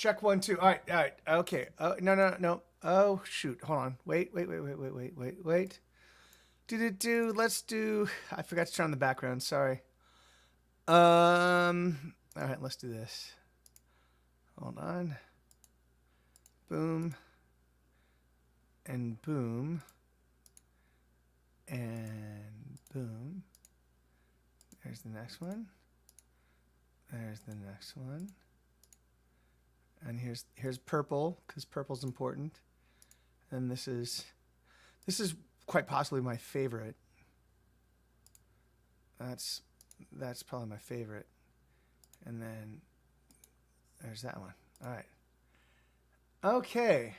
Check one, two. All right, all right. Okay. No, no, no. Oh, shoot. Hold on. Wait. Do. Let's do. I forgot to turn on the background. Sorry. All right, let's do this. Hold on. Boom. And boom. And boom. There's the next one. There's the next one. And here's purple, because purple's important. And this is quite possibly my favorite. That's probably my favorite. And then there's that one. All right. Okay.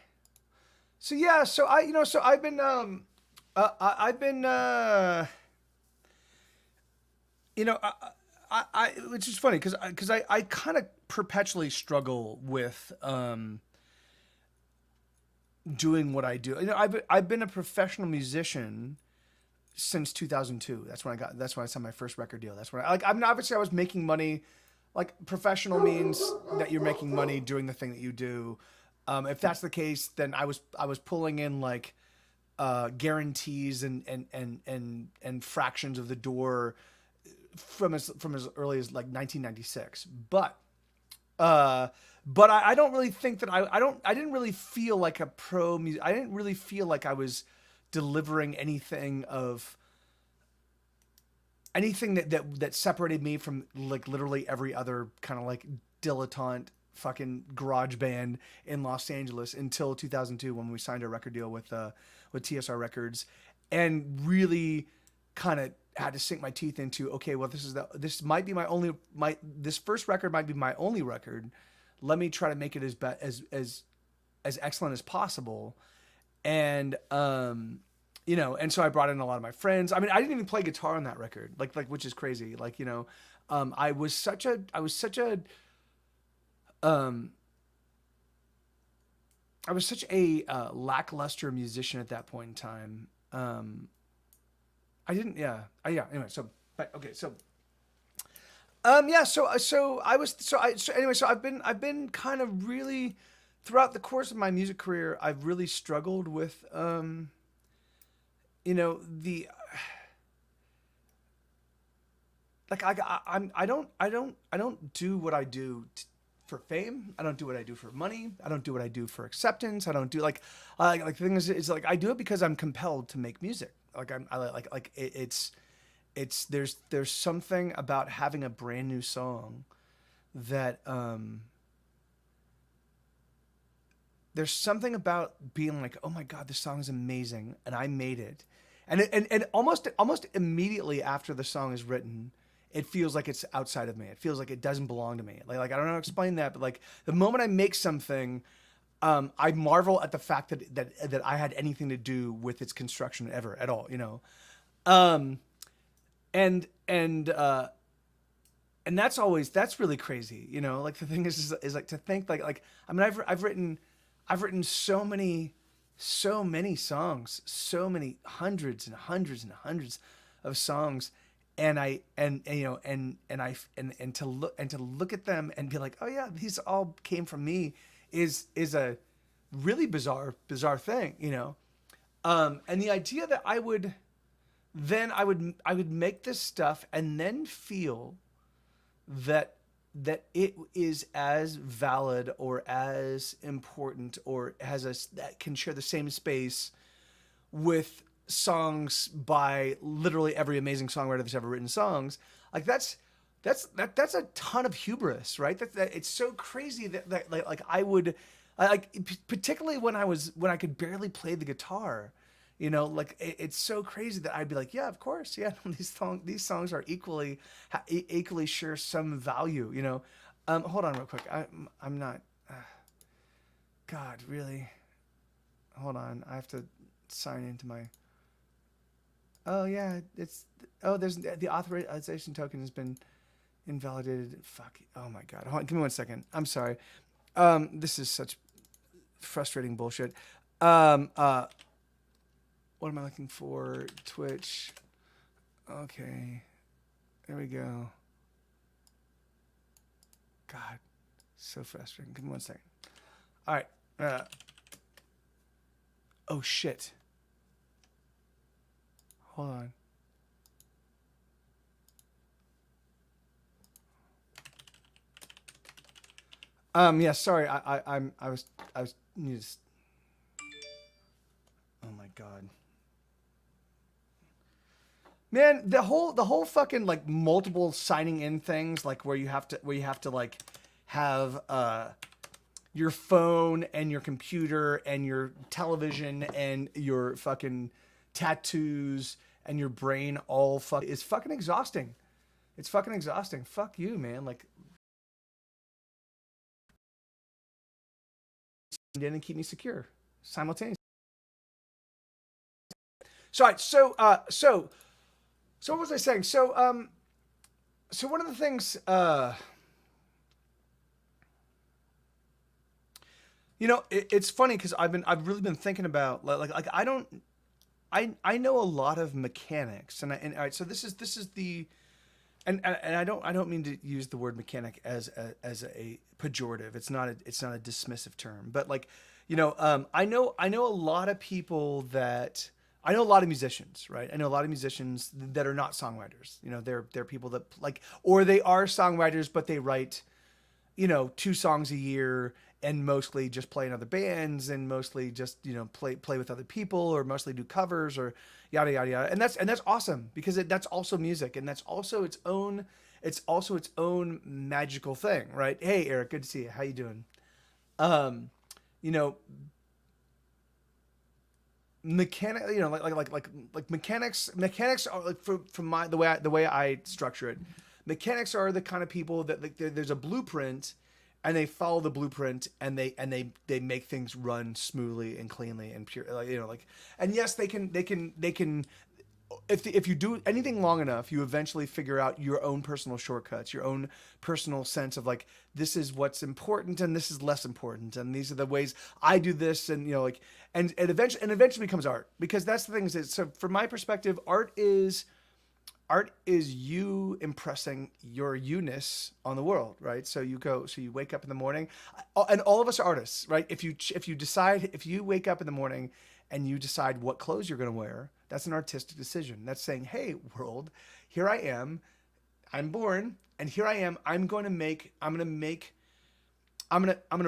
So yeah, so I've been I've been which is funny because I kind of perpetually struggle with doing what I do. I've been a professional musician since 2002. That's when I signed my first record deal. That's when obviously I was making money. Like, professional means that you're making money doing the thing that you do. If that's the case, then I was pulling in like guarantees and fractions of the door from as early as like 1996. But I don't really think that I didn't really feel like a pro music. I didn't really feel like I was delivering anything that separated me from like literally every other kind of like dilettante fucking garage band in Los Angeles until 2002, when we signed a record deal with TSR Records, and really kind of had to sink my teeth into, okay, well, this might be this first record might be my only record. Let me try to make it as excellent as possible. And and so I brought in a lot of my friends. I mean, I didn't even play guitar on that record, like which is crazy. Like, I was such a lackluster musician at that point in time. I didn't, yeah, yeah. Anyway, so, but okay, so, yeah, so I've been kind of really, throughout the course of my music career, I've really struggled with, the, like, I don't do what I do for fame. I don't do what I do for money. I don't do what I do for acceptance. I don't do like the thing is like I do it because I'm compelled to make music. Like it's there's something about having a brand new song that there's something about being like, oh my God, this song is amazing and I made it, and almost immediately after the song is written, it feels like it's outside of me. It feels like it doesn't belong to me. Like I don't know how to explain that, but like the moment I make something, I marvel at the fact that I had anything to do with its construction ever at all. Um, and and uh, and that's really crazy. Like the thing is like to think like I mean I've written so many songs, so many hundreds and hundreds and hundreds of songs, and I and and to look at them and be like, oh yeah, these all came from me, is a really bizarre thing. And the idea that I would make this stuff and then feel that it is as valid or as important or that can share the same space with songs by literally every amazing songwriter that's ever written songs. Like that's a ton of hubris, right? That it's so crazy that like particularly when I could barely play the guitar. Like it's so crazy that I'd be like, yeah, of course, yeah, these songs are equally share some value. Hold on real quick. I'm not. God, really? Hold on. I have to sign into my. Oh yeah, there's the authorization token has been invalidated. Fuck. Oh my God. Hold on, give me 1 second. I'm sorry. This is such frustrating bullshit. Um, uh, what am I looking for? Twitch. Okay. There we go. God, so frustrating. Give me 1 second. All right. Uh, oh shit. Hold on. Yeah, sorry. I was need to, oh my god. Man, the whole fucking like multiple signing in things, like where you have to like have your phone and your computer and your television and your fucking tattoos and your brain all fuck is fucking exhausting. It's fucking exhausting. Fuck you, man. Like and keep me secure simultaneously. So, all right, so what was I saying? So one of the things, it's funny because I've really been thinking about like I know a lot of mechanics, and all right, so this is the and I don't mean to use the word mechanic as a pejorative. It's not a dismissive term, but like, I know a lot of people that I know a lot of musicians, right? I know a lot of musicians that are not songwriters. They're people that like, or they are songwriters, but they write, two songs a year and mostly just play in other bands and mostly just, play with other people or mostly do covers or yada yada yada. And that's awesome because that's also music and that's also its own magical thing, right? Hey Eric, good to see you. How you doing? Um, you know, mechanic, like mechanics are like from my the way I structure it. Mechanics are the kind of people that like there's a blueprint and they follow the blueprint and they make things run smoothly and cleanly and pure, like, and yes, they can if you do anything long enough, you eventually figure out your own personal shortcuts, your own personal sense of like, this is what's important and this is less important, and these are the ways I do this, and like, and eventually becomes art, because that's the thing is, so from my perspective, art is you impressing your you-ness on the world, right? So you wake up in the morning, and all of us are artists, right? If you wake up in the morning and you decide what clothes you're going to wear, that's an artistic decision. That's saying, hey world, here I am, I'm born, and here I am. I'm going to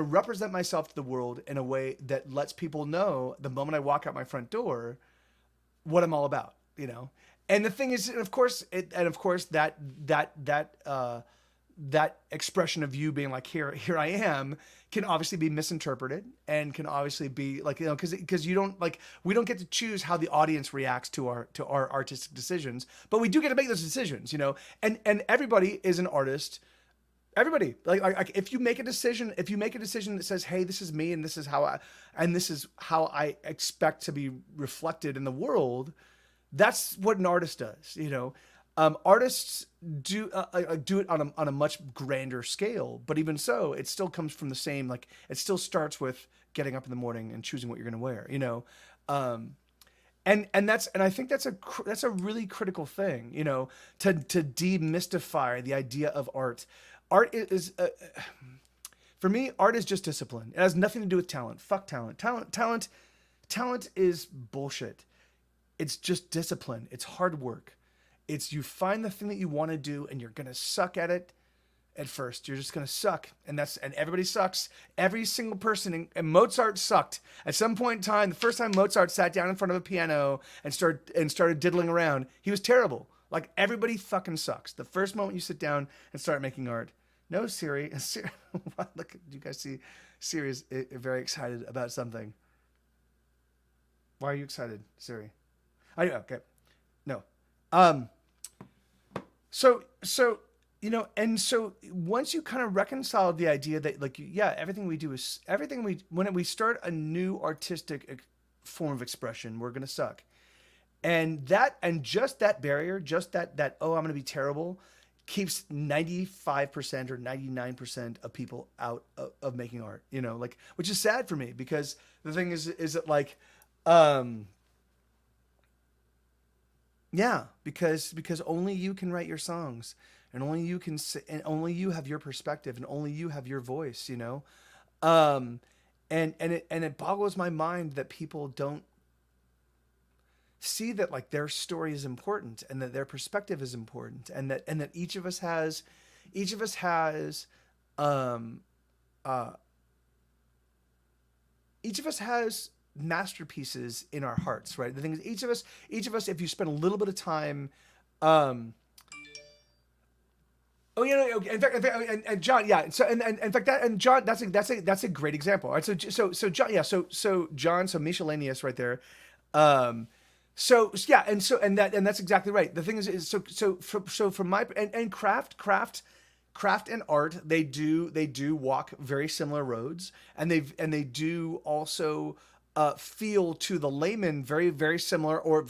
represent myself to the world in a way that lets people know the moment I walk out my front door what I'm all about. And the thing is, and of course that expression of you being like, here I am, can obviously be misinterpreted and can obviously be like, because you don't, like, we don't get to choose how the audience reacts to our artistic decisions, but we do get to make those decisions. And everybody is an artist. Everybody, like if you make a decision that says, hey, this is me and this is how I expect to be reflected in the world, that's what an artist does. Artists do it on a much grander scale, but even so, it still comes from the same, like, it still starts with getting up in the morning and choosing what you're going to wear. Um, and I think that's a really critical thing, to demystify the idea of art. Art is for me, art is just discipline. It has nothing to do with talent. Fuck talent. Talent is bullshit. It's just discipline. It's hard work. It's, you find the thing that you want to do and you're going to suck at it at first. You're just going to suck. And everybody sucks. Every single person. And Mozart sucked. At some point in time, the first time Mozart sat down in front of a piano and started diddling around, he was terrible. Like, everybody fucking sucks. The first moment you sit down and start making art. No, Siri. Look, do you guys see Siri is very excited about something? Why are you excited, Siri? Okay. No. Um, and so once you kind of reconcile the idea that, like, yeah, when we start a new artistic form of expression, we're going to suck. And just that barrier, just that, oh, I'm going to be terrible, keeps 95% or 99% of people out of making art, like, which is sad for me, because the thing is that, like, yeah, because only you can write your songs, and only you and only you have your perspective, and only you have your voice. Um, And it boggles my mind that people don't see that like their story is important and that their perspective is important, and that um uh each of us has masterpieces in our hearts, right? The thing is, each of us, if you spend a little bit of time, um, oh yeah, no, okay. And John, yeah. So and in fact, that and John, that's a great example. All right, so John, yeah, so John, so miscellaneous right there. Um, so yeah, and that's exactly right. The thing is from my and craft and art, they do walk very similar roads, and they do also feel to the layman very similar, or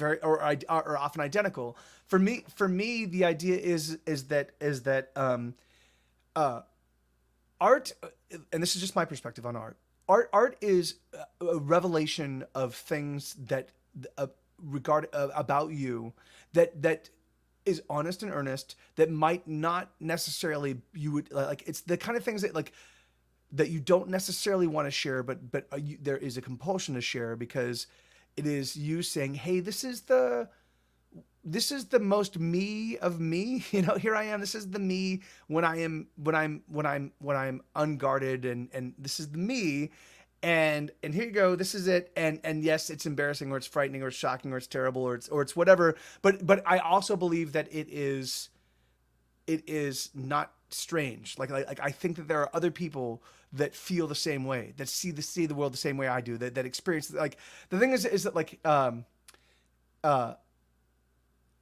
often identical. For me, the idea is that uh, art, and this is just my perspective on art. Art is a revelation of things that uh, regard about you, that is honest and earnest, that might not necessarily, you would like, it's the kind of things that you don't necessarily want to share, but there is a compulsion to share, because it is you saying, hey, this is the most me of me. Here I am. This is the me when I'm unguarded, and this is the me, and here you go. This is it. And yes, it's embarrassing, or it's frightening, or it's shocking, or it's terrible, or it's whatever. But I also believe that it is not strange. Like I think that there are other people that feel the same way, that see the world the same way I do, that experience, like, the thing is that, like, uh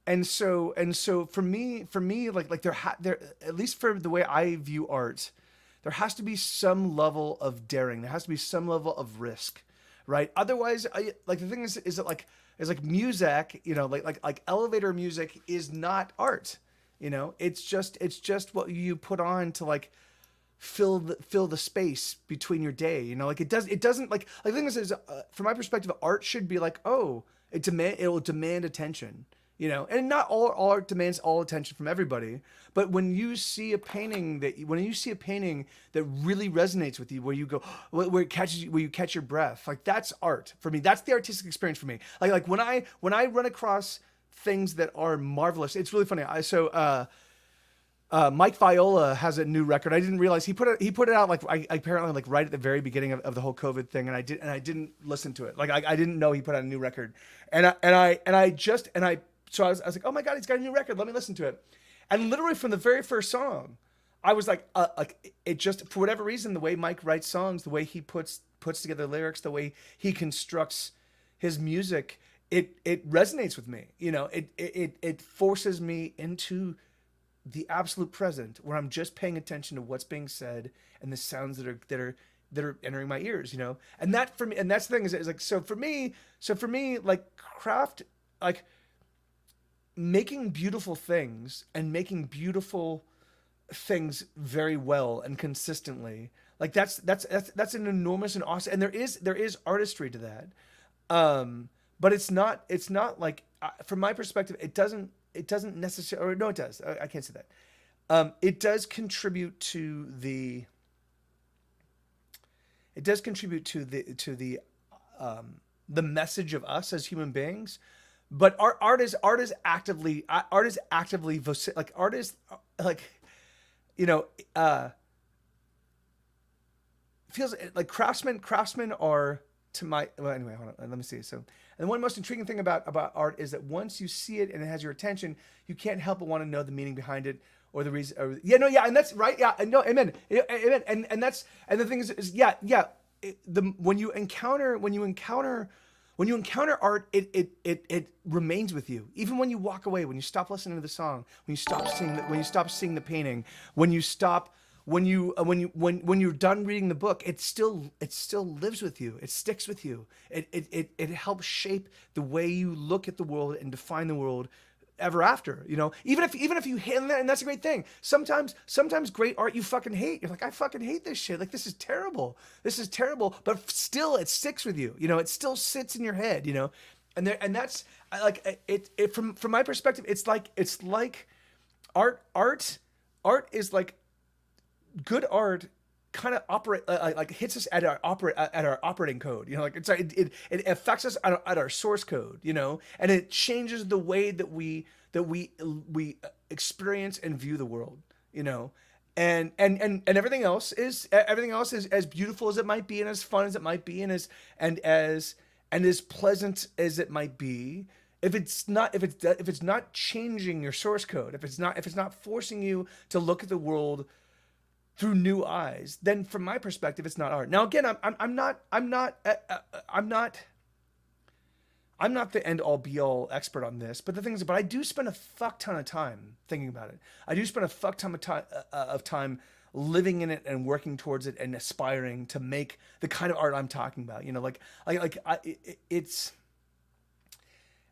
and so for me, like there, at least for the way I view art, there has to be some level of daring, there has to be some level of risk, right? Otherwise, like, the thing is that, like, is like music, like elevator music is not art. It's just what you put on to, like, fill the space between your day. Like, it doesn't, like, the thing is from my perspective, art should be like, oh, it will demand attention. And not all art demands all attention from everybody, but when you see a painting that really resonates with you, where you go, where it catches you, where you catch your breath, like, that's art for me. That's the artistic experience for me. Like when I run across things that are marvelous, it's really funny. Mike Viola has a new record. I didn't realize he put it out, like, apparently, like, right at the very beginning of the whole COVID thing, and I didn't listen to it. Like, I didn't know he put out a new record, so I was like, oh my god, he's got a new record. Let me listen to it. And literally from the very first song, I was like, it just, for whatever reason, the way Mike writes songs, the way he puts together lyrics, the way he constructs his music, it resonates with me. It forces me into the absolute present, where I'm just paying attention to what's being said and the sounds that are entering my ears. And that, for me, and that's the thing, is like, so for me, like, craft, like, making beautiful things, and making beautiful things very well and consistently, like, that's an enormous and awesome, and there is artistry to that. But it's not like, from my perspective, it doesn't necessarily, or no, it does. I can't say that. It does contribute to the message of us as human beings. But art is actively like, art is, like, you know uh feels like craftsmen are, to my, well, anyway, hold on, let me see. So, and the one most intriguing thing about art is that once you see it and it has your attention, you can't help but want to know the meaning behind it, or the reason, or, yeah, no, yeah, and that's right, yeah, no, amen, yeah, amen. And the thing is, yeah, when you encounter art, it remains with you, even when you walk away, when you stop listening to the song, when you stop seeing the painting, when you're done reading the book, it still lives with you. It sticks with you. It helps shape the way you look at the world and define the world ever after. Even if you hate, and that's a great thing. Sometimes great art you fucking hate. You're like, I fucking hate this shit. Like, this is terrible. But still, it sticks with you. It still sits in your head. And that's, like, it from my perspective. It's like art is like, good art kind of operate like hits us at our operating code. You know, like it affects us at our source code. You know, and it changes the way that we experience and view the world. You know, and everything else is as beautiful as it might be, and as fun as it might be, and as pleasant as it might be. If it's not changing your source code, if it's not forcing you to look at the world through new eyes, then from my perspective, it's not art. Now, again, I'm not the end all be all expert on this, but the thing is, but I do spend a fuck ton of time thinking about it. I do spend a fuck ton of time living in it and working towards it and aspiring to make the kind of art I'm talking about. You know, it's.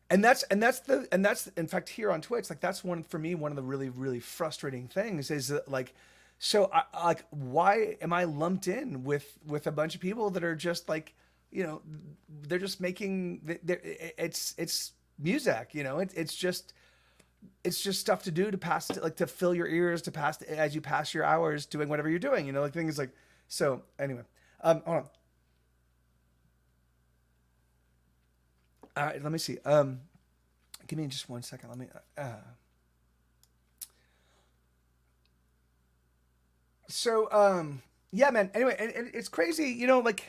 And that's in fact here on Twitch, like that's one for me, one of the really, really frustrating things is that like, so why am I lumped in with a bunch of people that are just like, you know, they're just making, it's music, you know, it's just stuff to do to pass, like to fill your ears, to pass as you pass your hours doing whatever you're doing, you know, like things like, so anyway, hold on. All right, let me see. Give me just 1 second. Let me. Yeah, man. Anyway, and it's crazy, you know, like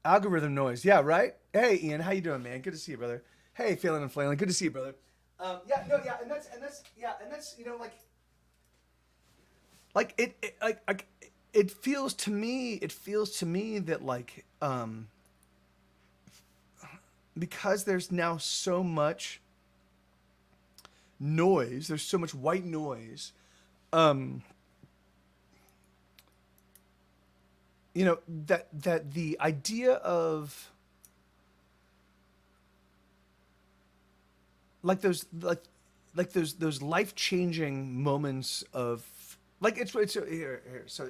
algorithm noise. Yeah, right. Hey, Ian, how you doing, man? Good to see you, brother. Hey, feeling and flailing. Good to see you, brother. Yeah, no, yeah, and that's you know, like it feels to me that like because there's now so much noise, there's so much white noise, you know, that the idea of like those life-changing moments of like it's here so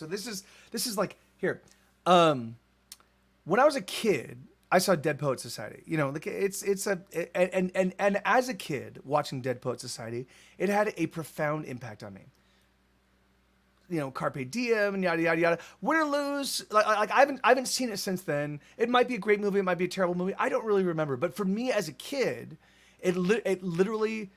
this is like here when I was a kid, I saw Dead Poet Society. You know, like and as a kid watching Dead Poet Society, it had a profound impact on me. You know, Carpe Diem and yada yada yada. Win or lose, like I haven't seen it since then. It might be a great movie, it might be a terrible movie. I don't really remember. But for me as a kid, it literally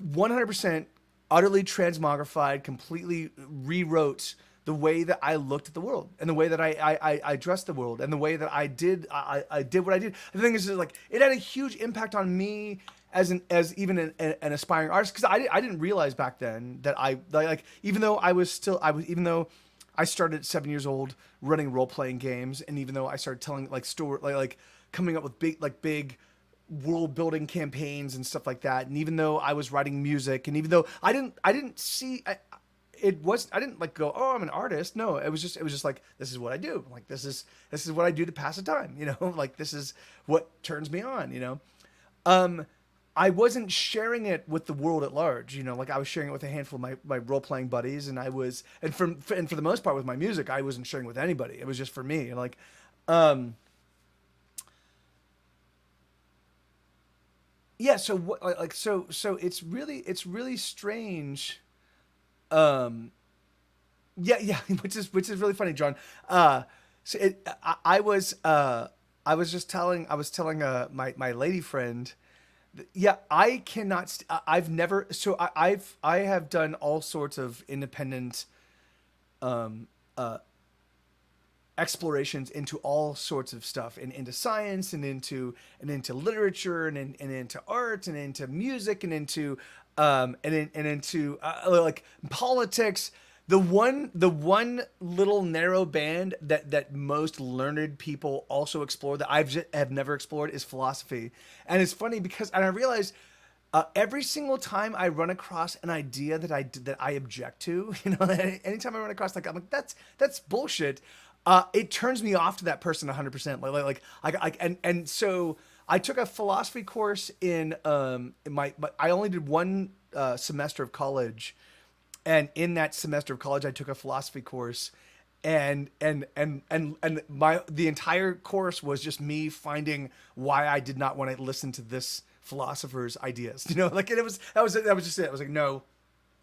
100% utterly transmogrified, completely rewrote the way that I looked at the world and the way that I addressed the world and the way that I did what I did. The thing is like it had a huge impact on me as even an aspiring artist, because I didn't realize back then that even though even though I started at 7 years old running role playing games, and even though I started telling like coming up with big world building campaigns and stuff like that, and even though I was writing music, and even though I didn't see I didn't like go, oh, I'm an artist. No, it was just like, this is what I do. Like, this is what I do to pass the time, you know, like this is what turns me on, you know? I wasn't sharing it with the world at large, you know, like I was sharing it with a handful of my role playing buddies, and for the most part with my music, I wasn't sharing with anybody. It was just for me. Like, yeah. So what, so it's really strange. Yeah, which is really funny, John. So I was just telling my lady friend, yeah, I cannot. I've never. So I have done all sorts of independent, um, uh, explorations into all sorts of stuff, and into science, and into literature, and into art, and into music, and into into like politics. The one little narrow band that most learned people also explore that have never explored is philosophy. And it's funny because, and I realize every single time I run across an idea that I object to, you know, anytime I run across I'm like, that's bullshit. It turns me off to that person 100%. And so I took a philosophy course in I only did one semester of college, and in that semester of college I took a philosophy course, and the entire course was just me finding why I did not want to listen to this philosopher's ideas. You know, like, and that was just it. I was like, no.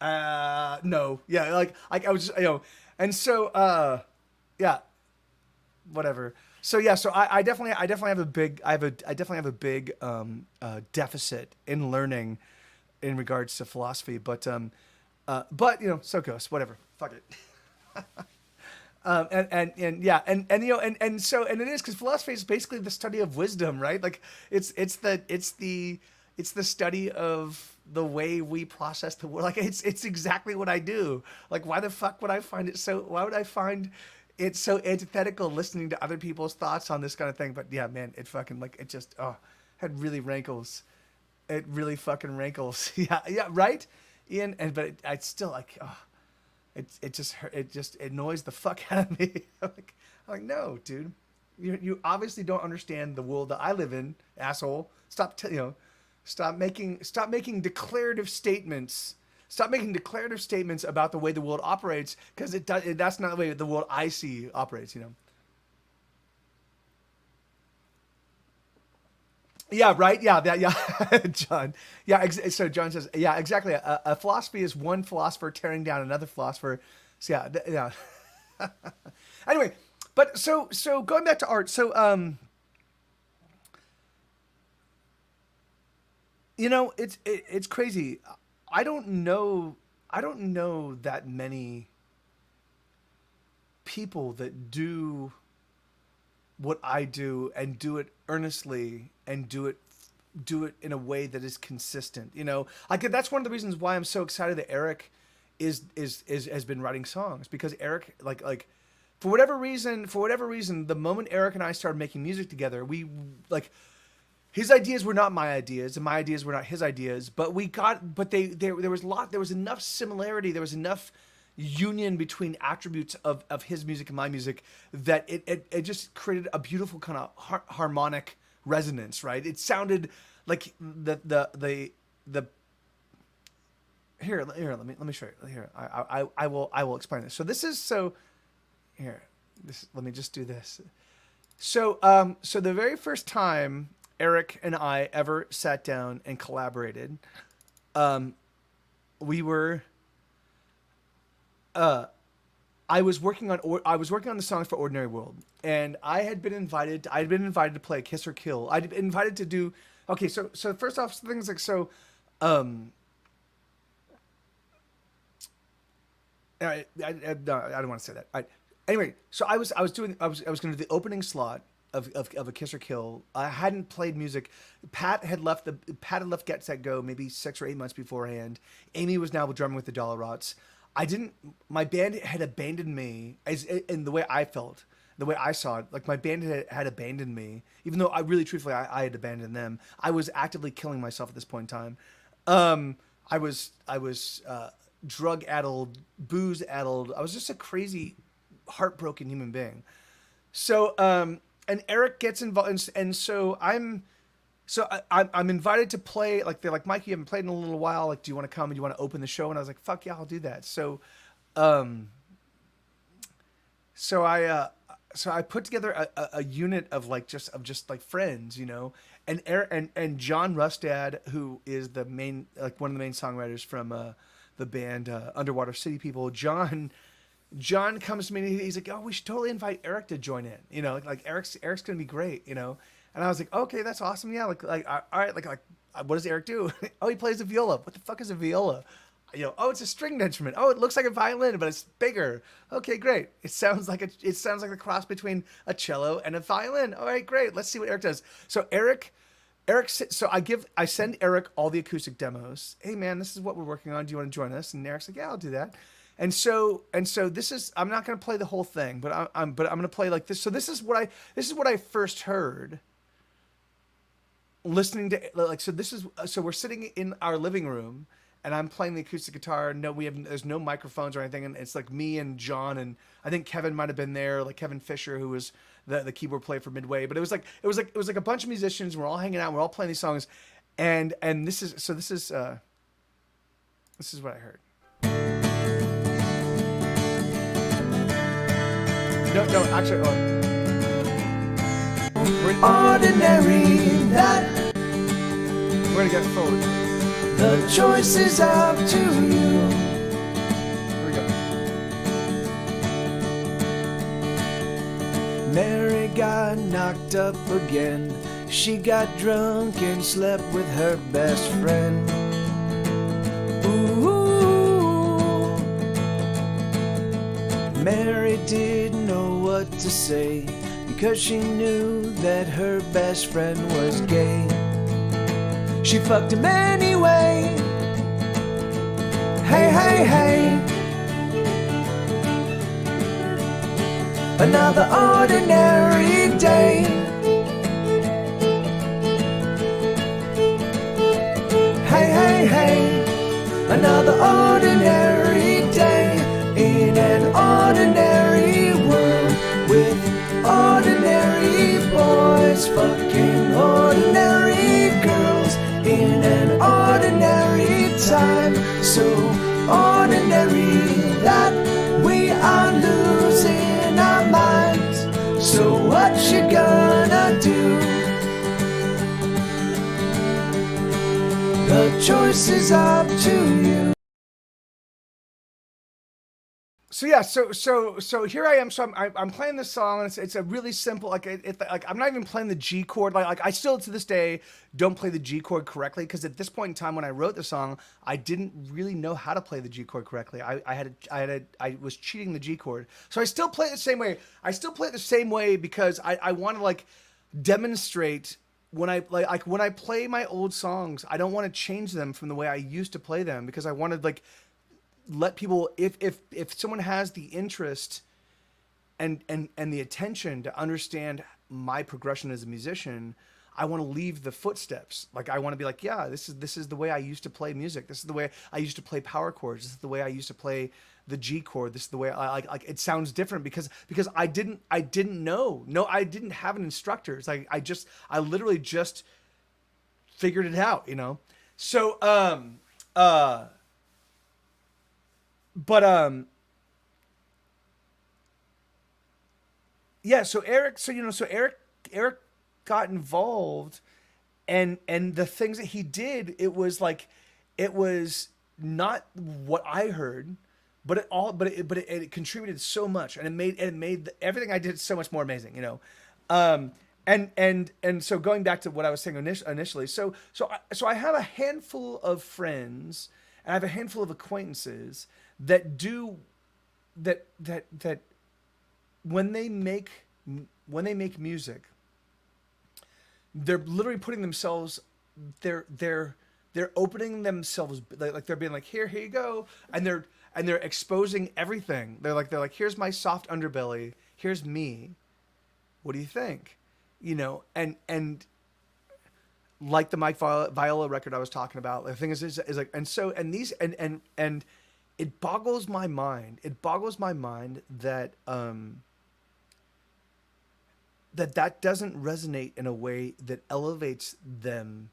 No, yeah, like I was just, and so yeah, whatever. So yeah, so I definitely have a big I definitely have a big deficit in learning in regards to philosophy, but so it goes, whatever, fuck it. And yeah, and it is because philosophy is basically the study of wisdom, right? Like it's the study of the way we process the world. Like it's exactly what I do. Like why the fuck would I find it so? Why would I find it so antithetical listening to other people's thoughts on this kind of thing? But yeah, man, it fucking like it just had really rankles. It really fucking rankles. Yeah, right, Ian. And but I still like it just annoys the fuck out of me. I'm like, no, dude, you obviously don't understand the world that I live in, asshole. Stop making declarative statements. Stop making declarative statements about the way the world operates, because that's not the way the world I see operates. Yeah, right. Yeah, John. Yeah, so John says, yeah, exactly. A philosophy is one philosopher tearing down another philosopher. So yeah, yeah. Anyway, but so going back to art. So it's crazy. I don't know that many people that do what I do and do it earnestly and do it in a way that is consistent. Like that's one of the reasons why I'm so excited that Eric is has been writing songs, because Eric like for whatever reason, the moment Eric and I started making music together, we like his ideas were not my ideas and my ideas were not his ideas, but there was enough similarity, there was enough union between attributes of his music and my music that it just created a beautiful kind of harmonic resonance, right? It sounded like the here let me show you here. I will explain this. So this is here. Let me just do this. So the very first time Eric and I ever sat down and collaborated, we were I was working on the songs for Ordinary World, and I had been invited to play Kiss or Kill. I'd been invited to do okay. So first off, things like I don't want to say that. Anyway, so I was going to do the opening slot of a Kiss or Kill. I hadn't played music. Pat had left Get Set Go maybe 6 or 8 months beforehand. Amy was now drumming with the Dollar Rots. My band had abandoned me in the way I felt, the way I saw it. Like my band had abandoned me, even though truthfully, I had abandoned them. I was actively killing myself at this point in time. I was drug addled, booze addled. I was just a crazy, heartbroken human being. So, and Eric gets involved, and so I'm invited to play. Like they're like, Mike, you haven't played in a little while. Like, do you want to come and do you want to open the show? And I was like, fuck yeah, I'll do that. So I put together a unit of just like friends, and Eric and John Rustad, who is one of the main songwriters from the band Underwater City People. John comes to me and he's like, oh, we should totally invite Eric to join in. Like Eric's gonna be great, And I was like, okay, that's awesome. Yeah, like all right, like what does Eric do? Oh, he plays the viola. What the fuck is a viola? Oh, it's a stringed instrument. Oh, it looks like a violin, but it's bigger. Okay, great. It sounds like a cross between a cello and a violin. All right, great. Let's see what Eric does. So I send Eric all the acoustic demos. Hey man, this is what we're working on. Do you want to join us? And Eric's like, yeah, I'll do that. And so this is, I'm not going to play the whole thing, but I'm going to play like this. So this is what I first heard listening to so we're sitting in our living room and I'm playing the acoustic guitar. No, there's no microphones or anything. And it's like me and John, and I think Kevin might've been there, like Kevin Fisher, who was the keyboard player for Midway. But it was like a bunch of musicians. We're all hanging out. We're all playing these songs. And this is what I heard. No, actually, we're ordinary. We're gonna get forward. The choice is up to you. Mary got knocked up again. She got drunk and slept with her best friend. Ooh. Mary didn't know what to say because she knew that her best friend was gay. She fucked him anyway. Hey, hey, hey. Another ordinary day. Hey, hey, hey. Another ordinary day in an ordinary world with ordinary boys fucking ordinary girls in an ordinary time. So ordinary that we are losing our minds. So what you gonna do? The choice is up to you. So yeah, so here I am. So I'm playing this song, and it's a really simple like like I'm not even playing the G chord. Like I still to this day don't play the G chord correctly because at this point in time when I wrote the song, I didn't really know how to play the G chord correctly. I was cheating the G chord, so I still play it the same way. I still play it the same way because I want to like demonstrate when I like when I play my old songs. I don't want to change them from the way I used to play them because I wanted like let people if someone has the interest and the attention to understand my progression as a musician, I want to leave the footsteps. Like I want to be like, yeah, this is the way I used to play music. This is the way I used to play power chords. This is the way I used to play the G chord. This is the way I like it sounds different because I didn't know. No, I didn't have an instructor. It's like I literally just figured it out, you know? So yeah, so Eric got involved and the things that he did, it was not what I heard, but it contributed so much and it made everything I did so much more amazing, you know. And so going back to what I was saying initially, so I have a handful of friends and I have a handful of acquaintances that do that when they make music, they're literally putting themselves, they're opening themselves, like they're being like, here you go, and they're exposing everything. They're like here's my soft underbelly, here's me, what do you think, you know? And like the Mike Viola record I was talking about, the thing is like, and it boggles my mind. It boggles my mind that that doesn't resonate in a way that elevates them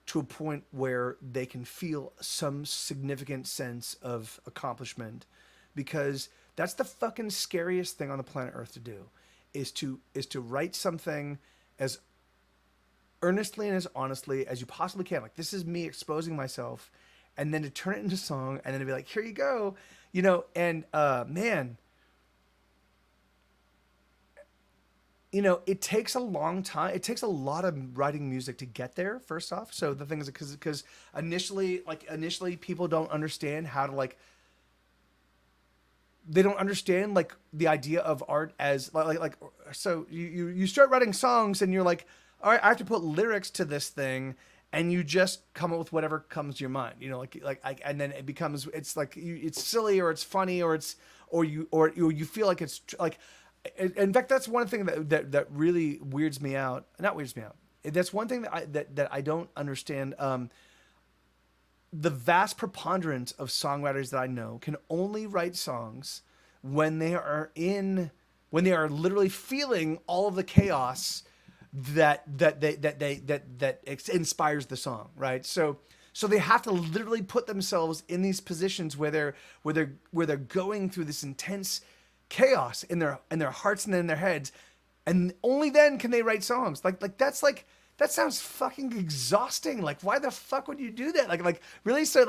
to a point where they can feel some significant sense of accomplishment, because that's the fucking scariest thing on the planet Earth to do, is to write something as earnestly and as honestly as you possibly can. Like, this is me exposing myself, and then to turn it into song, and then to be like, here you go, you know. And man, you know, it takes a long time. It takes a lot of writing music to get there, first off. So the thing is, because initially people don't understand how to, like, they don't understand like the idea of art as like so you start writing songs and you're like, all right, I have to put lyrics to this thing, and you just come up with whatever comes to your mind, you know, and then it becomes, it's like it's silly, or it's funny, or you feel like it's like, in fact, that's one thing that really weirds me out. Not weirds me out. That's one thing that I don't understand. The vast preponderance of songwriters that I know can only write songs when they are literally feeling all of the chaos that inspires the song, right? So they have to literally put themselves in these positions where they're going through this intense chaos in their hearts and in their heads, and only then can they write songs. Like that's that sounds fucking exhausting. Like, why the fuck would you do that? Like really? So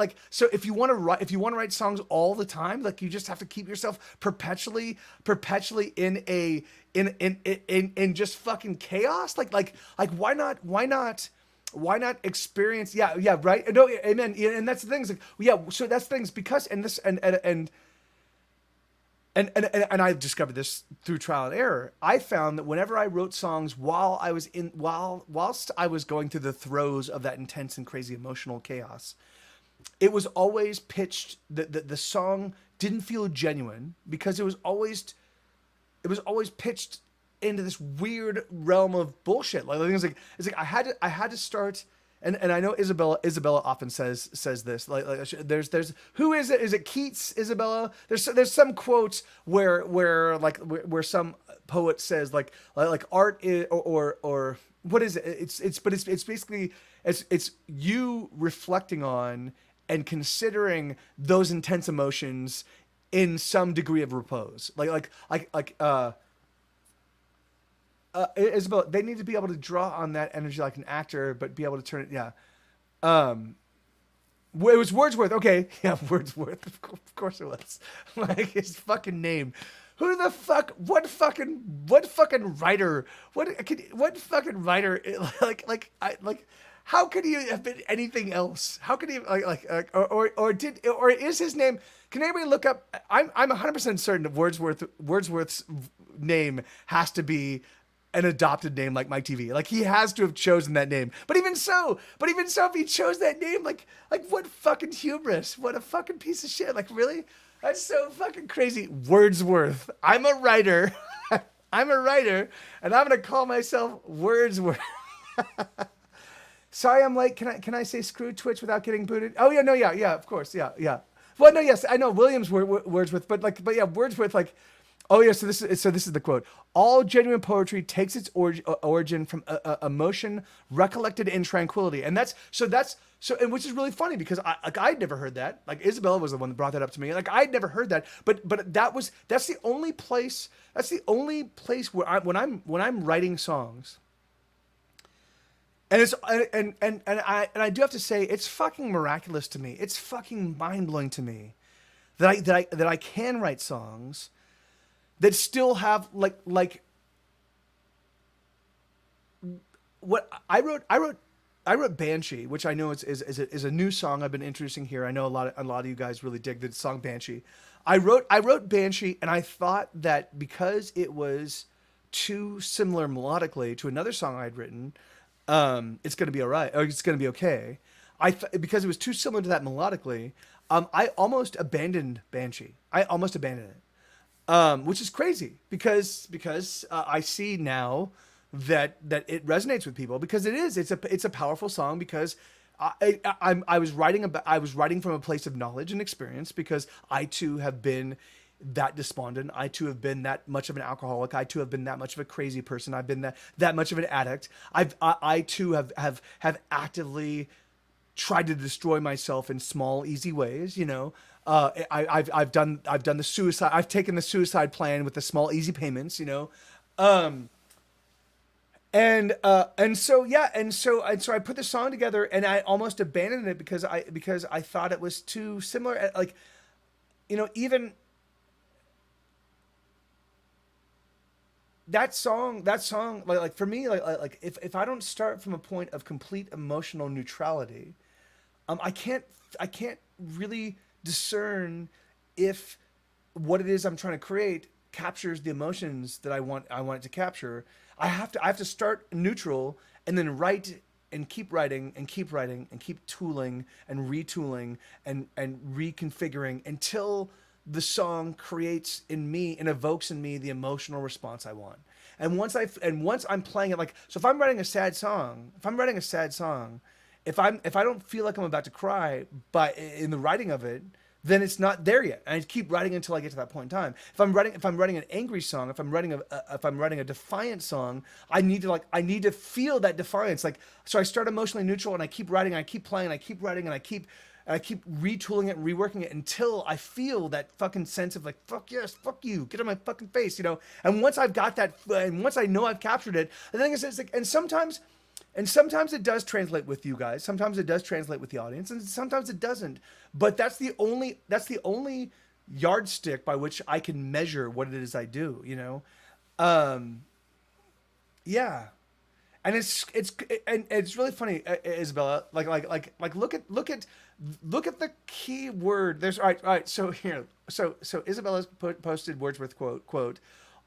if you want to write, songs all the time, like you just have to keep yourself perpetually in just fucking chaos. Like why not experience? Yeah, right. No, amen. And that's the thing. Is like, yeah. So that's the things because and I discovered this through trial and error. I found that whenever I wrote songs whilst I was going through the throes of that intense and crazy emotional chaos, it was always pitched that the song didn't feel genuine because it was always pitched into this weird realm of bullshit. Like the thing is like it's like I had to start. And I know Isabella often says this like there's who is it Keats, Isabella, there's some quotes where some poet says like art is, or what is it, it's basically it's you reflecting on and considering those intense emotions in some degree of repose, Isabel, they need to be able to draw on that energy like an actor, but be able to turn it. Yeah. It was Wordsworth. Okay. Yeah. Wordsworth. Of course it was. Like his fucking name. Who the fuck, what fucking writer, what fucking writer, how could he have been anything else? How could he or is his name, can anybody look up, I'm 100% certain that Wordsworth's name has to be an adopted name like Mike TV. Like he has to have chosen that name. But even so, if he chose that name, like what fucking hubris? What a fucking piece of shit. Like really? That's so fucking crazy. Wordsworth. I'm a writer. I'm a writer, and I'm gonna call myself Wordsworth. Sorry, I'm late. Can I say screw Twitch without getting booted? Oh yeah, of course, yeah. Well, no, yes, I know Williams Wordsworth, but yeah, Wordsworth, like. Oh yeah, so this is the quote. All genuine poetry takes its origin from emotion recollected in tranquility, and that's and which is really funny because I'd never heard that. Like Isabella was the one that brought that up to me. Like I'd never heard that, but that's the only place where when I'm writing songs, and it's and I do have to say it's fucking miraculous to me. It's fucking mind blowing to me that I can write songs that still have like what I wrote Banshee, which I know is a new song I've been introducing here. I know a lot of you guys really dig the song Banshee. I wrote Banshee, and I thought that because it was too similar melodically to another song I'd written, it's gonna be alright, or it's gonna be okay. Because it was too similar to that melodically, I almost abandoned Banshee. I almost abandoned it. Which is crazy because I see now that it resonates with people because it's a powerful song because I was writing from a place of knowledge and experience because I too have been that despondent. I too have been that much of an alcoholic. I too have been that much of a crazy person. I've been that much of an addict. I too have actively tried to destroy myself in small, easy ways, you know. I've done the suicide. I've taken the suicide plan with the small, easy payments, you know. And so I put the song together and I almost abandoned it because I thought it was too similar. Like, you know, even that song, like for me, like if I don't start from a point of complete emotional neutrality, I can't really discern if what it is I'm trying to create captures the emotions that I want it to capture. I have to start neutral and then write and keep writing and keep writing and keep tooling and retooling and reconfiguring until the song creates in me and evokes in me the emotional response I want. And once I'm playing it, like, so if I'm writing a sad song, if I don't feel like I'm about to cry, but in the writing of it, then it's not there yet. And I keep writing until I get to that point in time. If I'm writing an angry song, if I'm writing a defiant song, I need to feel that defiance. Like, so I start emotionally neutral and I keep writing, I keep playing, I keep writing, and I keep retooling it and reworking it until I feel that fucking sense of like, fuck yes, fuck you, get on my fucking face, you know? And once I've got that, and once I know I've captured it, the thing is, it's like, and sometimes And sometimes it does translate with you guys. Sometimes it does translate with the audience, and sometimes it doesn't. But that's the only yardstick by which I can measure what it is I do. Um, yeah. And it's really funny, Isabella. Look at the key word. There's all right. So here, so Isabella's posted Wordsworth quote.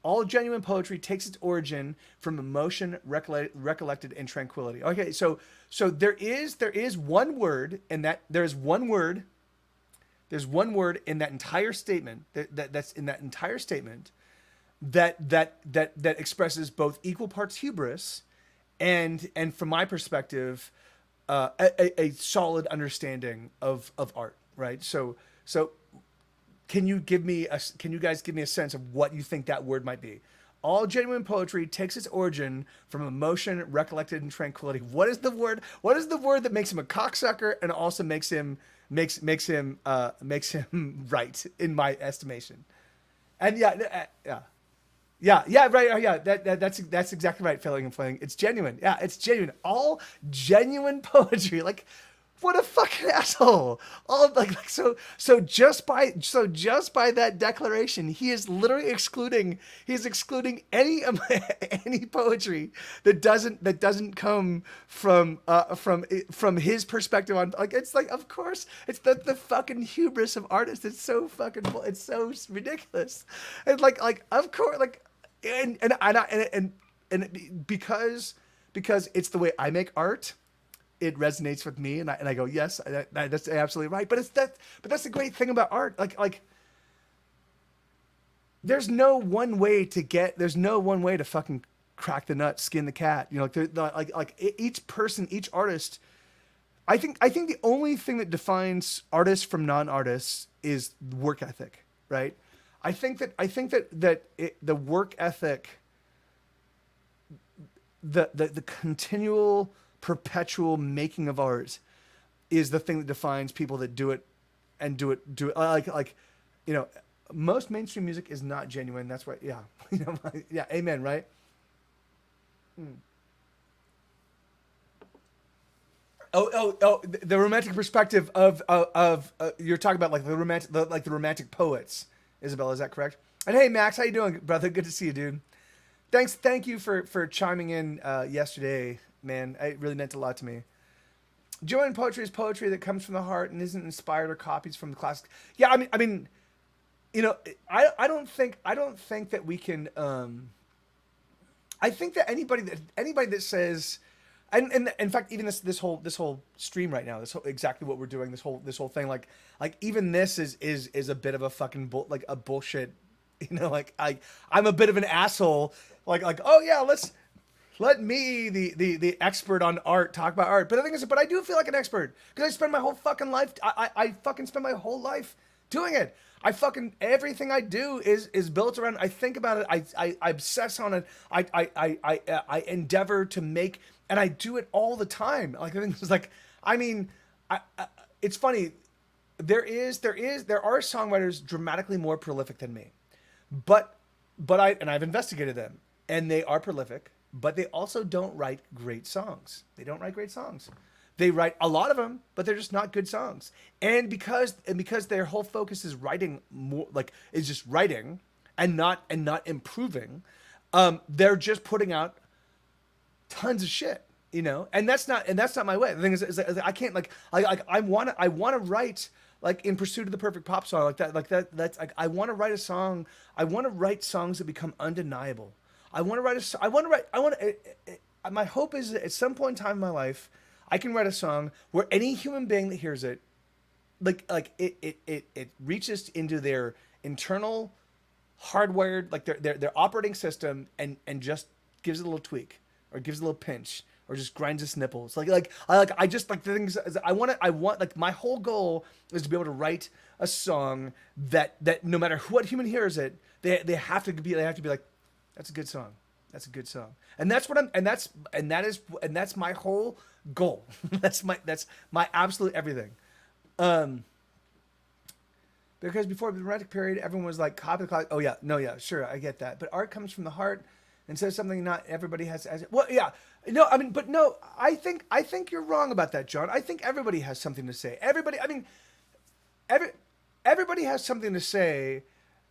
All genuine poetry takes its origin from emotion recollected in tranquility. Okay, so there is one word in that there's one word in that entire statement that's in that entire statement that expresses both equal parts hubris and from my perspective, a solid understanding of art, right? So can you guys give me a sense of what you think that word might be? All genuine poetry takes its origin from emotion recollected in tranquility. What is the word? What is the word that makes him a cocksucker and also makes him right in my estimation? And yeah, right. Yeah, that's exactly right. Filling and flailing. It's genuine. Yeah, it's genuine. All genuine poetry. Like, what a fucking asshole. All so just by that declaration, he is literally excluding. He's excluding any any poetry that doesn't come from his perspective on, like, it's like, of course it's the fucking hubris of artists. It's so fucking it's so ridiculous. And like of course, like, and because it's the way I make art, it resonates with me, and I go, yes, that's absolutely right. But that's the great thing about art. Like there's no one way to fucking crack the nut, skin the cat. Each person, each artist. I think the only thing that defines artists from non-artists is work ethic, right? I think that the work ethic, the continual, perpetual making of art is the thing that defines people that do it like most mainstream music is not genuine. That's why, yeah. Yeah, amen, right? Oh, the romantic perspective of you're talking about, like, the romantic poets, Isabella, is that correct? And hey, Max, how you doing, brother? Good to see you, dude. Thank you for chiming in yesterday, man. It really meant a lot to me. Genuine poetry is poetry that comes from the heart and isn't inspired or copies from the classics. Yeah, I mean, I don't think that we can. I think that anybody that says, and in fact, even this whole stream right now, exactly what we're doing, this whole thing, like even this is a bit of a fucking like a bullshit. Like I'm a bit of an asshole. Like, oh yeah, let me, the expert on art, talk about art. But the thing is, I do feel like an expert because I spend my whole fucking life. I fucking spend my whole life doing it. Everything I do is built around. I think about it. I obsess on it. I endeavor to make, and I do it all the time. Like, I think it's like, I mean, it's funny. There are songwriters dramatically more prolific than me, but I've investigated them, and they are prolific. But they also don't write great songs. They don't write great songs. They write a lot of them, but they're just not good songs. And because their whole focus is writing more, like, is just writing and not improving, they're just putting out tons of shit, And that's not my way. The thing is I can't, I want to write, like, In Pursuit of the Perfect Pop Song, that's like, I want to write a song. I want to write songs that become undeniable. My hope is that at some point in time in my life, I can write a song where any human being that hears it, it reaches into their internal hardwired, like their operating system, and just gives it a little tweak, or gives it a little pinch, or just grinds its nipples. I just, like, the things I want, like, my whole goal is to be able to write a song that no matter what human hears it, they have to be like, that's a good song. That's a good song. And that's what that's my whole goal. that's my absolute everything. Because before the romantic period, everyone was like, copy. Oh yeah, no, yeah, sure, I get that. But art comes from the heart and says something not everybody has. Well, yeah, No, I mean, but no, I think you're wrong about that, John. I think everybody has something to say. Everybody, I mean, every everybody has something to say.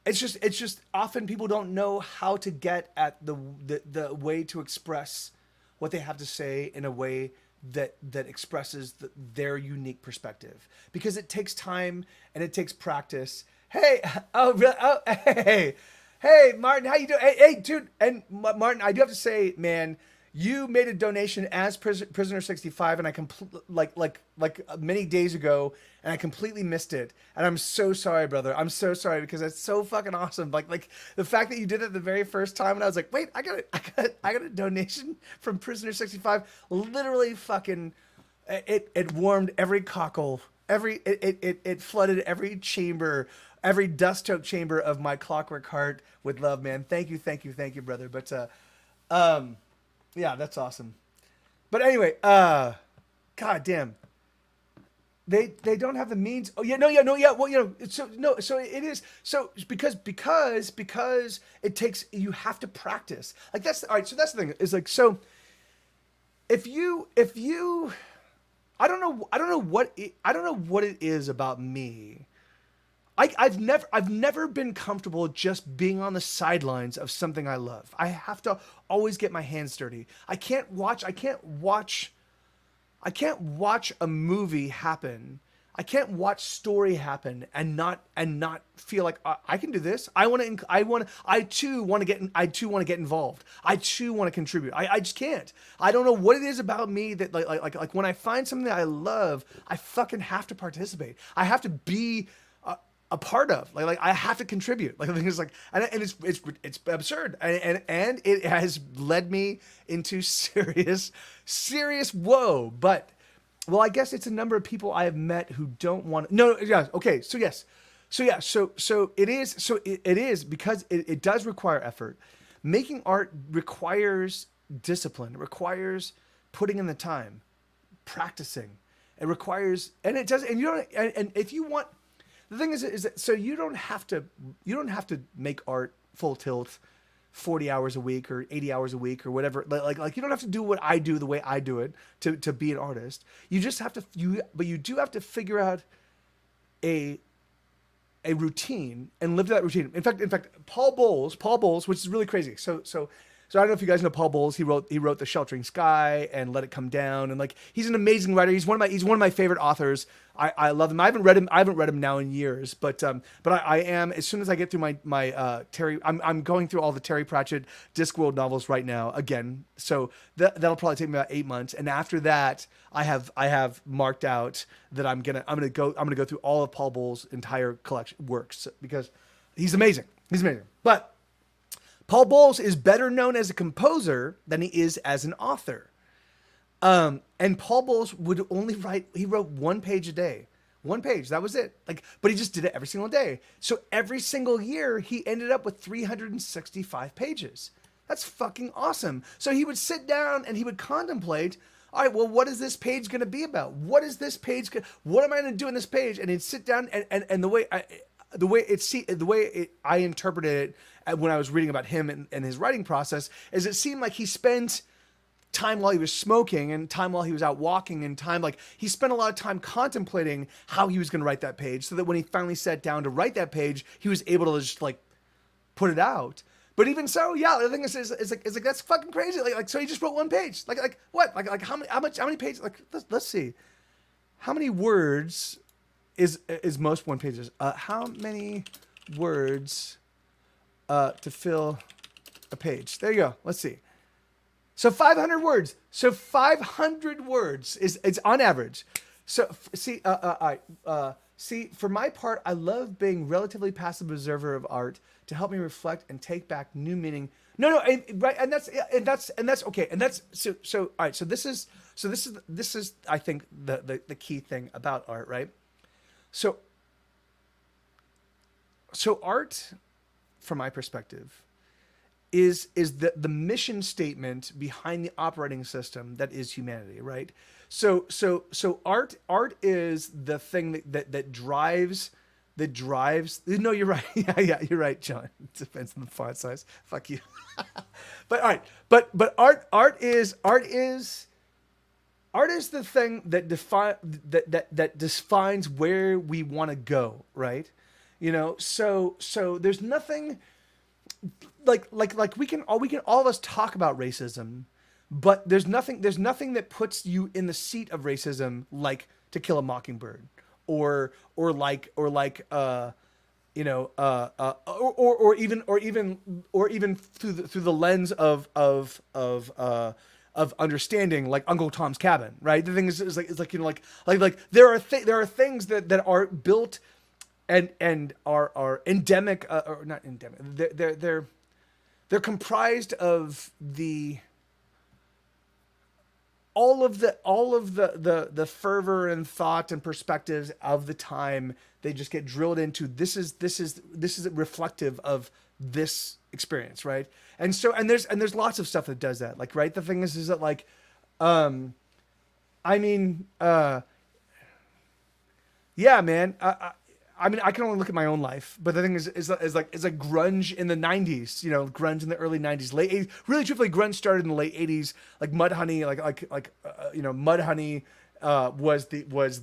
It's just often people don't know how to get at the way to express what they have to say in a way that expresses their unique perspective, because it takes time and it takes practice. Hey, oh, really? Oh, hey, Martin, how you doing? Hey, dude, and Martin, I do have to say, man, you made a donation as Prisoner 65, and I like many days ago, and I completely missed it, and I'm so sorry, brother. I'm so sorry, because that's so fucking awesome. Like the fact that you did it the very first time, and I was like, wait, I got a donation from Prisoner 65. Literally, fucking, it warmed every cockle, it flooded every chamber, every dust soaked chamber of my clockwork heart with love, man. Thank you, brother. But um. Yeah, that's awesome. But anyway, god damn. They don't have the means. Oh yeah, no, yeah, no, yeah. Well, so no, so it is so because it takes, you have to practice. Like that's all right. So that's the thing. Is like, so if you I don't know what it is about me. I've never been comfortable just being on the sidelines of something I love. I have to always get my hands dirty. I can't watch a movie happen. I can't watch story happen and not feel like I can do this. I too want to get involved. I too want to contribute. I just can't. I don't know what it is about me that like when I find something that I love, I fucking have to participate. I have to be a part of, like I have to contribute. Like the thing is like, and it's absurd, and it has led me into serious woe. But well, I guess it's a number of people I have met who don't want. No, yeah, okay, so yes, so yeah, so it is, it is because it does require effort. Making art requires discipline. It requires putting in the time, practicing. It requires, and it does, and you don't, and if you want. The thing is that so you don't have to make art full tilt 40 hours a week or 80 hours a week or whatever. Like you don't have to do what I do the way I do it to be an artist. You just have to but you do have to figure out a routine and live to that routine. In fact, Paul Bowles, which is really crazy. So I don't know if you guys know Paul Bowles. He wrote The Sheltering Sky and Let It Come Down, and like he's an amazing writer. He's one of my favorite authors. I love him. I haven't read him now in years, but I am, as soon as I get through my Terry, I'm going through all the Terry Pratchett Discworld novels right now again. So that'll probably take me about 8 months, and after that I have marked out that I'm gonna go through all of Paul Bowles' entire collection works, because he's amazing. But Paul Bowles is better known as a composer than he is as an author. And Paul Bowles would only he wrote 1 page a day. 1 page, that was it. But he just did it every single day. So every single year, he ended up with 365 pages. That's fucking awesome. So he would sit down and he would contemplate, all right, well, what is this page going to be about? What am I going to do in this page? And he'd sit down and the way I interpreted it when I was reading about him and his writing process is it seemed like he spent time while he was smoking and time while he was out walking and time, like he spent a lot of time contemplating how he was going to write that page, so that when he finally sat down to write that page, he was able to just like put it out. But even so, yeah, the thing is like that's fucking crazy. Like so he just wrote 1 page. Like what? Like how many pages? Like let's see. How many words is most 1 pages? How many words to fill a page? There you go. Let's see. So 500 words. So 500 words is it's on average. So see, see, for my part, I love being relatively passive observer of art to help me reflect and take back new meaning. No, right, and that's okay, and that's so. All right, so this is I think the key thing about art, right? So art, from my perspective, is the mission statement behind the operating system that is humanity, right? So art is the thing that drives that drives. No, you're right. Yeah, you're right, John. It depends on the font size. Fuck you. But all right, but art is the thing that defines where we want to go, right? You know, so there's nothing like we can all of us talk about racism, but there's nothing that puts you in the seat of racism like To Kill a Mockingbird, or even through the lens of understanding, like Uncle Tom's Cabin, right? The thing is like you know like there are things that are built and are endemic, or not endemic. They're comprised of all of the fervor and thought and perspectives of the time. They just get drilled into this is reflective of this experience, right? And so there's lots of stuff that does that, like, right? The thing is that like I mean yeah, man, I mean, I can only look at my own life, but the thing is like grunge in the '90s, you know, grunge in the early '90s, late '80s. Really, truthfully, grunge started in the late '80s. Like Mudhoney, you know, Mudhoney was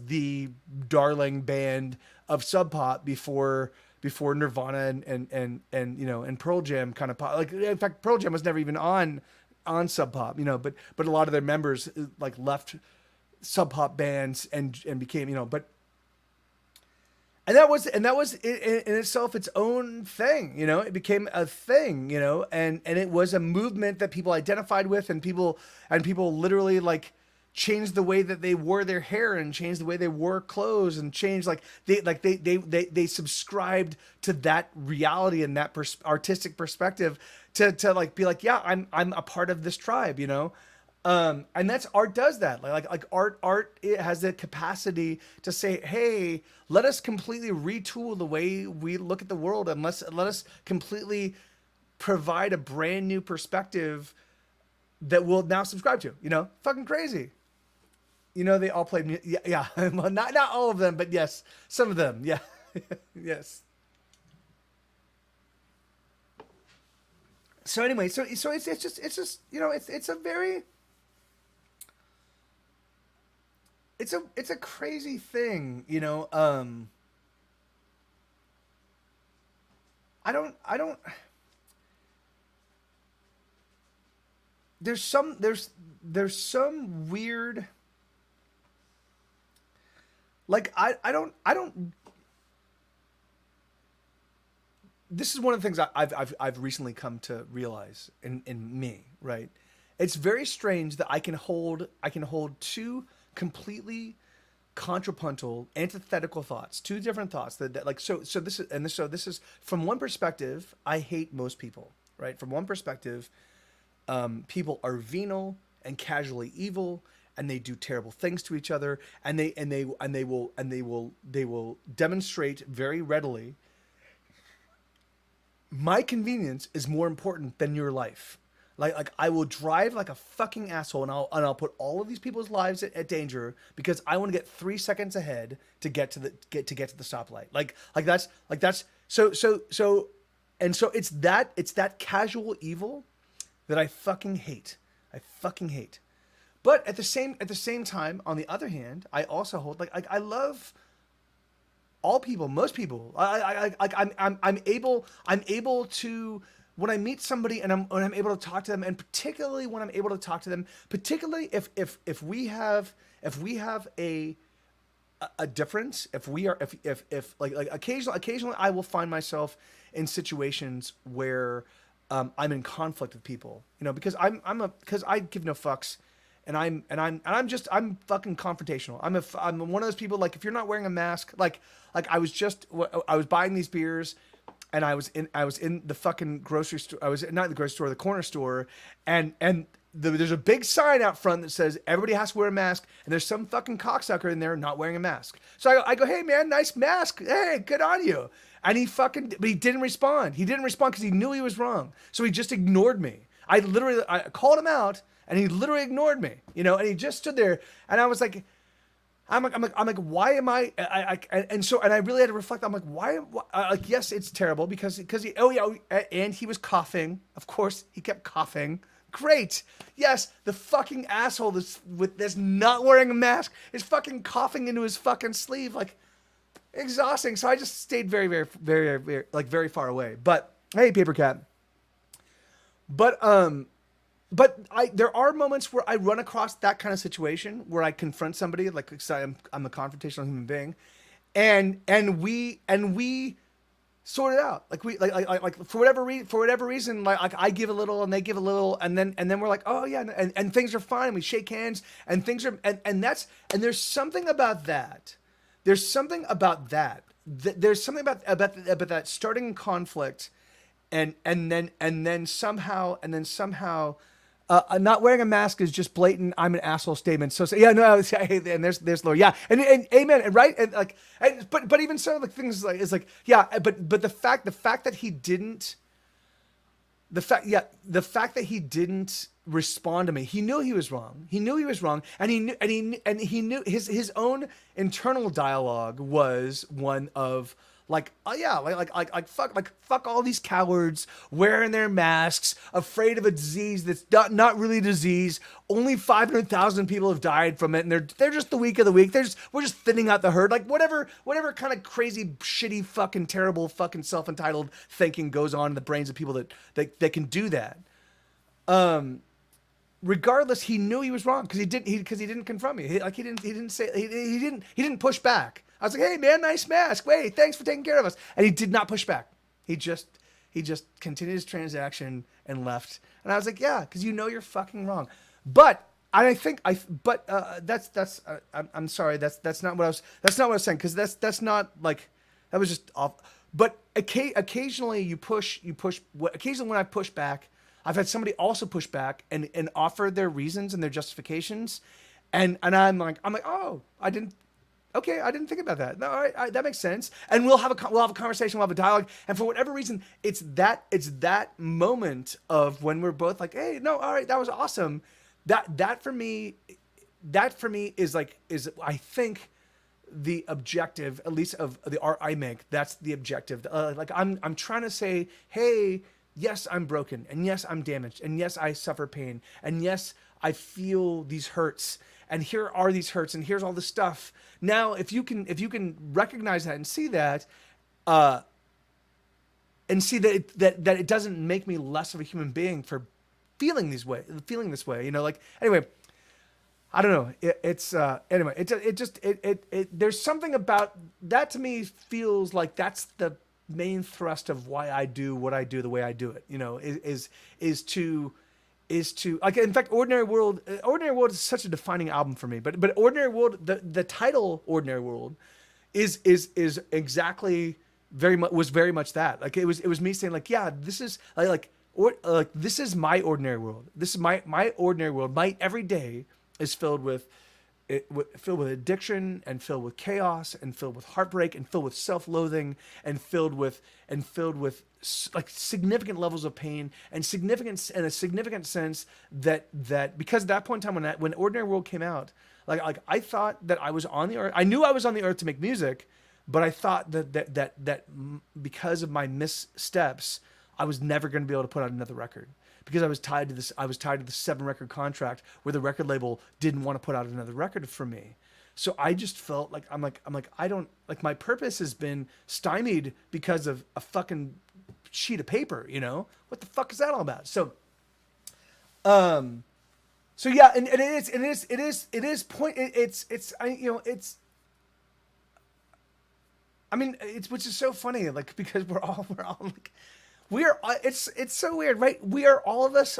the darling band of Sub Pop before Nirvana and you know, and Pearl Jam kind of pop. Like, in fact, Pearl Jam was never even on Sub Pop, you know, but a lot of their members like left Sub Pop bands and became, you know, but. And that was in itself its own thing, you know. It became a thing, you know, and it was a movement that people identified with, and people literally like changed the way that they wore their hair and changed the way they wore clothes and changed they subscribed to that reality and that artistic perspective to like be like, yeah, I'm a part of this tribe, you know. And that's art does that. Like art it has the capacity to say, hey, let us completely retool the way we look at the world, and let us completely provide a brand new perspective that we'll now subscribe to. You know, fucking crazy. You know, they all played. Yeah. Well, not all of them, but yes, some of them. Yeah, yes. So anyway, so it's just you know, it's a very. It's a crazy thing, you know. I don't. There's some weird. Like I don't. This is one of the things I've recently come to realize in me, right? It's very strange that I can hold two completely contrapuntal, antithetical thoughts, two different thoughts that like so this is from one perspective, I hate most people, right? From one perspective, people are venal and casually evil, and they do terrible things to each other, and they will demonstrate very readily, my convenience is more important than your life. Like I will drive like a fucking asshole, and I'll put all of these people's lives at danger because I want to get 3 seconds ahead to get to the stoplight. Like that's so it's that casual evil that I fucking hate. But at the same time, on the other hand, I also hold like I love all people, most people. I'm able to. When I meet somebody and I'm able to talk to them, and particularly when I'm able to talk to them, particularly if we have a difference, if like occasionally I will find myself in situations where I'm in conflict with people, you know, because because I give no fucks, and I'm fucking confrontational. I'm one of those people, like, if you're not wearing a mask, like I was buying these beers. And I was in the fucking grocery store. I was not in the grocery store, the corner store, and there's a big sign out front that says everybody has to wear a mask, and there's some fucking cocksucker in there not wearing a mask. So I go, hey man, nice mask. Hey, good on you. And but he didn't respond. He didn't respond because he knew he was wrong. So he just ignored me. I called him out, and he literally ignored me. You know, and he just stood there, and I was like, I'm like, why am and I really had to reflect. I'm like, like, yes, it's terrible because he, oh yeah, and he was coughing. Of course, he kept coughing. Great. Yes, the fucking asshole that's not wearing a mask is fucking coughing into his fucking sleeve, like exhausting. So I just stayed very, very, very, very, like very far away. But hey, Paper Cat. But there are moments where I run across that kind of situation where I confront somebody, like 'cause I'm a confrontational human being, and we sort it out. Like we like for whatever reason, like I give a little and they give a little, and then we're like, oh yeah, and things are fine. And we shake hands and things are and there's something about that. There's something about that. There's something about that starting conflict, and then somehow. Not wearing a mask is just blatant. I'm an asshole statement. So yeah, no, and there's Lord, yeah, and amen, and right, and like, but even so, like things like it's like yeah, but the fact that he didn't, the fact that he didn't respond to me, he knew he was wrong. He knew he was wrong, and he knew his own internal dialogue was one of like, oh yeah, like fuck all these cowards wearing their masks, afraid of a disease that's not really a disease. Only 500,000 people have died from it, and they're just the weak of the weak. We're just thinning out the herd. Like whatever kind of crazy, shitty, fucking terrible, fucking self-entitled thinking goes on in the brains of people that can do that. Regardless, he knew he was wrong because he didn't confront me. He didn't push back. I was like, hey man, nice mask. Wait, thanks for taking care of us. And he did not push back. He just continued his transaction and left. And I was like, yeah, because you know you're fucking wrong. But I'm sorry. That's not what I was saying. Because that's not like, that was just off. But occasionally you push. Occasionally when I push back, I've had somebody also push back and offer their reasons and their justifications, and I'm like, oh, I didn't think about that. No, all right, that makes sense. And we'll have a conversation, we'll have a dialogue, and for whatever reason, it's that moment of when we're both like, hey, no, all right, that was awesome. That for me is I think the objective, at least of the art I make. That's the objective. Like I'm trying to say, hey. Yes, I'm broken, and yes, I'm damaged, and yes, I suffer pain, and yes, I feel these hurts, and here are these hurts, and here's all the stuff. Now, if you can recognize that and see that, and see that it doesn't make me less of a human being for feeling this way, you know, like anyway. I don't know. There's something about that to me feels like that's the main thrust of why I do what I do the way I do it, you know, is to like, in fact, Ordinary World is such a defining album for me, but Ordinary World, the title Ordinary World is exactly was very much that. Like it was me saying like, yeah, this is this is my ordinary world. This is my ordinary world. My everyday is filled with addiction, and filled with chaos, and filled with heartbreak, and filled with self-loathing, and filled with like significant levels of pain, and a significant sense that because at that point in time when Ordinary World came out, like I thought that I was on the earth. I knew I was on the earth to make music, but I thought that because of my missteps, I was never going to be able to put out another record. Because I was tied to the 7-record contract where the record label didn't want to put out another record for me. So I just felt like I'm like I don't like, my purpose has been stymied because of a fucking sheet of paper, you know? What the fuck is that all about? So yeah, and which is so funny, like, because we're all like, it's so weird, right? We are all of us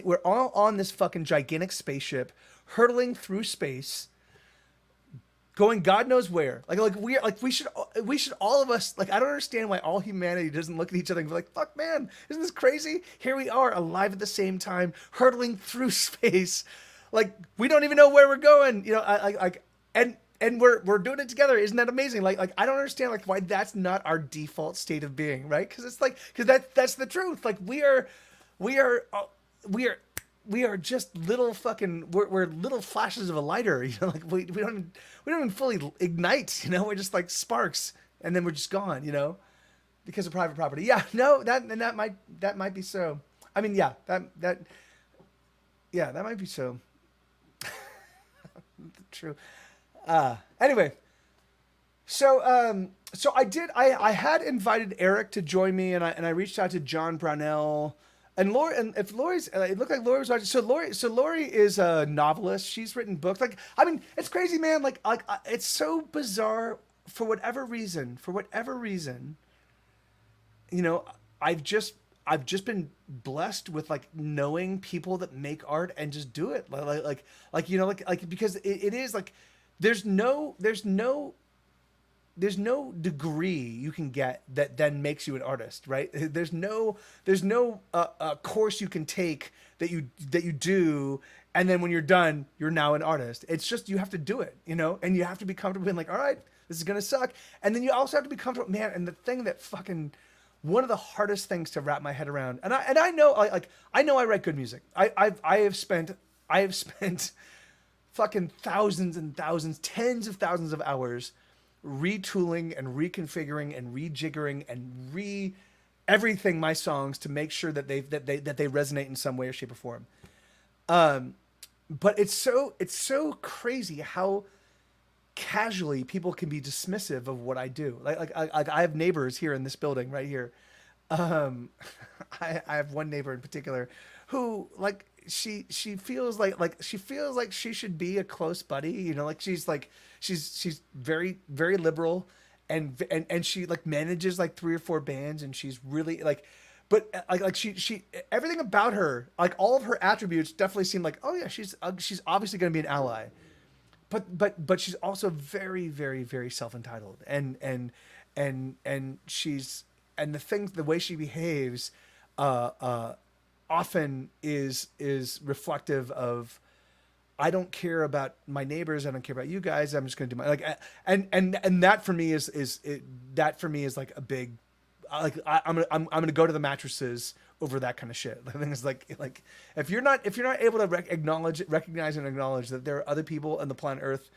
we're all on this fucking gigantic spaceship, hurtling through space, going God knows where. We should all of us, like, I don't understand why all humanity doesn't look at each other and be like, fuck man, isn't this crazy? Here we are, alive at the same time, hurtling through space. Like, we don't even know where we're going, you know, and we're doing it together. Isn't that amazing? Like I don't understand like why that's not our default state of being, right? Because that's the truth. Like we are we are just little fucking we're little flashes of a lighter, you know, like we don't even fully ignite, you know, we're just like sparks and then we're just gone, you know, because of private property. Yeah, no, that might be so. I mean, yeah, that might be so. True. Anyway, so I had invited Eric to join me, and I reached out to John Brownell and Lori, and if Lori's, it looked like Lori was watching. So Lori is a novelist. She's written books. Like, I mean, it's crazy, man. Like it's so bizarre for whatever reason. You know, I've just been blessed with like knowing people that make art and just do it like you know like because it is like there's no degree you can get that then makes you an artist, right? There's no course you can take that you do, and then when you're done, you're now an artist. It's just you have to do it, you know, and you have to be comfortable being like, all right, this is gonna suck, and then you also have to be comfortable, man. And the thing that fucking one of the hardest things to wrap my head around, and I know I know I write good music. I have spent fucking thousands and thousands, tens of thousands of hours retooling and reconfiguring and rejiggering and everything my songs to make sure that they resonate in some way or shape or form. But it's so crazy how casually people can be dismissive of what I do. Like I have neighbors here in this building right here. I have one neighbor in particular who like she feels like she should be a close buddy, you know, like she's very very liberal and she like manages like 3 or 4 bands, and she's really like, but like she everything about her, like all of her attributes definitely seem like, oh yeah, she's obviously going to be an ally, but she's also very very very self-entitled and she's, and the way she behaves often is reflective of, I don't care about my neighbors, I don't care about you guys, I'm just going to do my like, and that for me is like a big, like I'm gonna go to the mattresses over that kind of shit. I think it's like if you're not able to recognize and acknowledge that there are other people on the planet Earth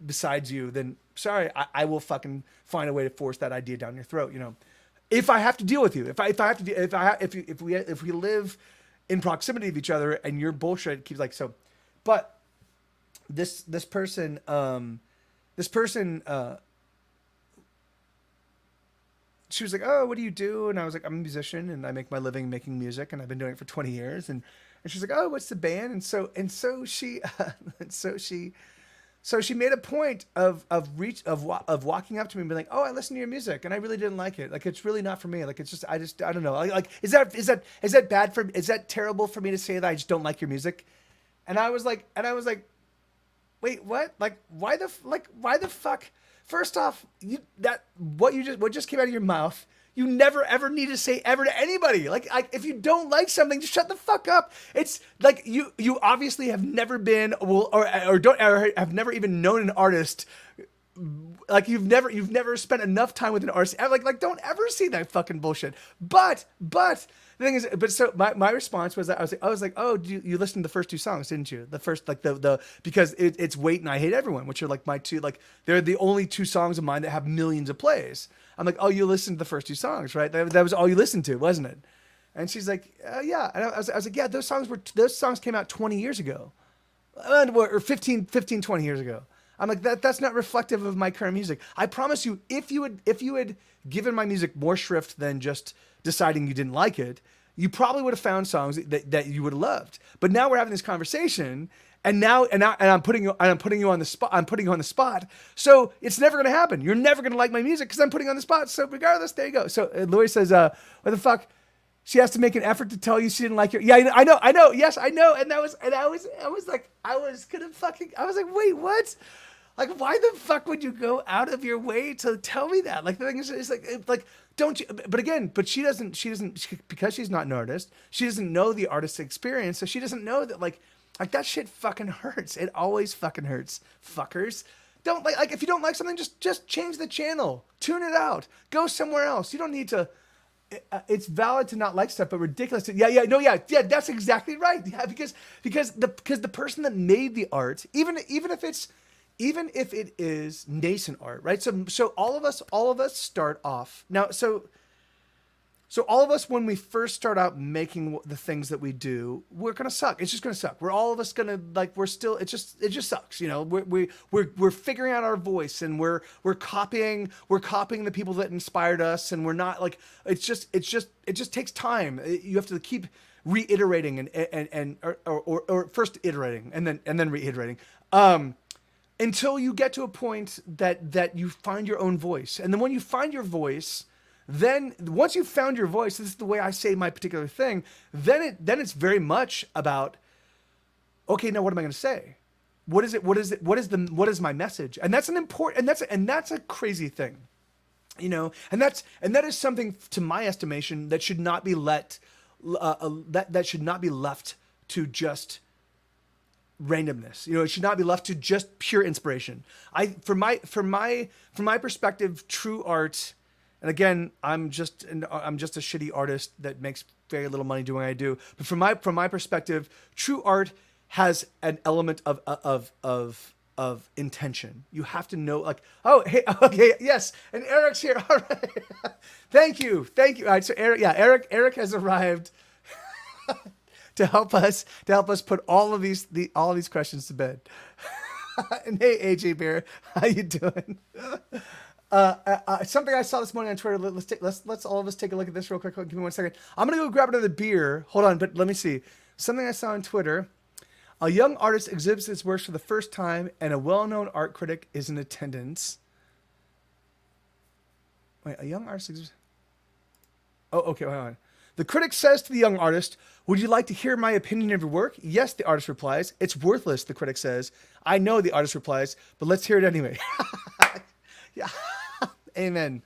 besides you, then sorry, I will fucking find a way to force that idea down your throat. You know, if I have to deal with you, if we live in proximity of each other and your bullshit keeps like so, but this person she was like, oh, what do you do? And I was like, I'm a musician and I make my living making music, and I've been doing it for 20 years. And she's like, oh, what's the band? And so she so she made a point of walking up to me and being like, oh, I listened to your music and I really didn't like it. Like, it's really not for me. Like, it's just, I don't know. Like, is that terrible for me to say that I just don't like your music? And I was like, wait, what? Like, why the fuck? First off, what just came out of your mouth, you never ever need to say ever to anybody. Like if you don't like something, just shut the fuck up. It's like you obviously have never been or have never even known an artist. Like you've never spent enough time with an artist. Like don't ever say that fucking bullshit. But the thing is, so my response was that I was like, oh, you listened to the first 2 songs, didn't you? The first, like the because it's Wait and I Hate Everyone, which are like my 2, like they're the only 2 songs of mine that have millions of plays. I'm like, oh, you listened to the first 2 songs, right? That was all you listened to, wasn't it? And she's like, yeah. And I was like, yeah, those songs came out 20 years ago, or 15, 20 years ago. I'm like, that's not reflective of my current music. I promise you, if you had given my music more shrift than just deciding you didn't like it, you probably would have found songs that you would have loved. But now we're having this conversation, and I'm putting you on the spot. I'm putting you on the spot. So it's never going to happen. You're never going to like my music because I'm putting you on the spot. So regardless, there you go. So Lori says, what the fuck? She has to make an effort to tell you she didn't like your. Yeah, I know. Yes, I know. And I was like, I was like, wait, what? Like, why the fuck would you go out of your way to tell me that? Like, the thing is like, don't you? But she doesn't, because she's not an artist. She doesn't know the artist's experience, so she doesn't know that like that shit fucking hurts. It always fucking hurts, fuckers. Don't if you don't like something, just change the channel, tune it out, go somewhere else. You don't need to. it's valid to not like stuff, but ridiculous to, yeah, that's exactly right. Yeah, because the person that made the art, even if it is nascent art, right? So all of us start off now. So all of us, when we first start out making the things that we do, we're gonna suck. It's just gonna suck. We're all of us gonna like. We're still. It just sucks. You know. We're figuring out our voice, and we're copying the people that inspired us, and we're not like. It just takes time. You have to keep reiterating or first iterating and then reiterating. Until you get to a point that you find your own voice, and then when you find your voice. Then once you've found your voice, this is the way I say my particular thing, then it's very much about, okay, now what am I going to say? What is my message? And that's an important, and that's a crazy thing, you know, and that is something, to my estimation, that should not be that should not be left to just randomness. You know, it should not be left to just pure inspiration. From my perspective, true art. And again, I'm just a shitty artist that makes very little money doing what I do. But from my perspective, true art has an element of intention. You have to know, like, oh, hey, okay, yes, and Eric's here. All right, thank you. All right, so Eric has arrived to help us put all of these questions to bed. And hey, AJ Bear, how you doing? Something I saw this morning on Twitter. Let's all of us take a look at this real quick. Give me 1 second. I'm gonna go grab another beer. Hold on, but let me see. Something I saw on Twitter. A young artist exhibits his works for the first time, and a well-known art critic is in attendance. Wait, a young artist exhibits... Oh, okay, hold on. The critic says to the young artist, "Would you like to hear my opinion of your work?" "Yes," the artist replies. "It's worthless," the critic says. "I know," the artist replies, "but let's hear it anyway." Yeah. Amen.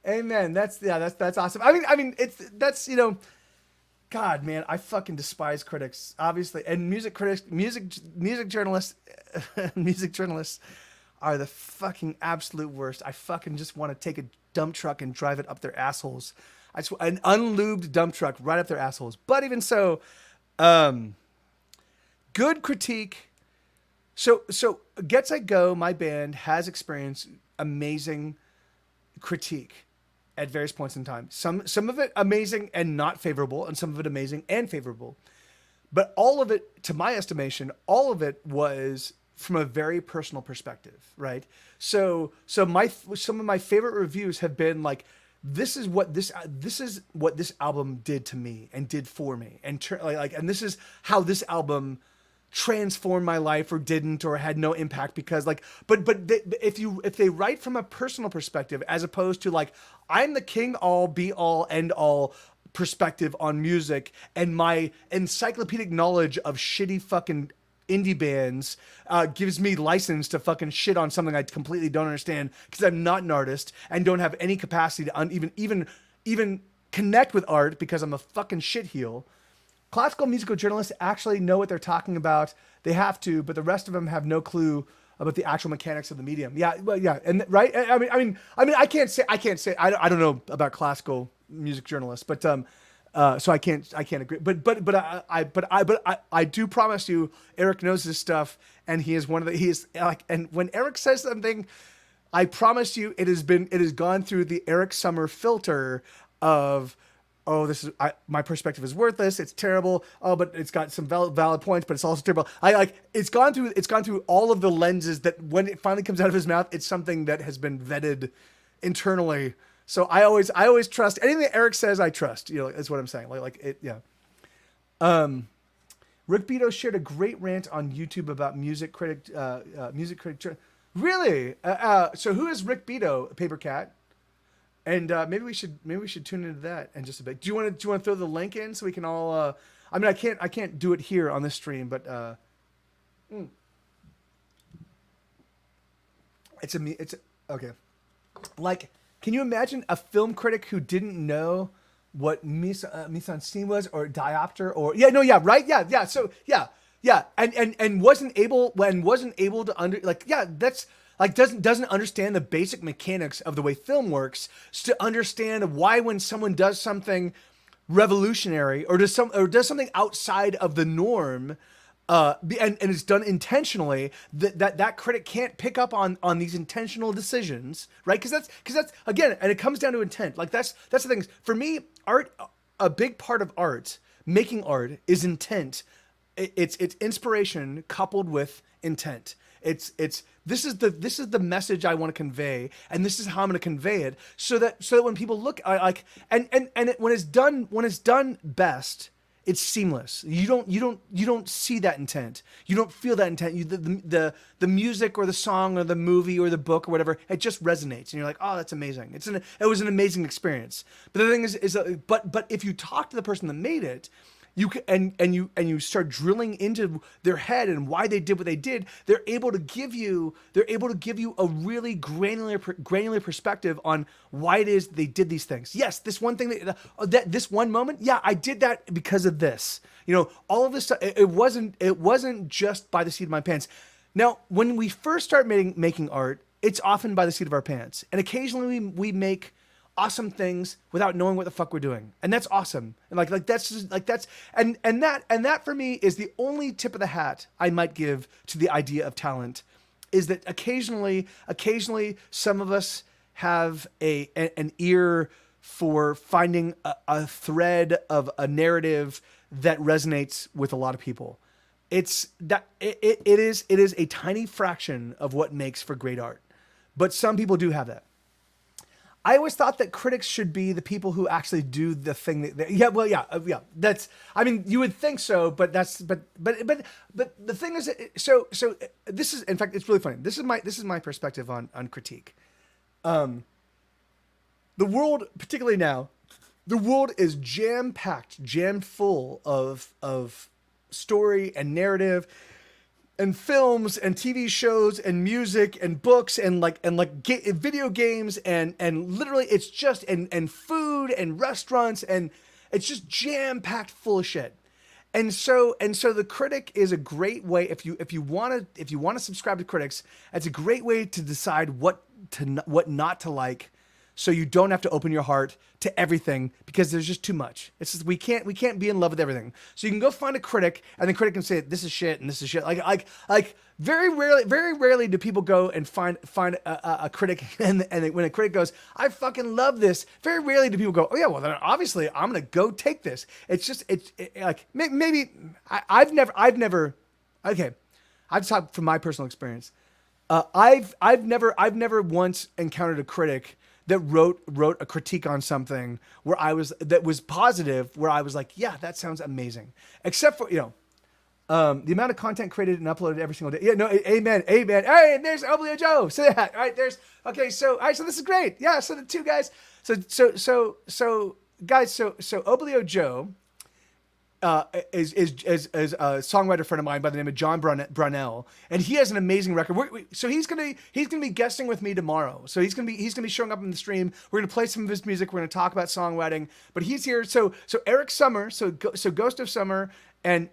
That's awesome. I mean, that's, you know, God, man, I fucking despise critics, obviously. And music journalists, music journalists are the fucking absolute worst. I fucking just want to take a dump truck and drive it up their assholes. An unlubed dump truck right up their assholes. But even so, good critique. So Get Set Go, my band, has experienced amazing critique at various points in time. Some of it amazing and not favorable, and some of it amazing and favorable. But all of it, to my estimation, all of it was from a very personal perspective, right? So some of my favorite reviews have been like, this is what this album did to me and did for me, and and this is how this album transformed my life, or didn't, or had no impact, because like, but if they write from a personal perspective, as opposed to like, I'm the king all be all end all perspective on music, and my encyclopedic knowledge of shitty fucking indie bands gives me license to fucking shit on something I completely don't understand, because I'm not an artist and don't have any capacity to even connect with art, because I'm a fucking shitheel. Classical musical journalists actually know what they're talking about. They have to, but the rest of them have no clue about the actual mechanics of the medium. Yeah, well, yeah, and right. I mean, I can't say. I don't know about classical music journalists, but so I can't agree. But I do promise you, Eric knows his stuff, and he is like. And when Eric says something, I promise you, it has gone through the Eric Summer filter of, oh, my perspective is worthless. It's terrible. Oh, but it's got some valid points, but it's also terrible. It's gone through all of the lenses that when it finally comes out of his mouth, it's something that has been vetted internally. So I always trust anything that Eric says. I trust, is what I'm saying. Like it. Yeah. Rick Beato shared a great rant on YouTube about music critic. Really? So who is Rick Beato, Paper Cat? And maybe we should tune into that in just a bit. Do you want to throw the link in so we can all? I mean, I can't do it here on this stream, but it's okay. Like, can you imagine a film critic who didn't know what mise en scene was, or diopter, or So and wasn't able to like doesn't understand the basic mechanics of the way film works to understand why when someone does something revolutionary or does something outside of the norm, and it's done intentionally, that critic can't pick up on these intentional decisions, right? Because that's again, and it comes down to intent. Like that's the thing. For me, art, a big part of art, making art, is intent. It's inspiration coupled with intent. It's this is the message I want to convey, and this is how I'm going to convey it, so that when people look, like, when it's done best, it's seamless. You don't see that intent. You don't feel that intent. The music or the song or the movie or the book or whatever, it just resonates, and you're like, oh, that's amazing. It was an amazing experience. But the thing is but if you talk to the person that made it, you can, and you start drilling into their head and why they did what they did, they're able to give you a really granular perspective on why it is they did these things. Yes, this one thing that this one moment, yeah, I did that because of this. All of this stuff. It wasn't just by the seat of my pants. Now, when we first start making art, it's often by the seat of our pants, and occasionally we make awesome things without knowing what the fuck we're doing, and that's awesome. And that for me is the only tip of the hat I might give to the idea of talent, is that occasionally some of us have an ear for finding a thread of a narrative that resonates with a lot of people. It is a tiny fraction of what makes for great art, but some people do have that. I always thought that critics should be the people who actually do the thing that's, I mean, you would think so, but the thing is, so this is, in fact, it's really funny. This is my perspective on critique. The world, particularly now, the world is jam-packed, jam-full of story and narrative and films and TV shows and music and books and video games and literally it's just and food and restaurants, and it's just jam-packed full of shit. And so the critic is a great way, if you want to subscribe to critics, it's a great way to decide what not to like, so you don't have to open your heart to everything, because there's just too much. It's just, we can't be in love with everything. So you can go find a critic, and the critic can say this is shit and this is shit. Like very rarely do people go and find a critic, and when a critic goes, I fucking love this, very rarely do people go, oh yeah, well then obviously I'm gonna go take this. It's just like maybe I've never okay, I've talked from my personal experience. I've never once encountered a critic that wrote a critique on something that was positive, where I was like, yeah, that sounds amazing. Except for, the amount of content created and uploaded every single day. Yeah, no, amen. Hey, there's Oblio Joe. So yeah, all right, so this is great. Yeah, so the two guys, so Oblio Joe is a songwriter friend of mine by the name of John Brunell, and he has an amazing record. So he's gonna be guesting with me tomorrow. So he's gonna be showing up in the stream. We're gonna play some of his music. We're gonna talk about songwriting. But he's here. So Eric Summer, so Ghost of Summer, and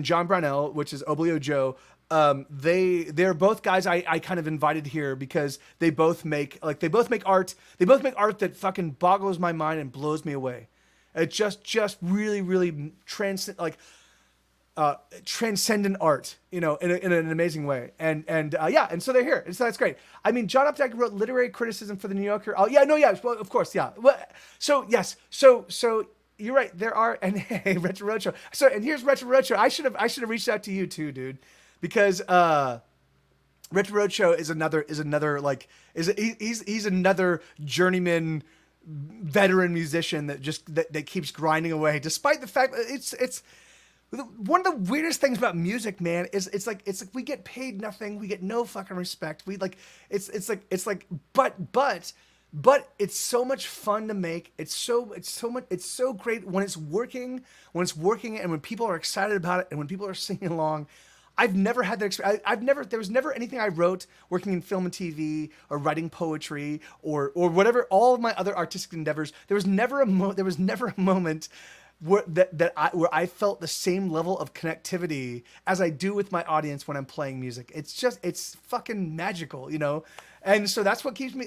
John Brunell, which is Oblio Joe. They're both guys I kind of invited here because they both make art. They both make art that fucking boggles my mind and blows me away. It's just really transcendent art, in an amazing way. And so they're here. And so that's great. I mean, John Updike wrote literary criticism for the New Yorker. Oh yeah, no, yeah, well, of course, yeah. Well, so yes, so you're right. There are, and hey, Retro Roadshow. So, and here's Retro Roadshow. I should have reached out to you too, dude, because Retro Roadshow is he's another journeyman veteran musician that keeps grinding away, despite the fact that it's one of the weirdest things about music, man, is it's like we get paid nothing, we get no fucking respect. But it's so much fun to make. It's so great when it's working, and when people are excited about it, and when people are singing along. I've never had that experience. There was never anything I wrote working in film and TV or writing poetry or whatever, all of my other artistic endeavors. There was never a moment where I felt the same level of connectivity as I do with my audience when I'm playing music. It's fucking magical, you know? And so that's what keeps me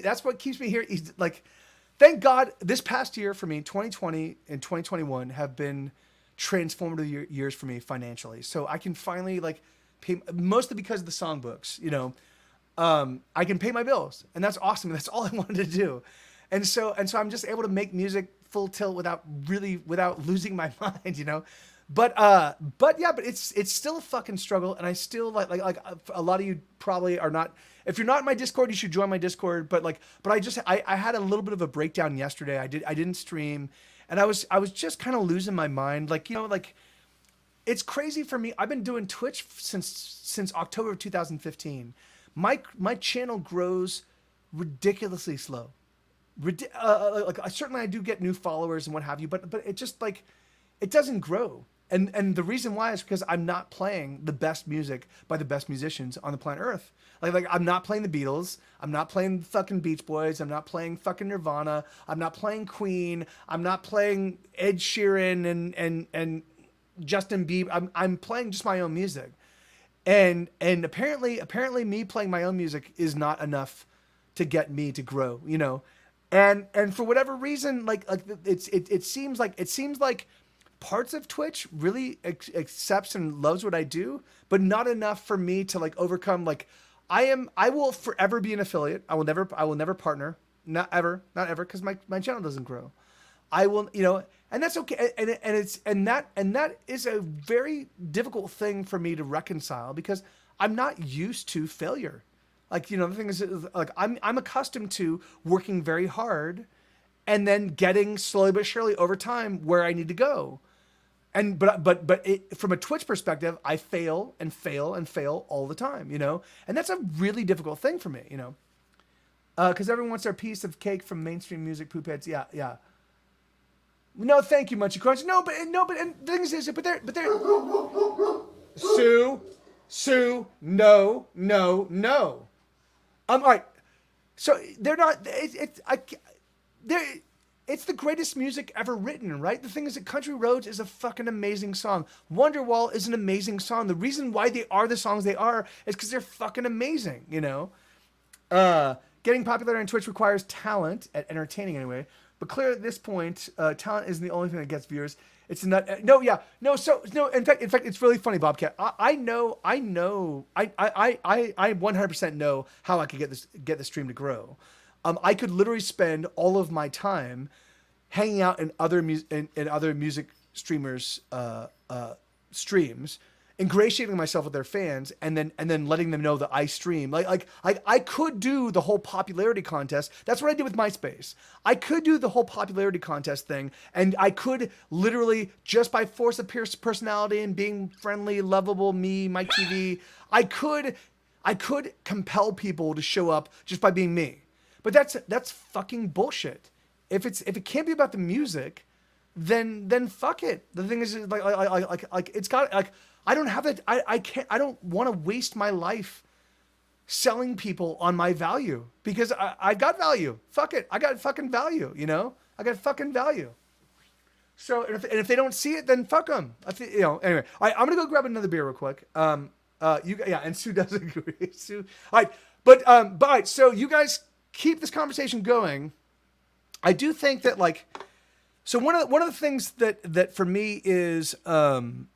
here. Like, thank God this past year for me, 2020 and 2021 have been transformative years for me financially. So I can finally like pay, mostly because of the songbooks, you know, I can pay my bills, and that's awesome. That's all I wanted to do. And so I'm just able to make music full tilt without losing my mind, you know. But it's still a fucking struggle, and I still like a lot of you probably are not. If you're not in my Discord, you should join my Discord. But I had a little bit of a breakdown yesterday. I didn't stream, and I was just kind of losing my mind. Like, you know, like, it's crazy for me. I've been doing Twitch since October of 2015. My channel grows ridiculously slow. Like, certainly I do get new followers and what have you, but it just like, it doesn't grow. And the reason why is because I'm not playing the best music by the best musicians on the planet Earth. Like I'm not playing the Beatles. I'm not playing fucking Beach Boys. I'm not playing fucking Nirvana. I'm not playing Queen. I'm not playing Ed Sheeran and Justin Bieber. I'm playing just my own music. And apparently me playing my own music is not enough to get me to grow, you know. And for whatever reason, it seems like parts of Twitch really accepts and loves what I do, but not enough for me to like overcome. Like, I will forever be an affiliate. I will never partner. Not ever, because my channel doesn't grow. I will, you know, and that's okay. And that is a very difficult thing for me to reconcile, because I'm not used to failure. Like, you know, the thing is, like, I'm accustomed to working very hard and then getting slowly but surely over time where I need to go. And but from a Twitch perspective, I fail and fail and fail all the time, you know, and that's a really difficult thing for me, you know, because everyone wants their piece of cake from mainstream music poop heads. Yeah. No, thank you, Munchie Crunch. No, but and the thing is, but they're Sue, no. All right. So they're not. It's the greatest music ever written, right? The thing is that Country Roads is a fucking amazing song. Wonderwall is an amazing song. The reason why they are the songs they are is because they're fucking amazing, you know? Getting popular on Twitch requires talent at entertaining anyway. But clearly at this point, talent isn't the only thing that gets viewers. It's not. No. In fact, it's really funny, Bobcat. I 100% know how I could get the stream to grow. I could literally spend all of my time hanging out in other music streamers' streams, ingratiating myself with their fans, and then letting them know that I stream. Like I could do the whole popularity contest. That's what I did with MySpace. I could do the whole popularity contest thing, and I could literally, just by force of personality and being friendly, lovable, Mike TV, I could compel people to show up just by being me. But that's fucking bullshit. If it can't be about the music, then fuck it. The thing is, like it's got, like, I don't have that. I don't want to waste my life selling people on my value, because I got value. Fuck it. I got fucking value, you know? I got fucking value. So, and if they don't see it, then fuck them. You know, anyway. All right, I'm going to go grab another beer real quick. And Sue does agree. Sue. All right. But all right, so you guys keep this conversation going. I do think that, like, so one of the things that for me is one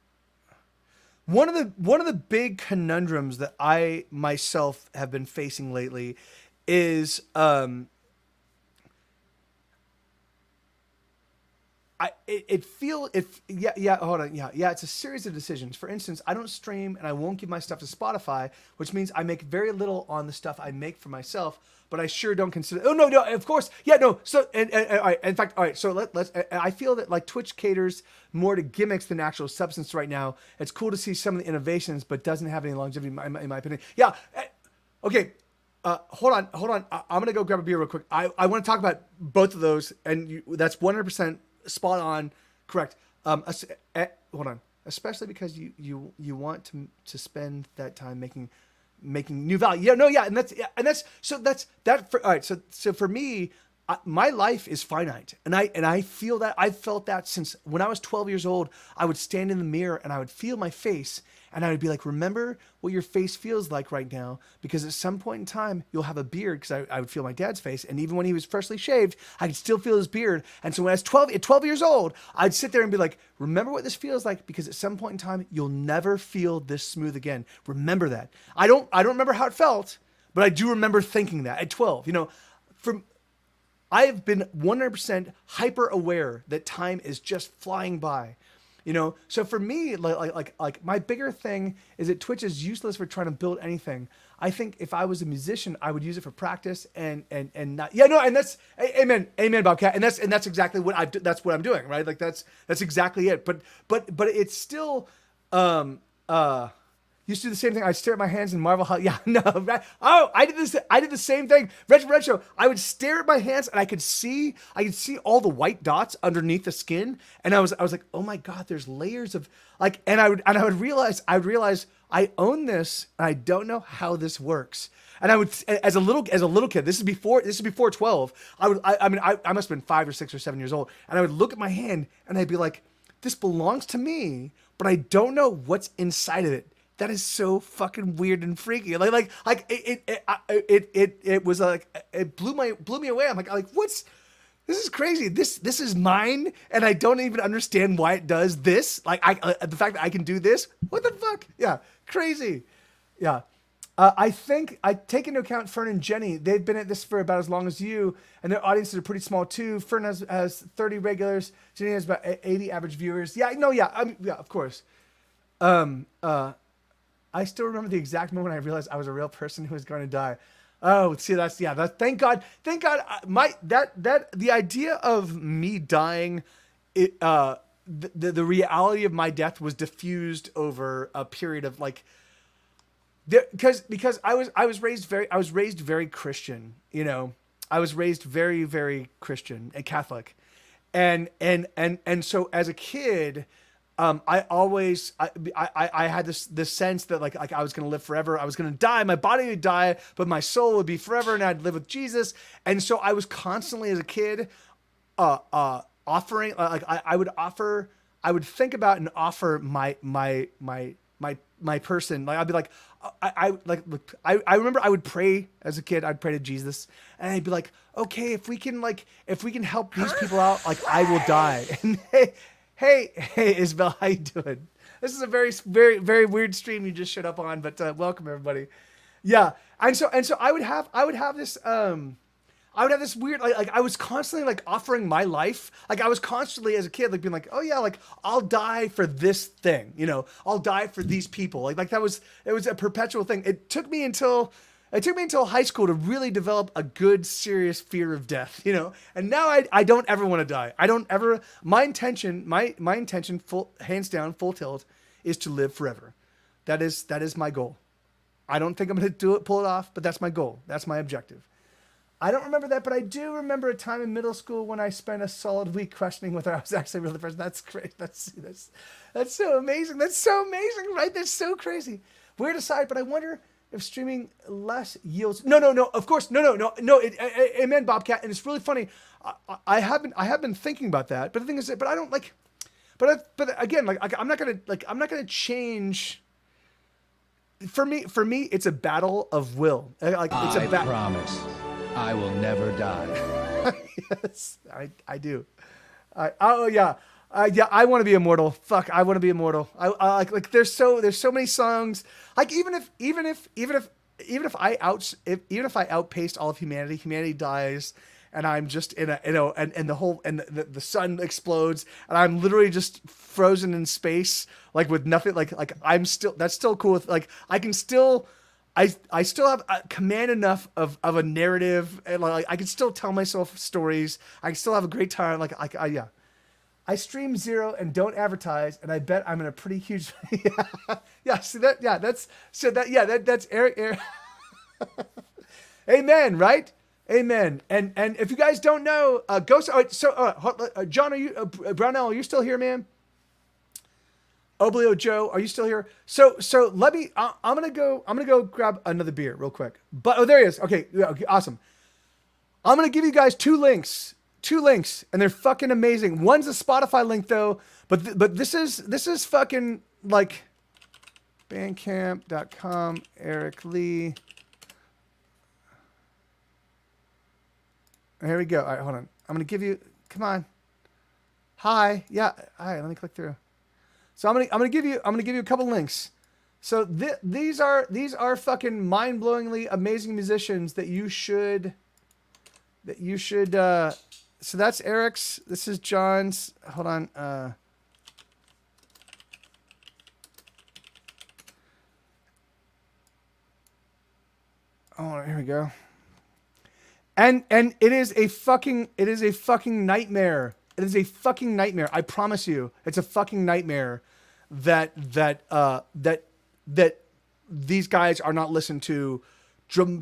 of the big conundrums that I myself have been facing lately is it's a series of decisions. For instance, I don't stream and I won't give my stuff to Spotify, which means I make very little on the stuff I make for myself, but I sure don't consider. Oh no, of course, yeah, no. So and all right, in fact, all right. So let's. I feel that, like, Twitch caters more to gimmicks than actual substance right now. It's cool to see some of the innovations, but doesn't have any longevity, in my opinion. Yeah. Okay. Hold on. I'm gonna go grab a beer real quick. I want to talk about both of those, and that's 100% spot on, correct. Hold on. Especially because you want to spend that time making new value. Yeah, no, yeah, and that's so that for all right. So for me, my life is finite, and I feel that. I've felt that since when I was 12 years old. I would stand in the mirror and I would feel my face, and I would be like, remember what your face feels like right now, because at some point in time you'll have a beard, because I would feel my dad's face, and even when he was freshly shaved, I could still feel his beard. And so when I was 12 years old, I'd sit there and be like, remember what this feels like, because at some point in time you'll never feel this smooth again. Remember that. I don't remember how it felt, but I do remember thinking that at 12. From I have been 100% hyper aware that time is just flying by, So for me, like my bigger thing is that Twitch is useless for trying to build anything. I think if I was a musician, I would use it for practice and not. Yeah, no, and that's amen, Bobcat, and that's exactly what that's what I'm doing, right? Like that's exactly it. But it's still used to do the same thing. I'd stare at my hands and marvel how, yeah, no, right? Oh, I did this. I did the same thing. Retro. I would stare at my hands and I could see all the white dots underneath the skin. And I was like, oh my God, there's layers of like, and I would realize I own this and I don't know how this works. And I would, as a little kid, this is before 12. I must have been 5 or 6 or 7 years old. And I would look at my hand and I'd be like, this belongs to me, but I don't know what's inside of it. That is so fucking weird and freaky. Like it was like it blew me away. I'm like this is crazy. This is mine, and I don't even understand why it does this. Like the fact that I can do this. What the fuck? Yeah, crazy. Yeah. I think I take into account Fern and Jenny. They've been at this for about as long as you, and their audiences are pretty small too. Fern has 30 regulars. Jenny has about 80 average viewers. Yeah, no, yeah, yeah, of course. I still remember the exact moment I realized I was a real person who was going to die. Oh, see, thank God. The idea of me dying, the reality of my death was diffused over a period of like, because I was raised very Christian, I was raised very, very Christian and Catholic. And so as a kid, I had this sense that like I was going to live forever. I was going to die. My body would die, but my soul would be forever, and I'd live with Jesus. And so I was constantly as a kid, offering, I would think about and offer my person. Like I'd be like, I remember I would pray as a kid. I'd pray to Jesus, and I'd be like, okay, if we can help these people out, like I will die. And Hey, Isabel, how you doing? This is a very, very, very weird stream you just showed up on, but welcome everybody. Yeah, and so I would have this weird like I was constantly like offering my life. Like I was constantly as a kid like being like, oh yeah, like I'll die for this thing, I'll die for these people. Like it was a perpetual thing. It took me until high school to really develop a good, serious fear of death, And now I don't ever want to die. I don't ever. My intention, full hands down, full tilt, is to live forever. That is my goal. I don't think I'm going to pull it off, but that's my goal. That's my objective. I don't remember that, but I do remember a time in middle school when I spent a solid week questioning whether I was actually really the person. That's great. That's so amazing. That's so amazing, right? That's so crazy. Weird aside, but I wonder if streaming less yields. No. Of course, no. Amen, Bobcat. And it's really funny. I have been thinking about that, but the thing is, but I don't like. But again, like I'm not gonna change. For me, it's a battle of will. Like it's a battle. I promise, I will never die. Yes, I do. Oh yeah. Yeah, I want to be immortal. Fuck, I want to be immortal. I like. There's so many songs. Like even if I outpaced all of humanity, humanity dies, and I'm just and the sun explodes, and I'm literally just frozen in space, like with nothing. Like I'm still. That's still cool. Like I can still. I still have command enough of a narrative, and like I can still tell myself stories. I can still have a great time. Yeah. I stream 0 and don't advertise, and I bet I'm in a pretty huge. Yeah. See that? Yeah, that's Eric. Amen. Right? Amen. And if you guys don't know, John, are you Brownell? Are you still here, man? Oblio Joe, are you still here? So let me. I'm gonna go grab another beer real quick. But there he is. Okay, awesome. I'm gonna give you guys two links, and they're fucking amazing. One's a Spotify link though, but this is fucking like Bandcamp.com. Eric Lee. Here we go. All right, hold on. I'm gonna give you. Come on. Hi. Yeah. All right. Let me click through. So I'm gonna give you a couple links. So these are fucking mind-blowingly amazing musicians that you should. So that's Eric's. This is John's. Hold on. Oh, here we go. And it is a fucking nightmare. It is a fucking nightmare. I promise you, it's a fucking nightmare that these guys are not listened to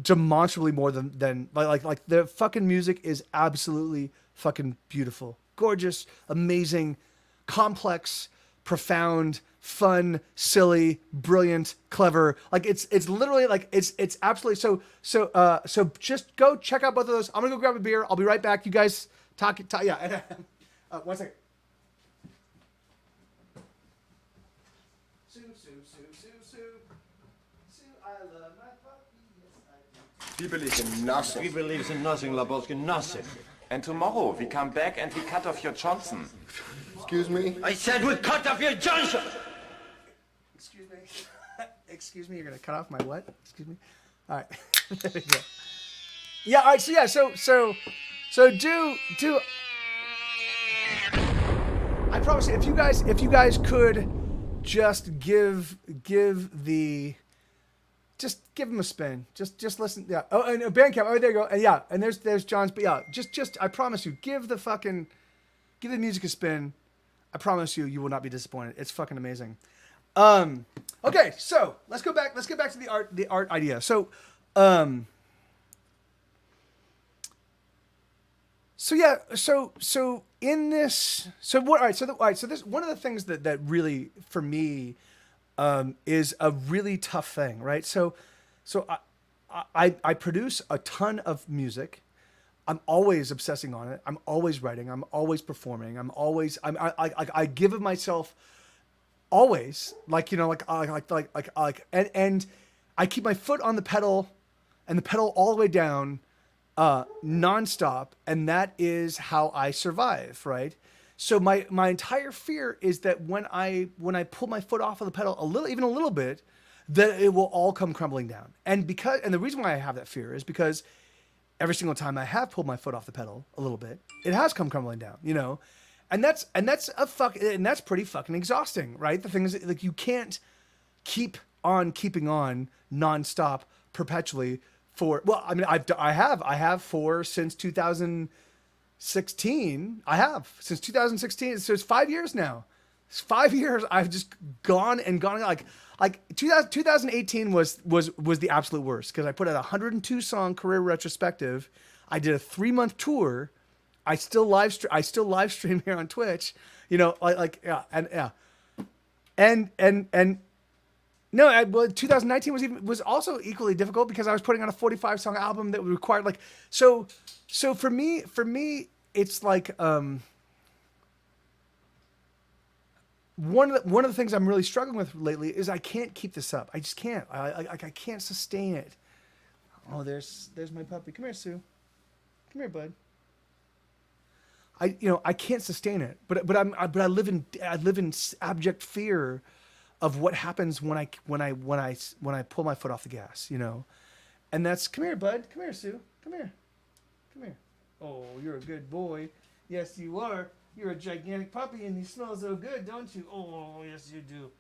demonstrably more than like the fucking music is absolutely fucking beautiful, gorgeous, amazing, complex, profound, fun, silly, brilliant, clever. Like it's literally like it's absolutely so just go check out both of those. I'm gonna go grab a beer. I'll be right back. You guys talk yeah. 1 second. Sue, I love my puppy. Yes, I do. We believe in nothing. We believe in nothing, Lebowski, nothing. And tomorrow we come back and we cut off your Johnson. Excuse me? I said we cut off your Johnson! Excuse me. Excuse me, you're gonna cut off my what? Excuse me. All right. There we go. Yeah, all right, so do I promise you, if you guys could just give them a spin. Just listen. Yeah. Oh, and Bandcamp. Oh, there you go. And yeah. And there's John's. But yeah, just I promise you, give the music a spin. I promise you, you will not be disappointed. It's fucking amazing. Okay, so let's get back to the art idea. So in this, so this one of the things that really for me is a really tough thing, right? So I produce a ton of music. I'm always obsessing on it. I'm always writing. I'm always performing. I give of myself always, and I keep my foot on the pedal and the pedal all the way down, nonstop. And that is how I survive. Right. So my entire fear is that when I pull my foot off of the pedal even a little bit, that it will all come crumbling down. And the reason why I have that fear is because every single time I have pulled my foot off the pedal a little bit, it has come crumbling down, and that's pretty fucking exhausting, right? The thing is, like, you can't keep on keeping on nonstop perpetually I have since 2016. I have since 2016. So it's 5 years now. It's 5 years. I've just gone and gone. Like 2018 was the absolute worst because I put out a 102 song career retrospective. I did a 3-month tour. I still live stream here on Twitch. No, 2019 was also equally difficult because I was putting on a 45 song album that required so for me it's like one of the things I'm really struggling with lately is I can't keep this up. I just can't. I can't sustain it. Oh, there's my puppy. Come here, Sue. Come here, bud. I can't sustain it. But I live in abject fear of what happens when I pull my foot off the gas, And that's, come here, bud. Come here, Sue. Come here. Oh, you're a good boy. Yes, you are. You're a gigantic puppy, and you smell so good, don't you? Oh, yes, you do.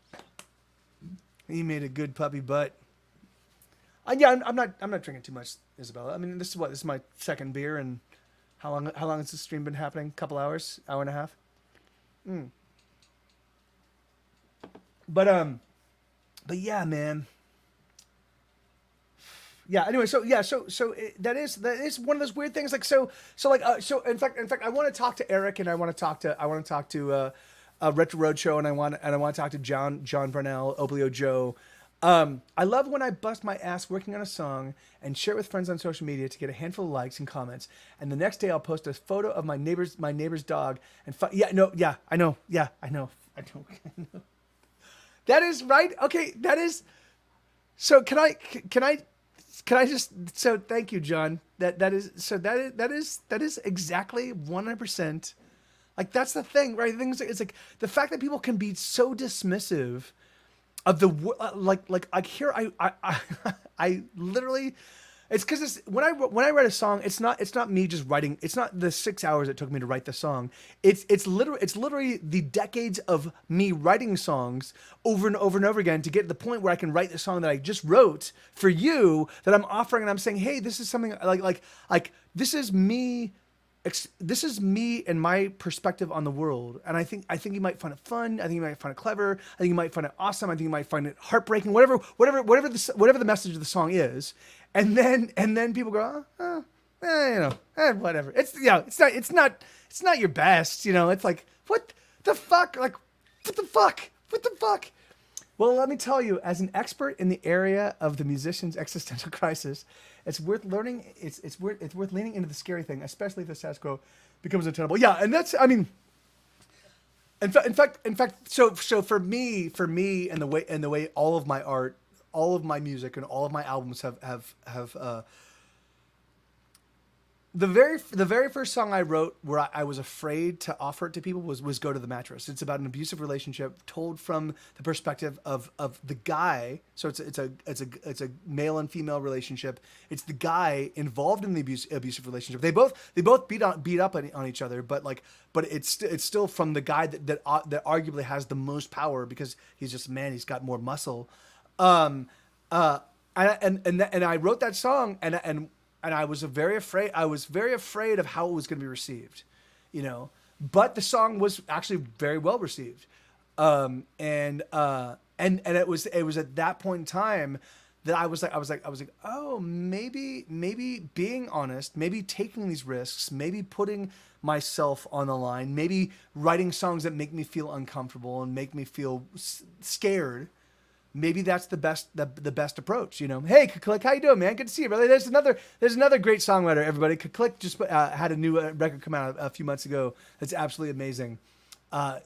He made a good puppy butt. I'm not drinking too much, Isabella. I mean, this is my second beer, and how long has this stream been happening? Couple hours, hour and a half. But yeah, man. Yeah. Anyway, that is one of those weird things. Like, so in fact, I want to talk to Eric, and I want to talk to Retro Roadshow, and I want to talk to John Burnell, Oblio Joe, I love when I bust my ass working on a song and share it with friends on social media to get a handful of likes and comments. And the next day I'll post a photo of my neighbor's dog and I know. That is right. Okay, that is. So can I just so thank you, John. That is exactly 100%. Like that's the thing, right? Things it's like the fact that people can be so dismissive of the like here I literally it's because it's when I write a song it's not me just writing, it's not the 6 hours it took me to write the song, it's literally the decades of me writing songs over and over and over again to get to the point where I can write the song that I just wrote for you that I'm offering and I'm saying, hey, this is something like this is me. This is me and my perspective on the world, and I think you might find it fun. I think you might find it clever. I think you might find it awesome. I think you might find it heartbreaking. Whatever the message of the song is, and then people go, whatever. It's not your best. It's like what the fuck, what the fuck. Well, let me tell you, as an expert in the area of the musician's existential crisis, it's worth learning. It's worth leaning into the scary thing, especially if the status quo becomes untenable. Yeah, and that's, I mean, in fact. So for me, and the way all of my art, all of my music, and all of my albums have the very first song I wrote where I was afraid to offer it to people was Go to the Mattress. It's about an abusive relationship told from the perspective of the guy. So it's a male and female relationship. It's the guy involved in the abusive relationship. They both beat up on each other, but it's still from the guy that arguably has the most power because he's just a man. He's got more muscle. And I wrote that song and I was very afraid. I was very afraid of how it was going to be received, But the song was actually very well received, and it was at that point in time that I was like, oh, maybe being honest, maybe taking these risks, maybe putting myself on the line, maybe writing songs that make me feel uncomfortable and make me feel scared. Maybe that's the best approach, Hey, Click, how you doing, man? Good to see you, brother. There's another great songwriter, everybody. Click just had a new record come out a few months ago. That's absolutely amazing. I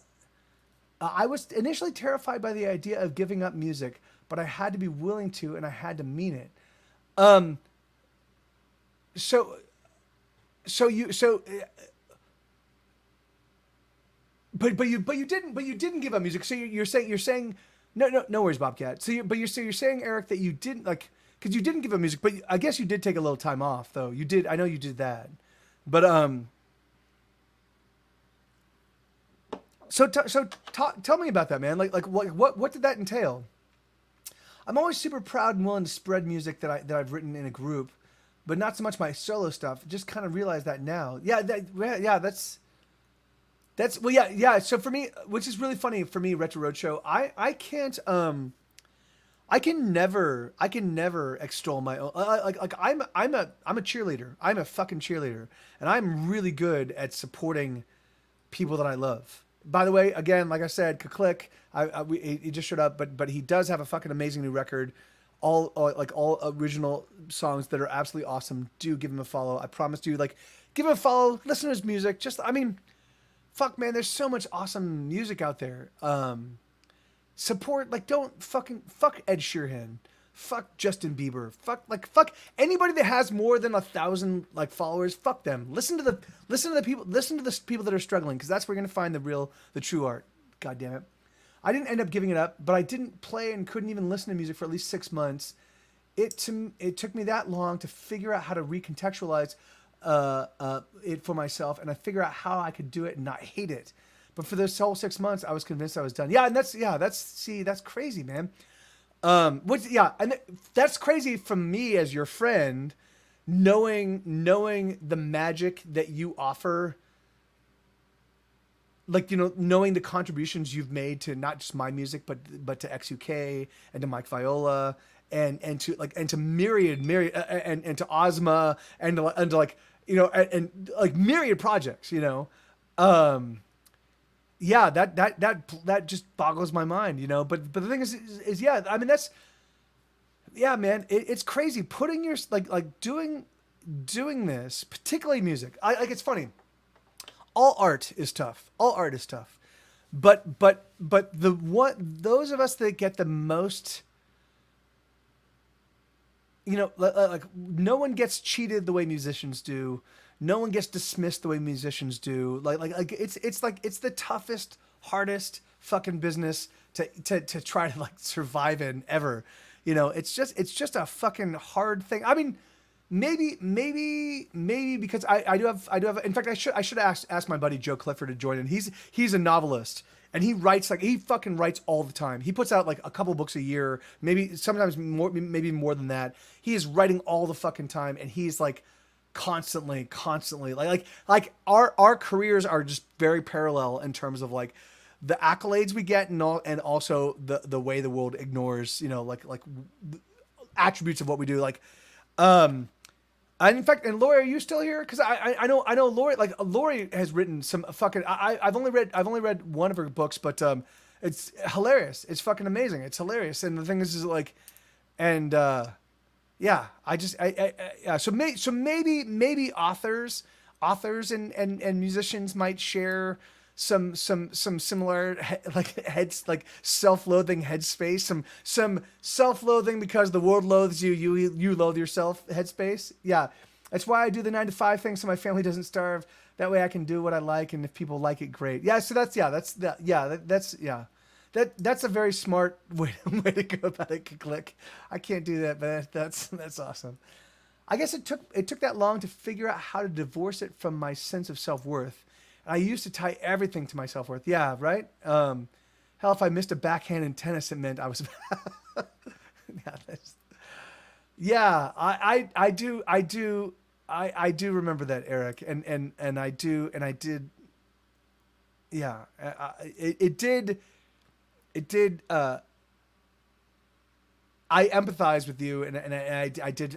was initially terrified by the idea of giving up music, but I had to be willing to, and I had to mean it. But you didn't give up music. So you're saying. No worries, Bobcat. So you're saying, Eric, that you didn't because you didn't give up music, but I guess you did take a little time off, though. You did. I know you did that, but So tell me about that, man. Like what did that entail? I'm always super proud and willing to spread music that I've written in a group, but not so much my solo stuff. Just kind of realize that now. That's well, yeah. So for me, which is really funny for me, Retro Roadshow, I can never extol my own. I'm a cheerleader. I'm a fucking cheerleader, and I'm really good at supporting people that I love. By the way, again, like I said, Click, he just showed up, but he does have a fucking amazing new record. All original songs that are absolutely awesome. Do give him a follow. I promise you, give him a follow. Listen to his music. Fuck, man, there's so much awesome music out there. Support, don't fuck Ed Sheeran. Fuck Justin Bieber. Fuck anybody that has more than 1,000 followers. Fuck them. Listen to the people that are struggling, because that's where you're gonna find the true art. God damn it. I didn't end up giving it up, but I didn't play and couldn't even listen to music for at least 6 months. It took me that long to figure out how to recontextualize it for myself, and I figure out how I could do it and not hate it. But for this whole 6 months, I was convinced I was done. Yeah, and that's crazy, man. And that's crazy from me as your friend, knowing the magic that you offer, knowing the contributions you've made to not just my music, but to XUK and to Mike Viola and to myriad and to Ozma and to myriad projects, that just boggles my mind, but the thing is yeah, I mean, yeah, man, it's crazy putting your like doing this, particularly music. I like it's funny. All art is tough. All art is tough. But the one those of us that get the most, you know, like no one gets cheated the way musicians do. No one gets dismissed the way musicians do. Like it's like it's the toughest, hardest fucking business to try to like survive in ever. You know, it's just a fucking hard thing. I mean, maybe because I do have. In fact, I should ask my buddy Joe Clifford to join in. He's a novelist and he writes he fucking writes all the time. He puts out like a couple books a year, maybe sometimes more, maybe more than that. He is writing all the fucking time, and he's like constantly like our careers are just very parallel in terms of like the accolades we get and also the way the world ignores, you know, like attributes of what we do. Like, and in fact, and Lori, are you still here? Because I know Lori, like Lori has written some fucking, I've only read one of her books, but it's hilarious. It's fucking amazing. It's hilarious. And the thing is like, and yeah, yeah. So maybe authors and musicians might share some similar like self-loathing headspace, some self-loathing because the world loathes you, you loathe yourself headspace. Yeah, that's why I do the 9-to-5 thing, so my family doesn't starve. That way I can do what I like, and if people like it, great. Yeah, so that's a very smart way to go about it. Click. I can't do that, but that's awesome. I guess it took that long to figure out how to divorce it from my sense of self-worth. I used to tie everything to my self-worth. Yeah, right? Hell, if I missed a backhand in tennis, it meant I was... yeah, I do remember that, Eric. And I did... Yeah, it did... I empathize with you, and I did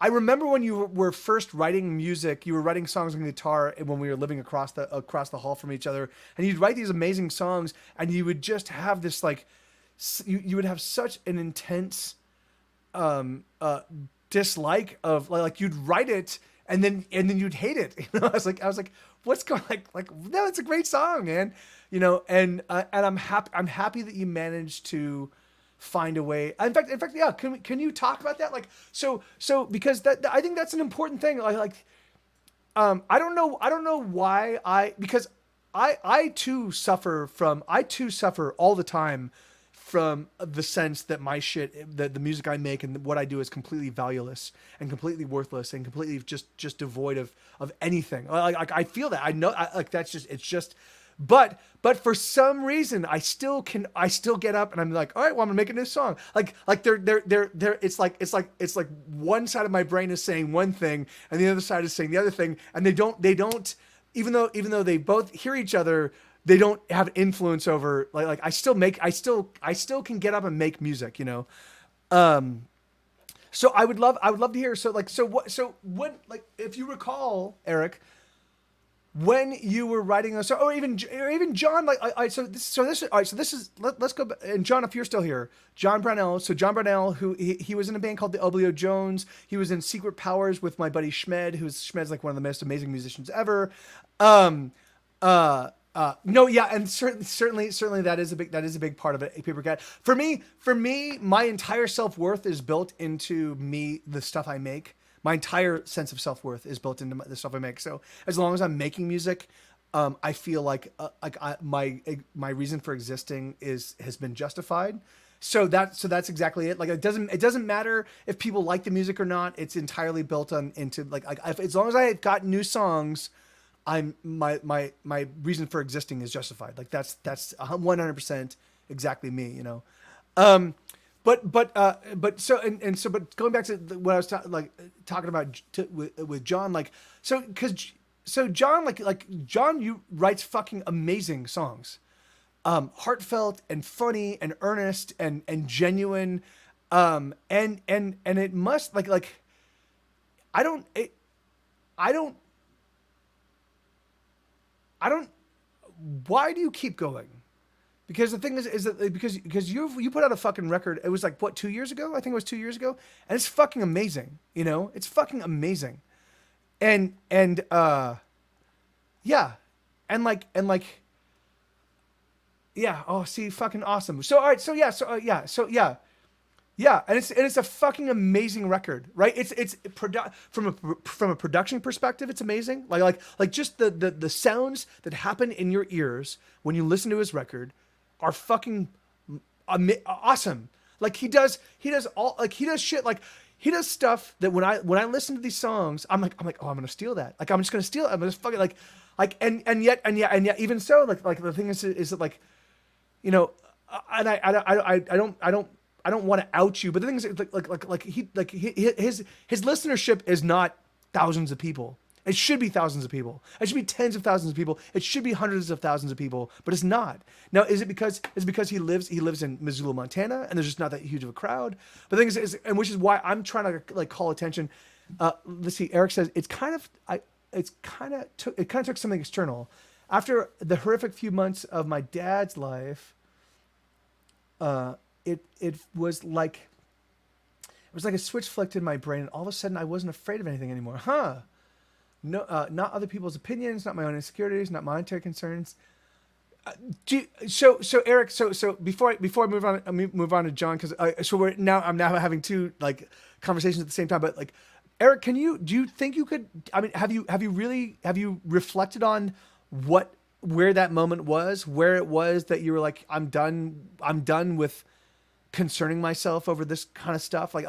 I remember when you were first writing music, you were writing songs on guitar when we were living across the hall from each other, and you'd write these amazing songs, and you would just have this like, you would have such an intense dislike of like you'd write it and then you'd hate it. You know, I was like, what's going like no, it's a great song, man. You know, and I'm happy that you managed to find a way. In fact, yeah. Can you talk about that? Like, so because I think that's an important thing. I don't know why because I too suffer all the time from the sense that my shit, the music I make and what I do is completely valueless and completely worthless and completely just devoid of anything. Like I feel that. I know that's just, it's just, but for some reason I still get up and I'm like, all right, well, I'm gonna make a new song. Like it's like one side of my brain is saying one thing and the other side is saying the other thing. And they don't, even though they both hear each other, they don't have influence over like I still can get up and make music, you know? So I would love to hear. So what, like, if you recall, Eric, when you were writing a song, or even John, like, let's go back. And John, if you're still here, John Brownell. So John Brownell, who he was in a band called the Oblio Jones. He was in Secret Powers with my buddy Schmed, Schmed's like one of the most amazing musicians ever. No, yeah, and certainly that is a big part of it. Paper Cat. For me, my entire self-worth is built into the stuff I make. My entire sense of self-worth is built into the stuff I make. So as long as I'm making music, I feel like my reason for existing has been justified. So that's exactly it. Like it doesn't matter if people like the music or not. It's entirely built into as long as I have got new songs, my reason for existing is justified. Like that's 100% exactly me, you know. But going back to what I was talking about with John, like, so John, John, you writes fucking amazing songs, heartfelt and funny and earnest and genuine, and it must I don't. Why do you keep going? Because the thing is that because you put out a fucking record. It was like what 2 years ago? I think it was 2 years ago, and it's fucking amazing. You know, it's fucking amazing, and yeah, and like yeah. Oh, see, fucking awesome. So all right, so yeah. Yeah, and it's a fucking amazing record, right? From a production perspective, it's amazing. Like just the sounds that happen in your ears when you listen to his record are fucking awesome. Like he does shit like he does stuff that when I listen to these songs, I'm like oh, I'm gonna steal that. Like I'm just gonna steal it. I'm gonna fucking like and yet even so like the thing is that like, you know, and I don't want to out you, but the thing is, his listenership is not thousands of people. It should be thousands of people. It should be tens of thousands of people. It should be hundreds of thousands of people, but it's not. Now, is it because he lives in Missoula, Montana, and there's just not that huge of a crowd? But the thing is, and which is why I'm trying to like call attention. Let's see. Eric says it kind of took something external. After the horrific few months of my dad's life, it was like a switch flicked in my brain, and all of a sudden I wasn't afraid of anything anymore. No, not other people's opinions, not my own insecurities, not monetary concerns. So Eric, so before I move on to John, because I'm now having two like conversations at the same time. But like, Eric, do you think you could? I mean, have you reflected on where that moment was, where it was that you were like, I'm done with concerning myself over this kind of stuff? Like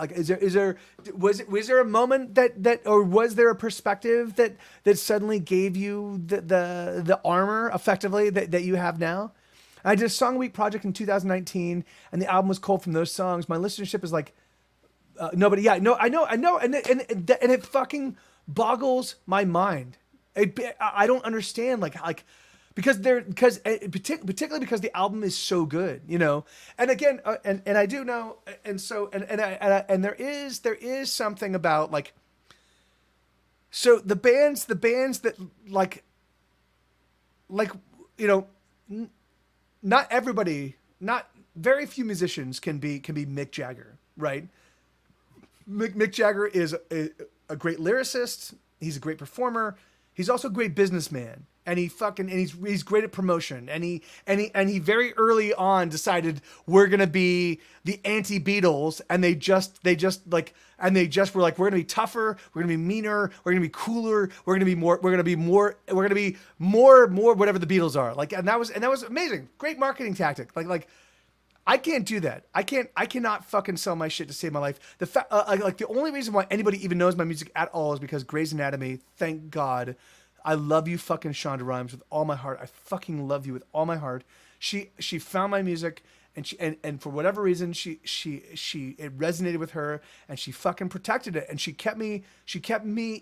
was there a moment that or was there a perspective that suddenly gave you the armor effectively that you have now? I did a Song Week project in 2019, and the album was culled from those songs. My listenership is like nobody. Yeah, no, I know, and it fucking boggles my mind. I don't understand like. Particularly because the album is so good, you know. And again, and I do know, and so and there is something about like, so the bands that like you know, not very few musicians can be Mick Jagger, right? Mick Jagger is a great lyricist. He's a great performer. He's also a great businessman. And he's great at promotion. And he very early on decided we're gonna be the anti-Beatles, and they just were like, we're gonna be tougher, we're gonna be meaner, we're gonna be cooler, we're gonna be more whatever the Beatles are. Like, and that was amazing. Great marketing tactic. Like I can't do that. I cannot fucking sell my shit to save my life. The only reason why anybody even knows my music at all is because Grey's Anatomy, thank God. I love you, fucking Shonda Rhimes, with all my heart. I fucking love you with all my heart. She found my music, and for whatever reason, it resonated with her, and she fucking protected it, and she kept me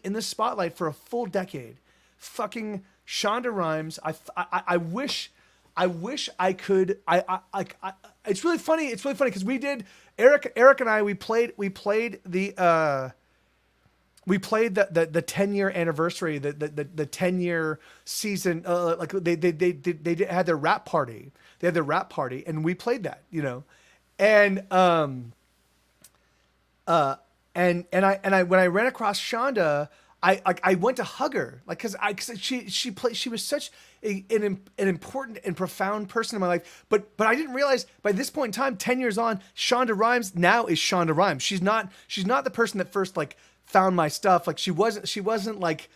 in the spotlight for a full decade. Fucking Shonda Rhimes. I wish I could. It's really funny. It's really funny because we did Eric and I. We played the. We played the 10-year anniversary, the 10-year season. Like they had their rap party. They had their rap party, and we played that, you know. And when I when I ran across Shonda, I went to hug her, like because she was such an important and profound person in my life. But I didn't realize by this point in time, 10 years on, Shonda Rhimes now is Shonda Rhimes. She's not the person that first like found my stuff. Like she wasn't like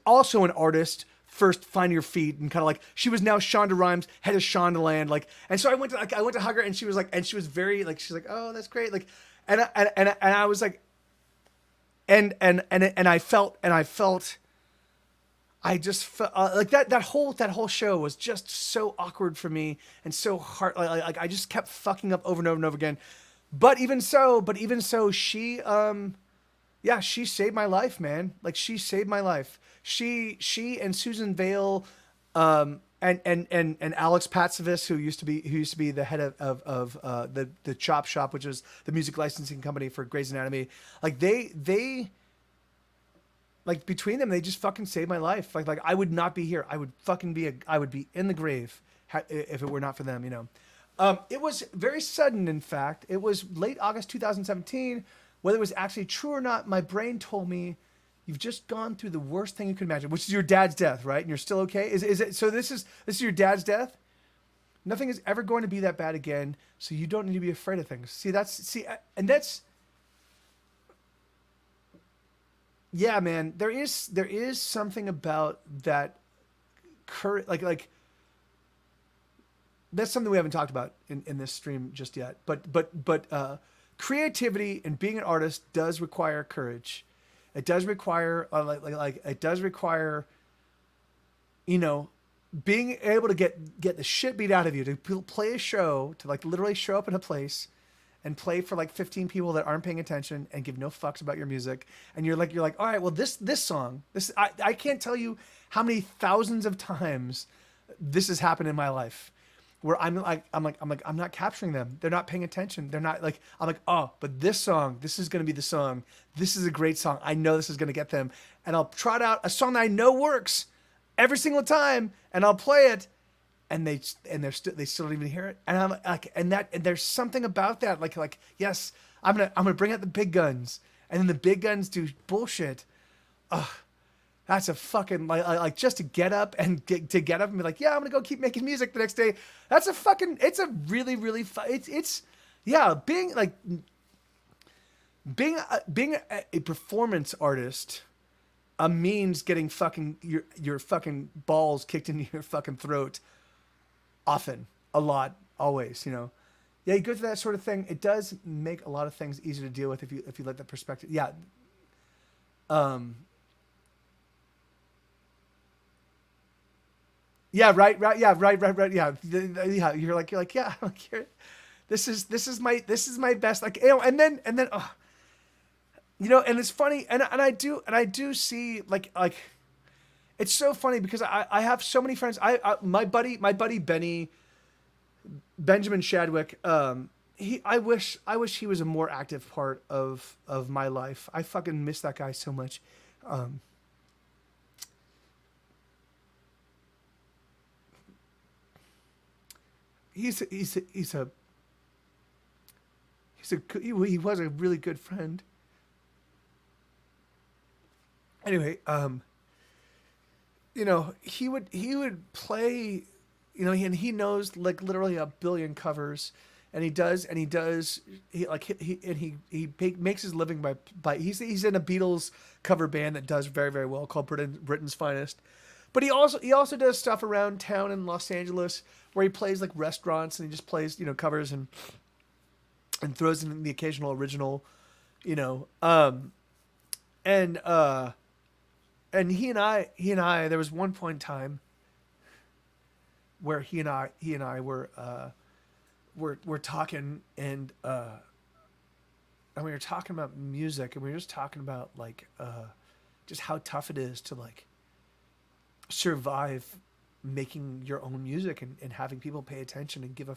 also an artist first, find your feet, and kind of like she was now Shonda Rhimes, head of Shondaland, like. And so I went to hug her, and she was like, and she was very like, she's like, oh, that's great, like, and I was like, and I felt I just felt like that whole show was just so awkward for me and so hard. Like I just kept fucking up over and over and over again. But even so, she she saved my life, man. Like she saved my life. She and Susan Vale, and Alex Patsavis, who used to be the head of the Chop Shop, which is the music licensing company for Grey's Anatomy. Like they like between them, they just fucking saved my life. Like I would not be here. I would be in the grave if it were not for them, you know. It was very sudden, in fact. It was late August 2017. Whether it was actually true or not, my brain told me, you've just gone through the worst thing you could imagine, which is your dad's death, right? And you're still okay? Is it so this is your dad's death? Nothing is ever going to be that bad again, so you don't need to be afraid of things. Yeah, man, there is something about that courage, like that's something we haven't talked about in this stream just yet. But creativity and being an artist does require courage. It does require it does require, you know, being able to get the shit beat out of you to play a show, to like literally show up in a place and play for like 15 people that aren't paying attention and give no fucks about your music. And you're like, all right, well, this song, I can't tell you how many thousands of times this has happened in my life where I'm not capturing them. They're not paying attention. They're not like, I'm like, oh, but this song, this is going to be the song. This is a great song. I know this is going to get them. And I'll trot out a song that I know works every single time, and I'll play it. And they still don't even hear it, and I'm like, and there's something about that, like yes, I'm gonna bring out the big guns, and then the big guns do bullshit. Ugh, that's a fucking like just to get up and be like, yeah, I'm gonna go keep making music the next day. That's a fucking, it's a really really it's yeah, being a performance artist. Means getting fucking your fucking balls kicked into your fucking throat. Often, a lot, always, you know. Yeah, you go through that sort of thing. It does make a lot of things easier to deal with if you let that perspective. Yeah. Yeah, right. Yeah, right. Yeah. You're like, yeah, this is my best, like, you know, and then, you know, and it's funny, and I do see like it's so funny because I have so many friends. My buddy Benny, Benjamin Shadwick. I wish he was a more active part of my life. I fucking miss that guy so much. He was a really good friend. Anyway, you know, he would play, you know, and he knows like literally a billion covers, and he makes his living by he's in a Beatles cover band that does very very well called Britain's Finest, but he also does stuff around town in Los Angeles where he plays like restaurants and he just plays, you know, covers and throws in the occasional original, you know, and he and I, there was one point in time where he and I were talking, and we were talking about music, and we were just talking about like just how tough it is to like survive making your own music and having people pay attention and give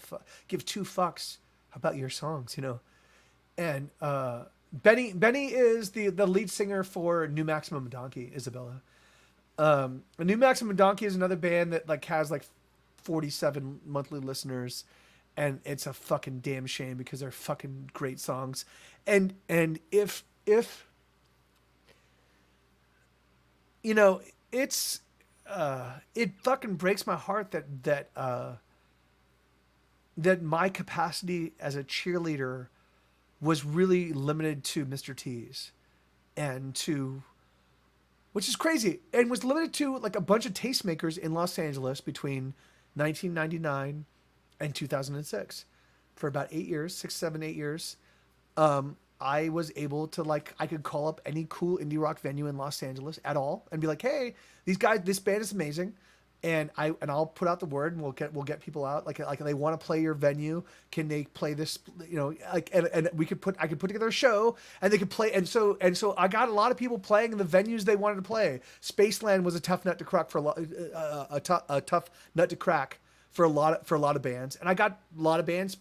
two fucks about your songs, you know. And Benny is the lead singer for New Maximum Donkey, Isabella. New Maximum Donkey is another band that like has like 47 monthly listeners, and it's a fucking damn shame because they're fucking great songs. And if you know, it's it fucking breaks my heart that my capacity as a cheerleader was really limited to Mr. T's, which is crazy, and was limited to like a bunch of tastemakers in Los Angeles between 1999 and 2006. For about 8 years, 6, 7, 8 years, I was able to I could call up any cool indie rock venue in Los Angeles at all and be like, hey, this band is amazing. And I'll put out the word, and we'll get people out. Like they want to play your venue. Can they play this? You know, like and I could put together a show, and they could play. And so I got a lot of people playing in the venues they wanted to play. Spaceland was a tough nut to crack for a tough nut to crack for a lot of bands. And I got a lot of bands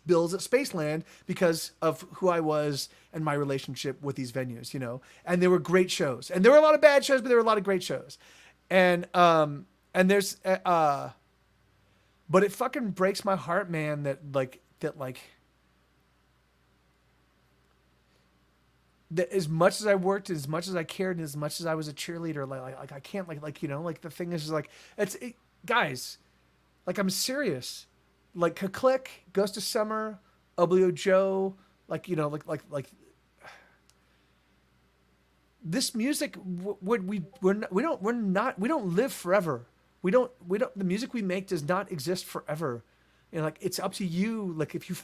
bills at Spaceland because of who I was and my relationship with these venues. You know, and they were great shows. And there were a lot of bad shows, but there were a lot of great shows. And there's But it fucking breaks my heart, man, that as much as I worked, as much as I cared, and as much as I was a cheerleader, like I can't like the thing is like guys, like I'm serious, like Click, Ghost of Summer, Oblio Joe, like this music we don't live forever. We don't the music we make does not exist forever. Like it's up to you. Like if you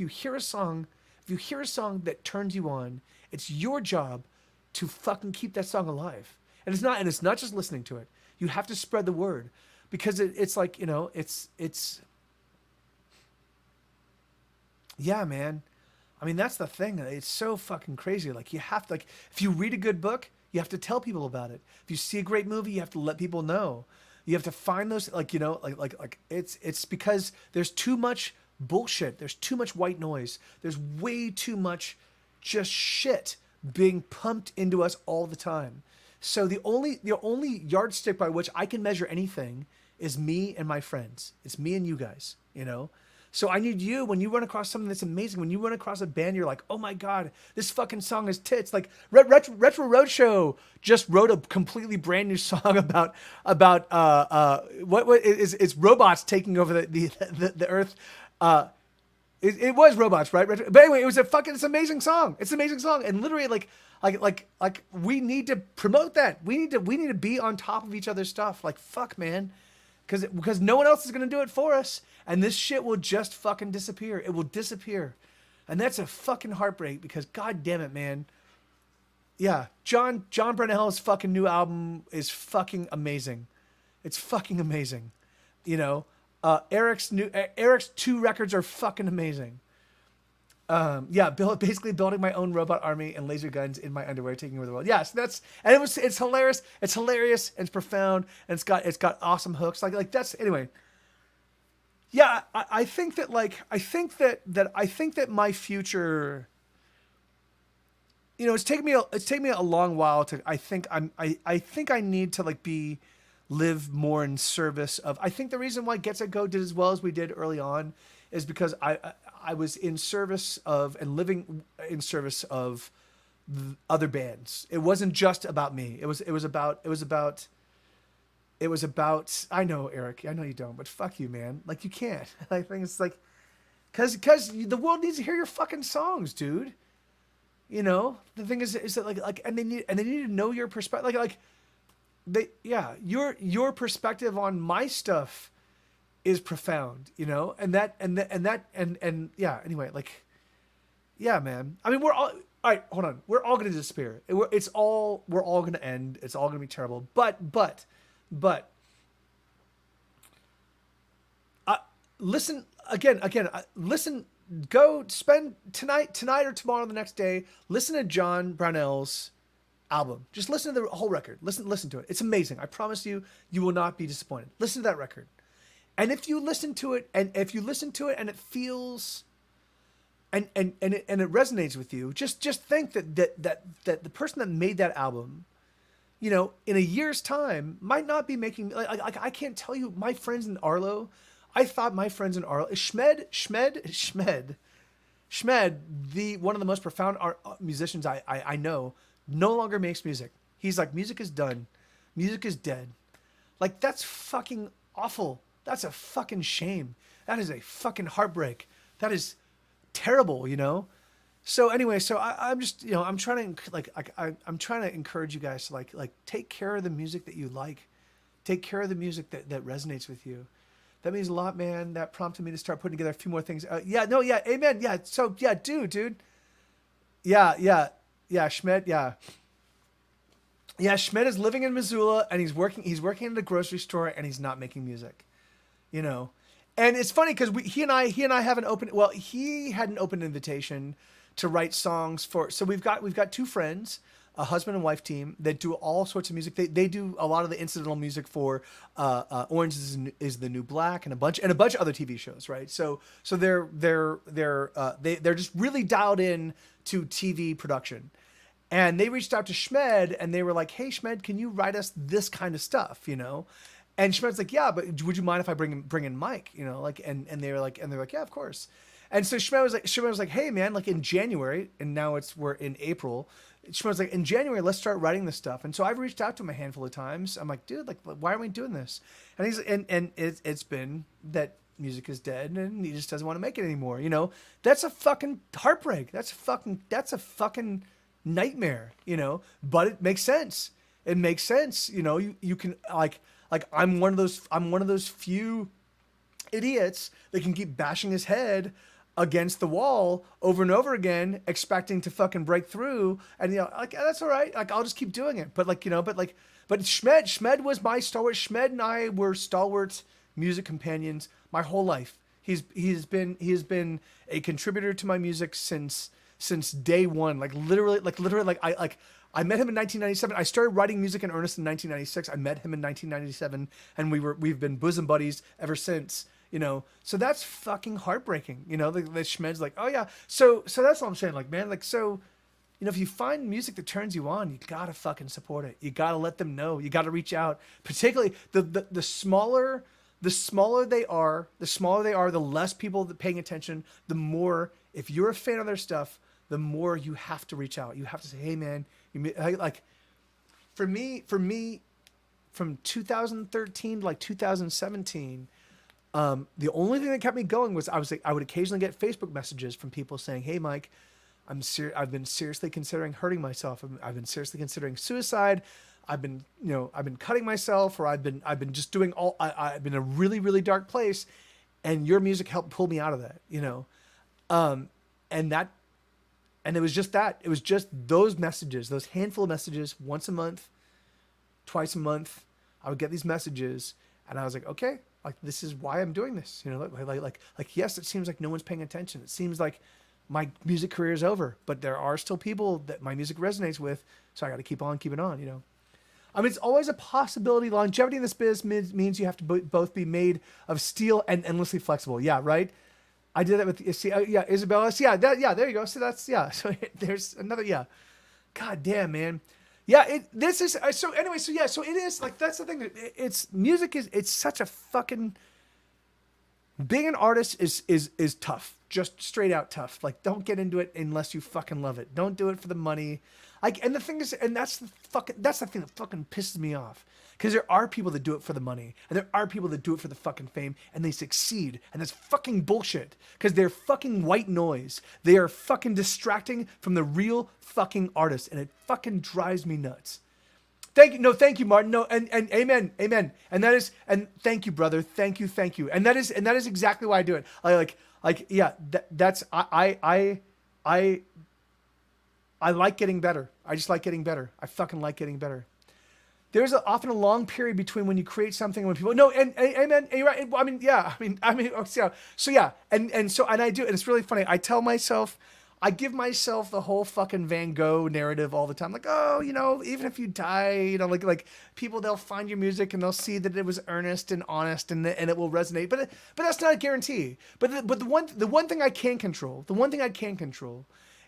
hear a song that turns you on, it's your job to fucking keep that song alive. And it's not just listening to it. You have to spread the word, because it's like, it's yeah, man. I mean, that's the thing. It's so fucking crazy. Like you have to, like, if you read a good book, you have to tell people about it. If you see a great movie, you have to let people know. You have to find those, like it's because there's too much bullshit. There's too much white noise. There's way too much just shit being pumped into us all the time. So the only yardstick by which I can measure anything is me and my friends. It's me and you guys, So I need you, when you run across something that's amazing, when you run across a band, you're like, oh my God, this fucking song is tits. Like Retro Roadshow just wrote a completely brand new song about what is robots taking over the earth. It was robots, right? But anyway, it's an amazing song. It's an amazing song. And literally like we need to promote that. We need to be on top of each other's stuff. Like, fuck, man. Because no one else is going to do it for us. And this shit will just fucking disappear. It will disappear. And that's a fucking heartbreak, because God damn it, man. Yeah, John Brunell's fucking new album is fucking amazing. It's fucking amazing. Eric's 2 records are fucking amazing. Basically building my own robot army and laser guns in my underwear, taking over the world. Yes, it's hilarious. It's hilarious and it's profound, and it's got awesome hooks. Like that's, anyway. Yeah, I think that my future, it's taken me a long while to, I think I need to live more in service of. I think the reason why Get Set Go did as well as we did early on is because I was in service of and living in service of other bands. It wasn't just about me. It was about. I know, Eric. I know you don't, but fuck you, man. Like, you can't. I think it's like, cause the world needs to hear your fucking songs, dude. The thing is that like, and they need to know your perspective. Your perspective on my stuff is profound, and yeah. Anyway, like, yeah, man. I mean, we're all right. Hold on. We're all gonna disappear. We're all gonna end. It's all gonna be terrible. But listen again. Listen. Go spend tonight or tomorrow, the next day. Listen to John Brownell's album. Just listen to the whole record. Listen to it. It's amazing. I promise you, you will not be disappointed. Listen to that record. And if you listen to it, and it feels, and it resonates with you, just think that the person that made that album, in a year's time, might not be making, like I can't tell you, my friends in Arlo, I thought my friends in Arlo, Shmed, one of the most profound musicians I know, no longer makes music. He's like, music is done. Music is dead. Like, that's fucking awful. That's a fucking shame. That is a fucking heartbreak. That is terrible, So anyway, I'm just, I'm trying to I'm trying to encourage you guys to like take care of the music that you like. Take care of the music that resonates with you. That means a lot, man. That prompted me to start putting together a few more things. Amen. Yeah. So yeah, dude. Yeah. Schmidt. Yeah. Schmidt is living in Missoula, and he's working in the grocery store, and he's not making music. And it's funny because he and I have an open. Well, he had an open invitation to write songs for. So we've got 2 friends, a husband and wife team that do all sorts of music. They do a lot of the incidental music for Orange is the New Black and a bunch of other TV shows, right? So they're just really dialed in to TV production. And they reached out to Schmed, and they were like, "Hey, Schmed, can you write us this kind of stuff?" And Schmed's like, yeah, but would you mind if I bring in Mike? You know, like, and they're like, yeah, of course. And so Schmed was like, hey man, like in January, and now we're in April. Schmed was like, in January, let's start writing this stuff. And so I've reached out to him a handful of times. I'm like, dude, like, why aren't we doing this? And it's been that music is dead and he just doesn't want to make it anymore. You know, that's a fucking heartbreak. That's a fucking nightmare, you know, but it makes sense. It makes sense. You know, you can like I'm one of those few idiots that can keep bashing his head against the wall over and over again, expecting to fucking break through. And, you know, like, that's all right. Like, I'll just keep doing it. But like, you know, but Schmed was my stalwart. Schmed and I were stalwart music companions my whole life. He has been a contributor to my music since day one. Like literally, I met him in 1997. I started writing music in earnest in 1996. I met him in 1997, and we've been bosom buddies ever since. You know, so that's fucking heartbreaking. You know, the Schmed's like, oh yeah. So that's what I'm saying. Like, man, like, so, you know, if you find music that turns you on, you gotta fucking support it. You gotta let them know. You gotta reach out. Particularly the smaller they are, the less people that paying attention. The more, if you're a fan of their stuff, the more you have to reach out. You have to say, hey man, like, for me, from 2013 to like 2017. The only thing that kept me going was I would occasionally get Facebook messages from people saying, "Hey, Mike, I've been seriously considering hurting myself. I've been seriously considering suicide. I've been cutting myself, or I've been just doing I've been in a really, really dark place, and your music helped pull me out of that, you know." And it was just that. It was just those messages, those handful of messages, once a month, twice a month. I would get these messages, and I was like, okay. Like, this is why I'm doing this, you know, like, yes, it seems like no one's paying attention. It seems like my music career is over, but there are still people that my music resonates with. So I got to keep on keeping on, you know? I mean, it's always a possibility. Longevity in this business means you have to both be made of steel and endlessly flexible. Yeah. Right. I did that with, yeah, Isabella. So yeah, there you go. So that's, yeah. So there's another, yeah. God damn, man. Yeah, so it is like, that's the thing. It's music it's such a fucking, being an artist is tough, just straight out tough. Like, don't get into it unless you fucking love it. Don't do it for the money. Like, and the thing is, and that's the thing that fucking pisses me off. Because there are people that do it for the money, and there are people that do it for the fucking fame, and they succeed, and that's fucking bullshit. Because they're fucking white noise. They are fucking distracting from the real fucking artist, and it fucking drives me nuts. Thank you, Martin. No, and amen. And thank you, brother. Thank you. And that is exactly why I do it. I like getting better. I just like getting better. I fucking like getting better. There's often a long period between when you create something and when people amen. And you're right. I mean, yeah. So yeah. And I do, and it's really funny. I give myself the whole fucking Van Gogh narrative all the time. Like, oh, you know, even if you die, you know, like people, they'll find your music and they'll see that it was earnest and honest and it will resonate. But that's not a guarantee. But the one thing I can control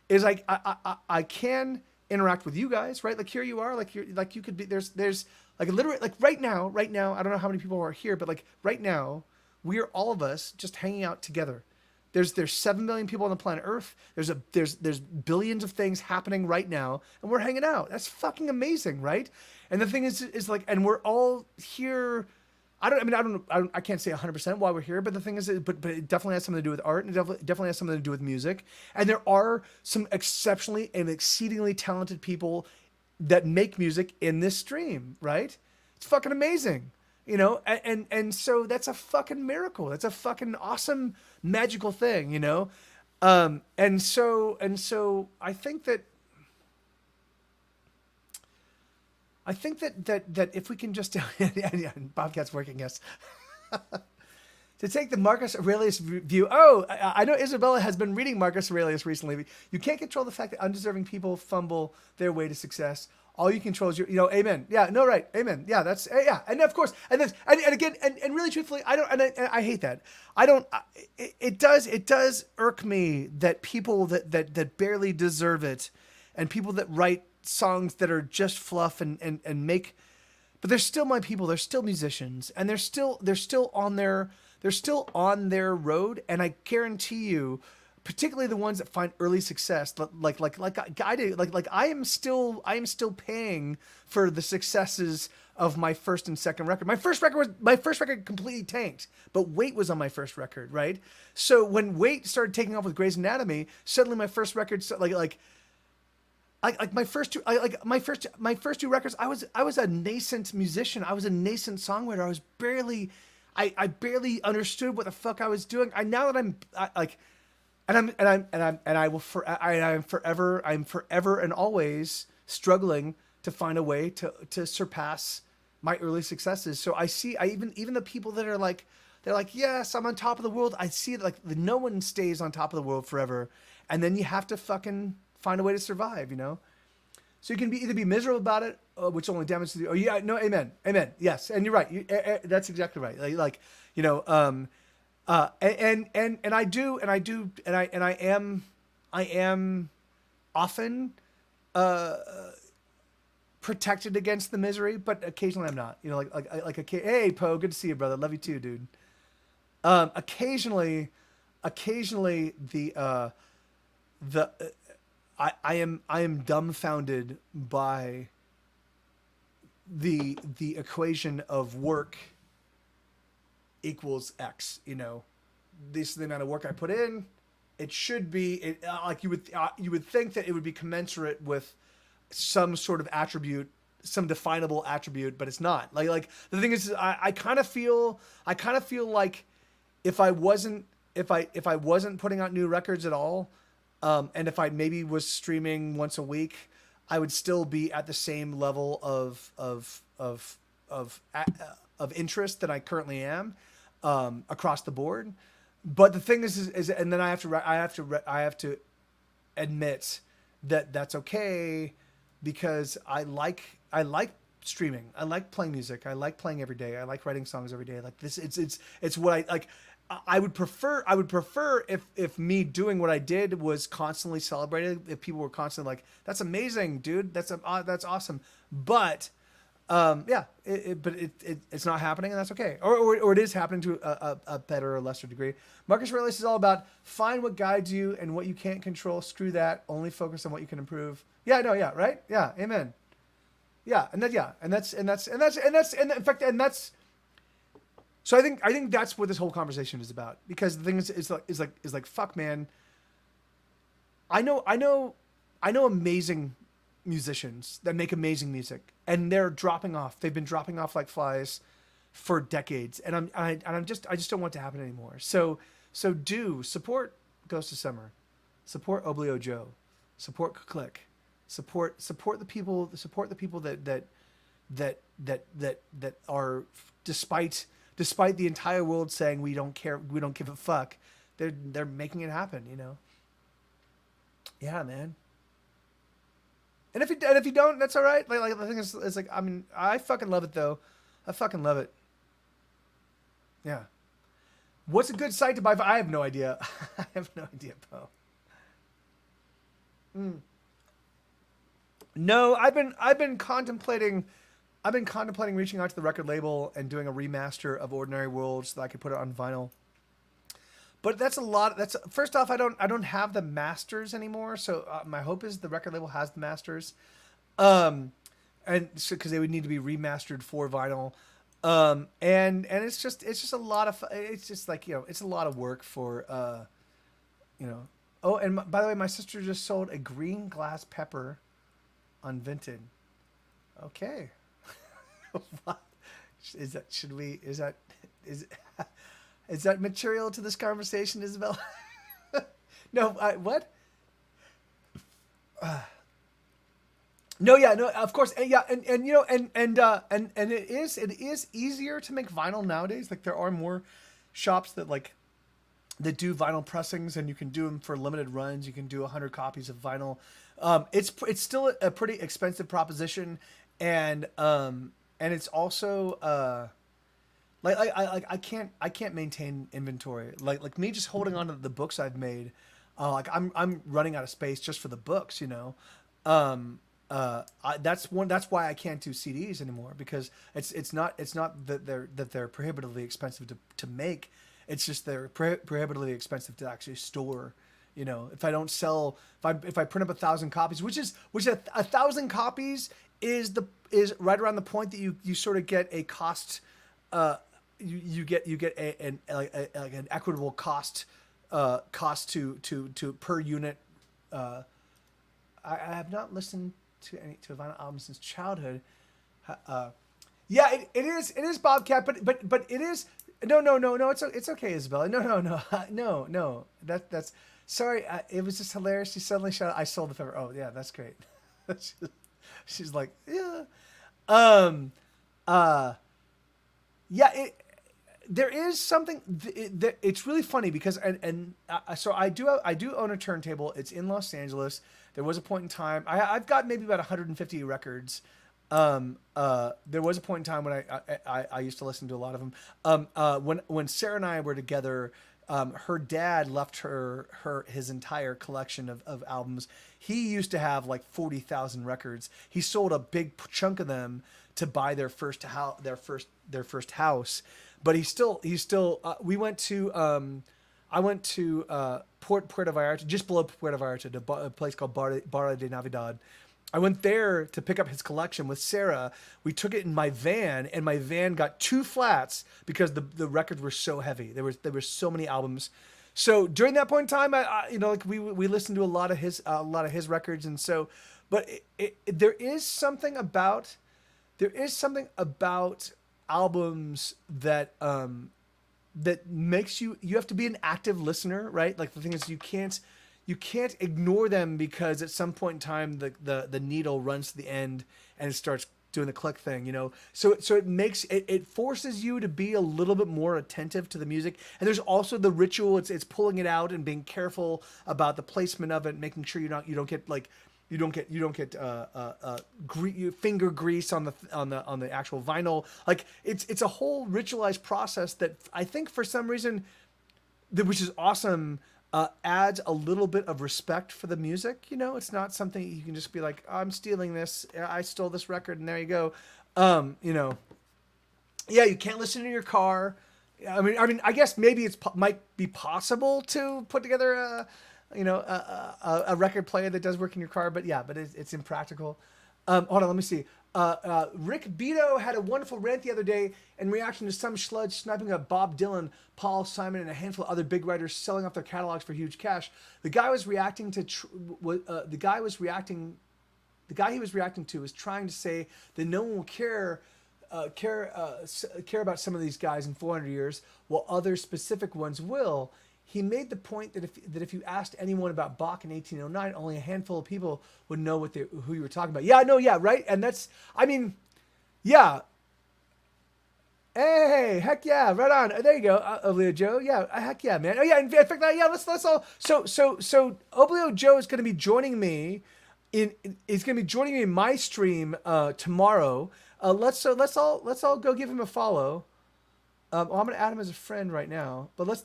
is like I can interact with you guys, right? Like, here you are, you could be, there's like literally, like right now, I don't know how many people are here, but like right now, we are all of us just hanging out together. There's 7 million people on the planet Earth. There's billions of things happening right now, and we're hanging out. That's fucking amazing, right? And the thing is like, and we're all here. I can't say 100% why we're here, but the thing is, but it definitely has something to do with art, and it definitely has something to do with music. And there are some exceptionally and exceedingly talented people that make music in this stream, right? It's fucking amazing, you know? And so that's a fucking miracle. That's a fucking awesome, magical thing, you know? And so I think that if we can just, yeah, Bobcat's working, yes. To take the Marcus Aurelius view. Oh, I know Isabella has been reading Marcus Aurelius recently. You can't control the fact that undeserving people fumble their way to success. All you control is amen. Yeah, no, right. Amen. Yeah, that's, yeah. And of course, and again, really truthfully, I hate that. It does irk me that people that barely deserve it, and people that write songs that are just fluff and make but they're still my people. They're still musicians, and they're still on their road. And I guarantee you, particularly the ones that find early success, like I do, like I am still paying for the successes of my first and second record. My first record completely tanked, but Wait was on my first record, right? So when Wait started taking off with Grey's Anatomy, suddenly my first record my first two records, I was a nascent musician. I was a nascent songwriter. I barely understood what the fuck I was doing. I'm forever and always struggling to find a way to surpass my early successes. So even the people that are like, they're like, yes, I'm on top of the world. I see it like no one stays on top of the world forever. And then you have to fucking find a way to survive, you know? So you can either be miserable about it, which only damages you. Oh yeah, no, amen. Yes. And you're right. That's exactly right. Like, you know, I am often protected against the misery, but occasionally I'm not. You know, hey Poe, good to see you, brother. Love you too, dude. Occasionally I am dumbfounded by the equation of work equals X. You know, this is the amount of work I put in. It should be like you would think that it would be commensurate with some sort of attribute, some definable attribute, but it's not. Like the thing is, I kind of feel like if I wasn't putting out new records at all, and if I maybe was streaming once a week, I would still be at the same level of interest that I currently am, across the board. But the thing is, and then I have to admit that that's okay, because I like streaming. I like playing music. I like playing every day. I like writing songs every day. Like this, it's what I like. I would prefer if me doing what I did was constantly celebrated. If people were constantly like, "That's amazing, dude. That's awesome." But it's not happening, and that's okay. Or it is happening to a better or lesser degree. Marcus Aurelius is all about find what guides you and what you can't control. Screw that. Only focus on what you can improve. Yeah, no, yeah, right. Yeah, amen. Yeah, and that's. So I think that's what this whole conversation is about, because the thing is like fuck, man. I know amazing musicians that make amazing music, and they're dropping off. They've been dropping off like flies for decades, and I just don't want it to happen anymore. So do support Ghost of Summer, support Oblio Joe, support Click, support the people that are, despite the entire world saying we don't care, we don't give a fuck, they're making it happen, you know. Yeah, man. And if you don't, that's all right. Like the thing is like, I mean, I fucking love it though. I fucking love it. Yeah. What's a good site to buy? I have no idea. I have no idea, Poe. No, I've been contemplating reaching out to the record label and doing a remaster of Ordinary World so that I could put it on vinyl. But that's a lot. First off, I don't have the masters anymore. So my hope is the record label has the masters, and so because they would need to be remastered for vinyl, and it's just a lot of, it's just like, you know, it's a lot of work for, you know. Oh, and by the way, my sister just sold a green glass pepper on Vinted. Okay. What? Is that material to this conversation, Isabel? No, what? No, yeah, no, of course, and, yeah, and you know, and it is easier to make vinyl nowadays. Like there are more shops that do vinyl pressings, and you can do them for limited runs. You can do 100 copies of vinyl. It's still a pretty expensive proposition, and it's also I can't maintain inventory. Like me just holding on to the books I've made, like I'm running out of space just for the books, you know. That's why I can't do CDs anymore, because it's not that they're prohibitively expensive to make. It's just they're prohibitively expensive to actually store. You know, if I don't sell, if I print up 1,000 copies, which 1,000 copies is right around the point that you sort of get a cost. You get an equitable cost to per unit. I have not listened to a vinyl album since childhood. Yeah, it is Bobcat, but it is no. It's okay, Isabella. No. That's sorry. It was just hilarious. She suddenly shouted, "I sold the feather." Oh yeah, that's great. She's like, yeah. Yeah. There is something. It's really funny because so I do own a turntable. It's in Los Angeles. There was a point in time I've got maybe about 150 records. There was a point in time when I used to listen to a lot of them. When Sarah and I were together, her dad left his entire collection of albums. He used to have like 40,000 records. He sold a big chunk of them to buy their first house. But he's still. We went to. I went to Puerto Vallarta, just below Puerto Vallarta, to a place called Barra de Navidad. I went there to pick up his collection with Sarah. We took it in my van, and my van got 2 flats because the records were so heavy. There were so many albums. So during that point in time, we listened to a lot of his records, and so. But there is something about albums that makes you have to be an active listener, right? Like the thing is you can't ignore them, because at some point in time the needle runs to the end and it starts doing the click thing, you know. So it forces you to be a little bit more attentive to the music. And there's also the ritual. It's pulling it out and being careful about the placement of it, making sure you don't get finger grease on the actual vinyl. Like it's a whole ritualized process that I think for some reason, which is awesome, adds a little bit of respect for the music. You know, it's not something you can just be like, oh, I'm stealing this. I stole this record, and there you go. You know, yeah, you can't listen in your car. I mean, I guess maybe might be possible to put together a record player that does work in your car, but it's impractical. Hold on, let me see. Rick Beto had a wonderful rant the other day in reaction to some sludge sniping up Bob Dylan, Paul Simon, and a handful of other big writers selling off their catalogs for huge cash. The guy he was reacting to was trying to say that no one will care about some of these guys in 400 years, while other specific ones will. He made the point that if you asked anyone about Bach in 1809, only a handful of people would know who you were talking about. Yeah, no, yeah, right. And that's, I mean, yeah. Hey, heck yeah, right on. There you go, Oblio Joe. Yeah, heck yeah, man. Oh yeah, in fact, yeah. Let's all. So Oblio Joe is going to be joining me in my stream tomorrow. Let's all go give him a follow. I'm gonna add him as a friend right now, but let's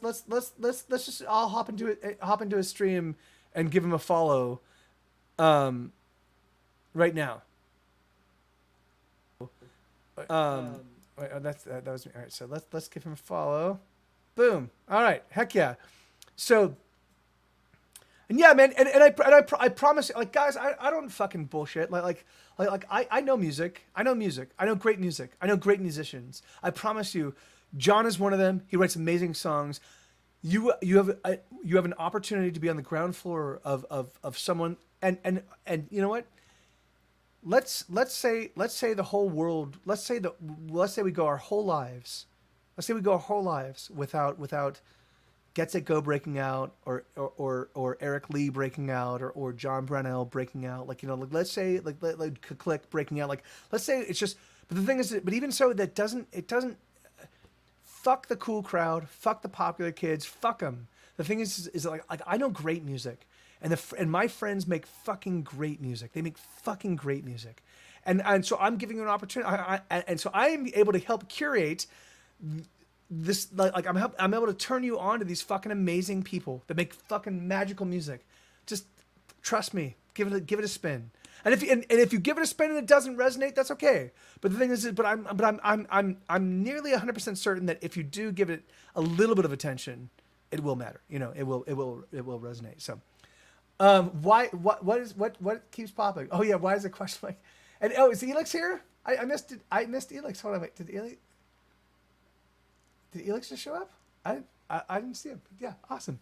just all hop into his stream and give him a follow, right now. That was me. All right, so let's give him a follow. Boom. All right. Heck yeah. So. And yeah, man, and I promise, like, guys, I don't fucking bullshit. Like I know music. I know music. I know great music. I know great musicians. I promise you. John is one of them. He writes amazing songs. You have an opportunity to be on the ground floor of someone, and you know what? Let's say the whole world. Let's say we go our whole lives. Let's say we go our whole lives without Get Set Go breaking out, or Eric Lee breaking out, or John Brunel breaking out. Like, you know, like let's say like Click breaking out. Like, let's say it's just. But the thing is, but even so, it doesn't. Fuck the cool crowd. Fuck the popular kids. Fuck them. The thing is like I know great music, and my friends make fucking great music. They make fucking great music, and so I'm giving you an opportunity. And so I am able to help curate this. Like I'm able to turn you on to these fucking amazing people that make fucking magical music. Just trust me. Give it a spin. And if you give it a spin and it doesn't resonate, that's okay. But the thing is, I'm nearly 100% certain that if you do give it a little bit of attention, it will matter. You know, it will resonate. So, what keeps popping? Oh yeah, why is the question like? And is Elix here? I missed it. I missed Elix. Hold on, wait. Did Elix just show up? I didn't see him. Yeah, awesome.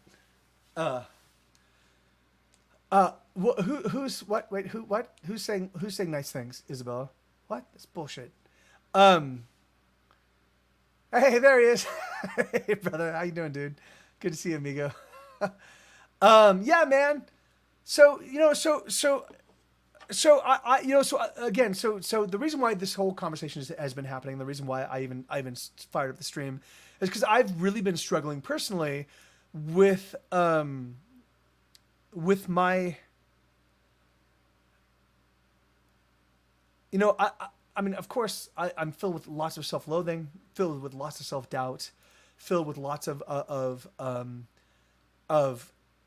Who's what? Wait, what? Who's saying nice things, Isabella? What? That's bullshit. Hey, there he is. Hey, brother, how you doing, dude? Good to see you, amigo. Yeah, man. So again, the reason why this whole conversation has been happening, the reason why I even fired up the stream, is because I've really been struggling personally with my, I mean, of course, I'm filled with lots of self-loathing, filled with lots of self-doubt, filled with lots of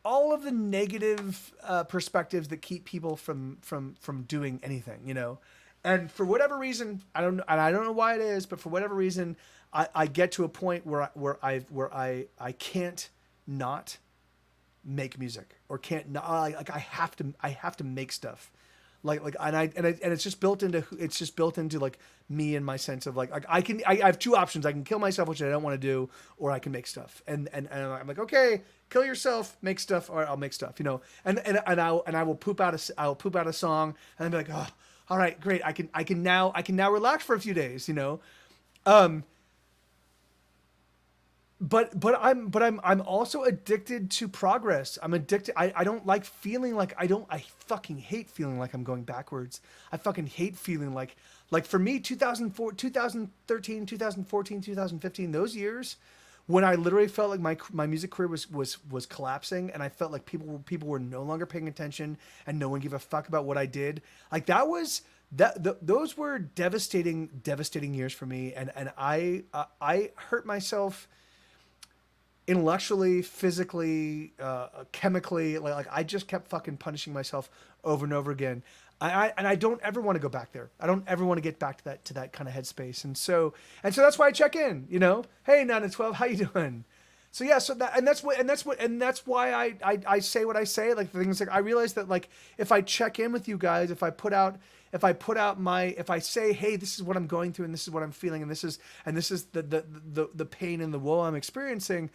all of the negative perspectives that keep people from doing anything, you know. And for whatever reason, I don't know why it is, but for whatever reason, I get to a point where I can't not make music, or can't not, like I have to make stuff. And it's just built into like me and my sense of like I have two options. I can kill myself, which I don't want to do, or I can make stuff. And I'm like, okay, kill yourself, make stuff, or I'll make stuff, you know. And I will poop out a song, and I'll be like, oh, all right, great. I can now relax for a few days, you know. But I'm also addicted to progress. I'm addicted. I don't like feeling like I fucking hate feeling like I'm going backwards. I fucking hate feeling like for me, 2004, 2013, 2014, 2015, those years when I literally felt like my music career was collapsing, and I felt like people were no longer paying attention and no one gave a fuck about what I did. Like those were devastating years for me, and I hurt myself intellectually, physically, chemically. Like I just kept fucking punishing myself over and over again. I don't ever want to go back there. I don't ever want to get back to that kind of headspace. And so that's why I check in, you know. Hey, 9 to 12, how you doing? So yeah, that's why I say what I say. Like the things like I realize that like if I check in with you guys, if I say, hey, this is what I'm going through, and this is what I'm feeling, and this is the pain and the woe I'm experiencing,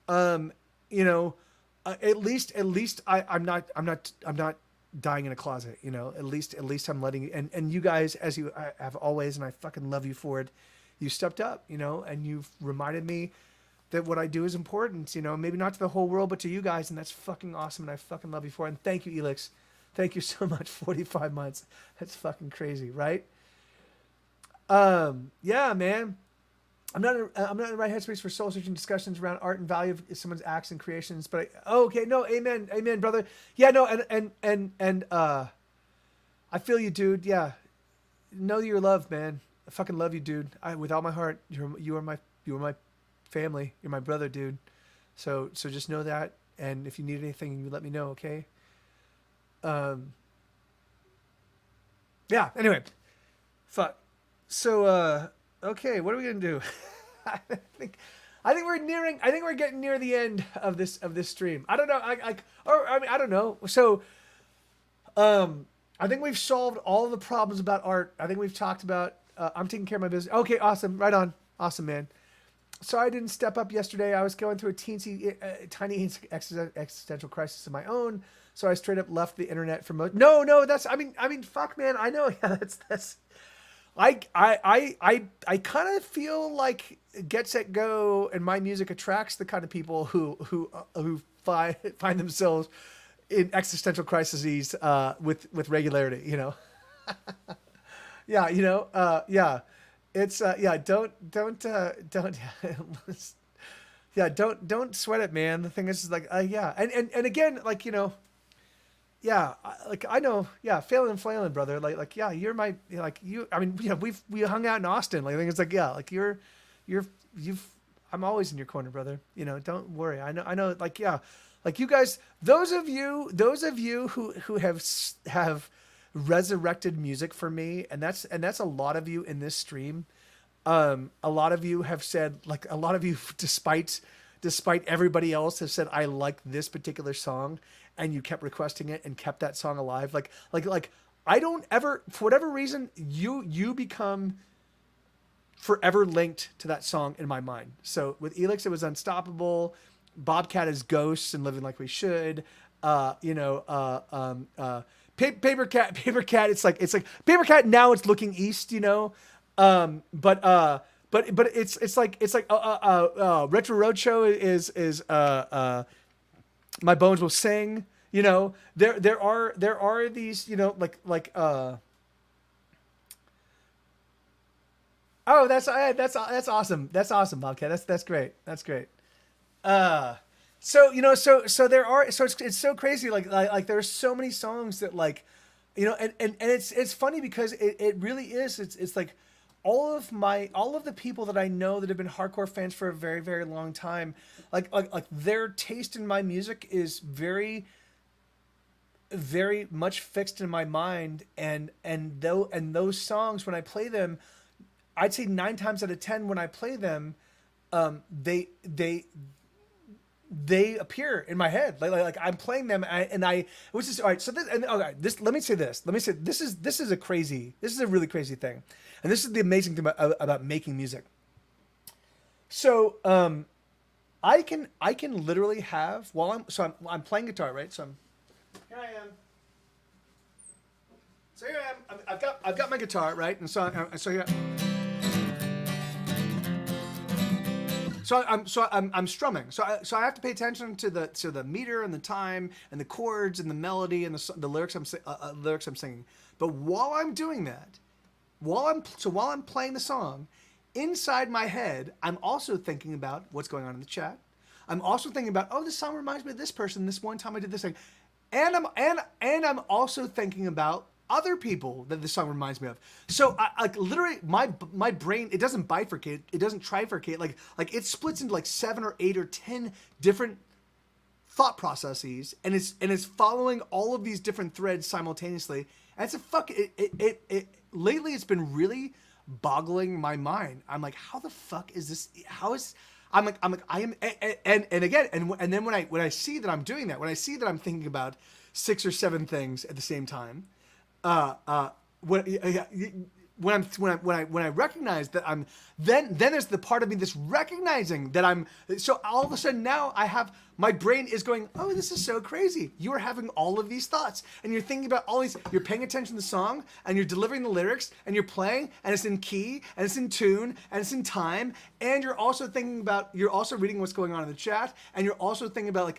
you know, at least I'm not dying in a closet, you know. At least I'm letting, and you guys, as you have always, and I fucking love you for it, you stepped up, you know, and you've reminded me that what I do is important, you know, maybe not to the whole world, but to you guys, and that's fucking awesome, and I fucking love you for it. And thank you, Elix. Thank you so much. 45 months. That's fucking crazy, right? Yeah, man. I'm not in the right headspace for soul searching discussions around art and value of someone's acts and creations. But okay, no, amen, brother. Yeah, no, and I feel you, dude. Yeah, know you're loved, man. I fucking love you, dude. With all my heart. You are my family. You're my brother, dude. So just know that. And if you need anything, you let me know, okay? Yeah, anyway, fuck. So, okay, what are we going to do? I think we're getting near the end of this stream. I don't know. I don't know. So, I think we've solved all the problems about art. I think we've talked about, I'm taking care of my business. Okay, awesome. Right on. Awesome, man. Sorry I didn't step up yesterday. I was going through a tiny existential crisis of my own. So I straight up left the internet for most. No, that's, I mean, fuck, man. I know. Yeah, that's, I kind of feel like Get Set Go and my music attracts the kind of people who find themselves in existential crises, with regularity, you know? Yeah. You know, yeah. It's, yeah, don't yeah, don't sweat it, man. The thing is like, yeah. And again, like, you know, yeah, like I know, yeah, failing and flailing, brother. Like, yeah, you're my, like you, I mean, yeah, we hung out in Austin. Like, I think it's like, yeah, like I'm always in your corner, brother. You know, don't worry. I know, like, yeah, like you guys, those of you who have resurrected music for me, and that's a lot of you in this stream. A lot of you have said, like, a lot of you, despite everybody else, have said, I like this particular song, and you kept requesting it and kept that song alive. Like I don't ever, for whatever reason, you become forever linked to that song in my mind. So with Elix, it was Unstoppable. Bobcat is Ghosts and Living Like We Should. Paper Cat. It's like Paper Cat. Now it's Looking East. But it's like Retro Roadshow is My Bones Will Sing. There are these, oh, that's awesome. That's awesome, Bobcat. That's great. That's great. So it's so crazy. Like there's so many songs that and it's funny because it really is. It's like all of the people that I know that have been hardcore fans for a very, very long time, like their taste in my music is very, very much fixed in my mind. And those songs, when I play them, I'd say 9 times out of 10 when I play them, they appear in my head. Like I'm playing them, which is all right. So let me say this. This is a really crazy thing, and this is the amazing thing about making music. So I can literally have I'm playing guitar, right? So here I am. So here I am. I've got my guitar, right? And so here. So I'm strumming. So I have to pay attention to the meter and the time and the chords and the melody and the lyrics I'm singing. But while I'm doing that, while I'm playing the song, inside my head, I'm also thinking about what's going on in the chat. I'm also thinking about, oh, this song reminds me of this person. This one time I did this thing, and I'm also thinking about other people that this song reminds me of. So literally my brain, it doesn't bifurcate, it doesn't trifurcate, like it splits into like 7 or 8 or 10 different thought processes, and it's following all of these different threads simultaneously. And it's lately it's been really boggling my mind. I'm like, how the fuck is this? And then when I see that I'm doing that, when I see that I'm thinking about 6 or 7 things at the same time, when I recognize that I'm then there's the part of me that's recognizing that I'm, so all of a sudden now my brain is going, oh, this is so crazy. You are having all of these thoughts and you're thinking about all these, you're paying attention to the song and you're delivering the lyrics and you're playing and it's in key and it's in tune and it's in time, and you're also reading what's going on in the chat, and you're also thinking about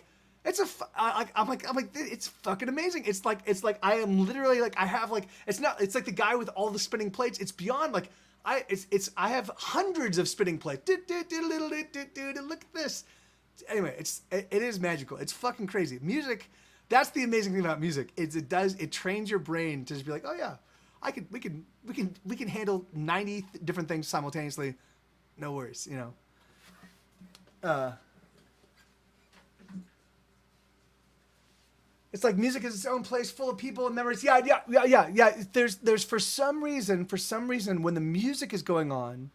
I'm like it's fucking amazing. It's like I am literally like, I have like, it's like the guy with all the spinning plates. It's beyond like I have hundreds of spinning plates. Look at this. Anyway, it is magical. It's fucking crazy. Music, that's the amazing thing about music. It trains your brain to just be like, oh yeah, we can handle 90 different things simultaneously. No worries, It's like music is its own place, full of people and memories. Yeah. There's for some reason, when the music is going on,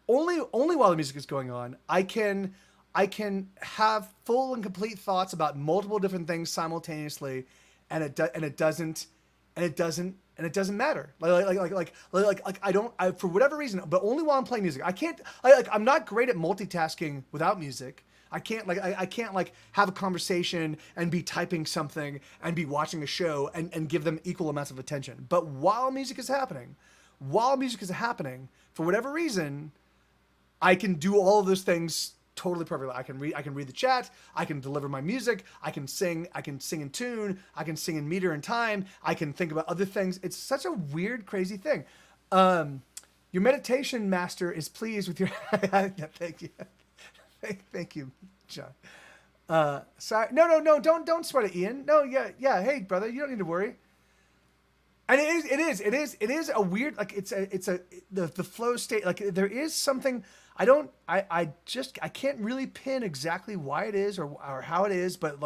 only while the music is going on, I can have full and complete thoughts about multiple different things simultaneously, and it doesn't matter. Like I for whatever reason, but only while I'm playing music. I can't, I'm not great at multitasking without music. I can't have a conversation and be typing something and be watching a show and give them equal amounts of attention. But while music is happening, for whatever reason, I can do all of those things totally perfectly. I can read the chat, I can deliver my music, I can sing in tune, I can sing in meter and time, I can think about other things. It's such a weird, crazy thing. Your meditation master is pleased with your thank you. Thank you, John. Sorry. No, don't sweat it, Ian. No, yeah. Hey, brother, you don't need to worry. And it is a weird, like the flow state. Like there is something I can't really pin exactly why it is or how it is, but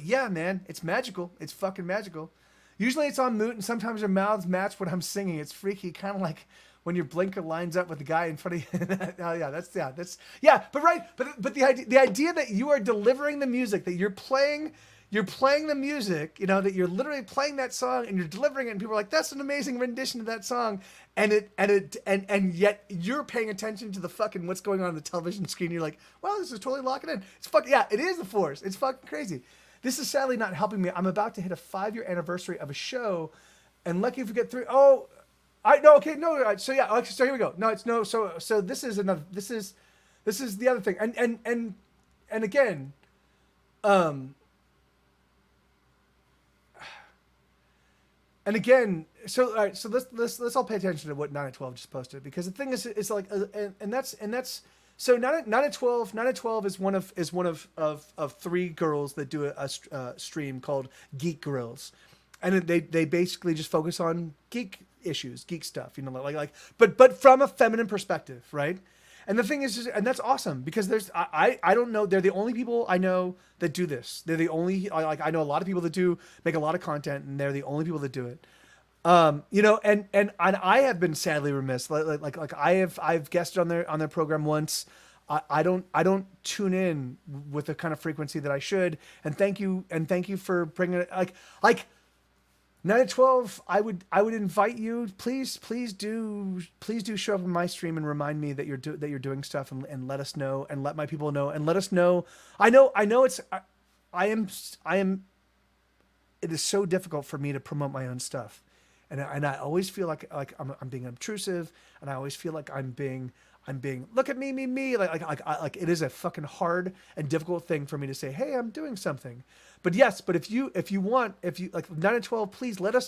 yeah, man, it's magical. It's fucking magical. Usually it's on mute, and sometimes their mouths match what I'm singing. It's freaky, kind of like when your blinker lines up with the guy in front of you. Oh yeah, that's But right, but the idea that you are delivering the music, that you're playing the music, you know, that you're literally playing that song and you're delivering it, and people are like, that's an amazing rendition of that song, and yet you're paying attention to the fucking what's going on the television screen. You're like, well, this is totally locking in. It's fucking, yeah, it is the Force. It's fucking crazy. This is sadly not helping me. I'm about to hit a 5-year anniversary of a show, and lucky if we get through. Oh, so yeah, okay, so here we go. No, it's no. So this is another. This is the other thing, and again, and again. So all right. So let's all pay attention to what 9 at 12 just posted, because the thing is, it's like, and that's. So 9 at 12 is one of 3 girls that do a stream called Geek Girls, and they basically just focus on geek issues, geek stuff, you know, but from a feminine perspective, right? And the thing is, and that's awesome, because I don't know, they're the only people I know that do this. They're the only, like, I know a lot of people that do make a lot of content, and they're the only people that do it. You know, and I have been sadly remiss. Like I've guested on their program once. I don't tune in with the kind of frequency that I should. And thank you for bringing it. Like 9 at 12. I would invite you. Please do show up on my stream and remind me that you're doing stuff, and let us know, and let my people know, and let us know. I know it's I am. It is so difficult for me to promote my own stuff. And I always feel like I'm being obtrusive, and I always feel like I'm being look at me like it is a fucking hard and difficult thing for me to say, hey, I'm doing something. But yes, but if you like 9 at 12, please let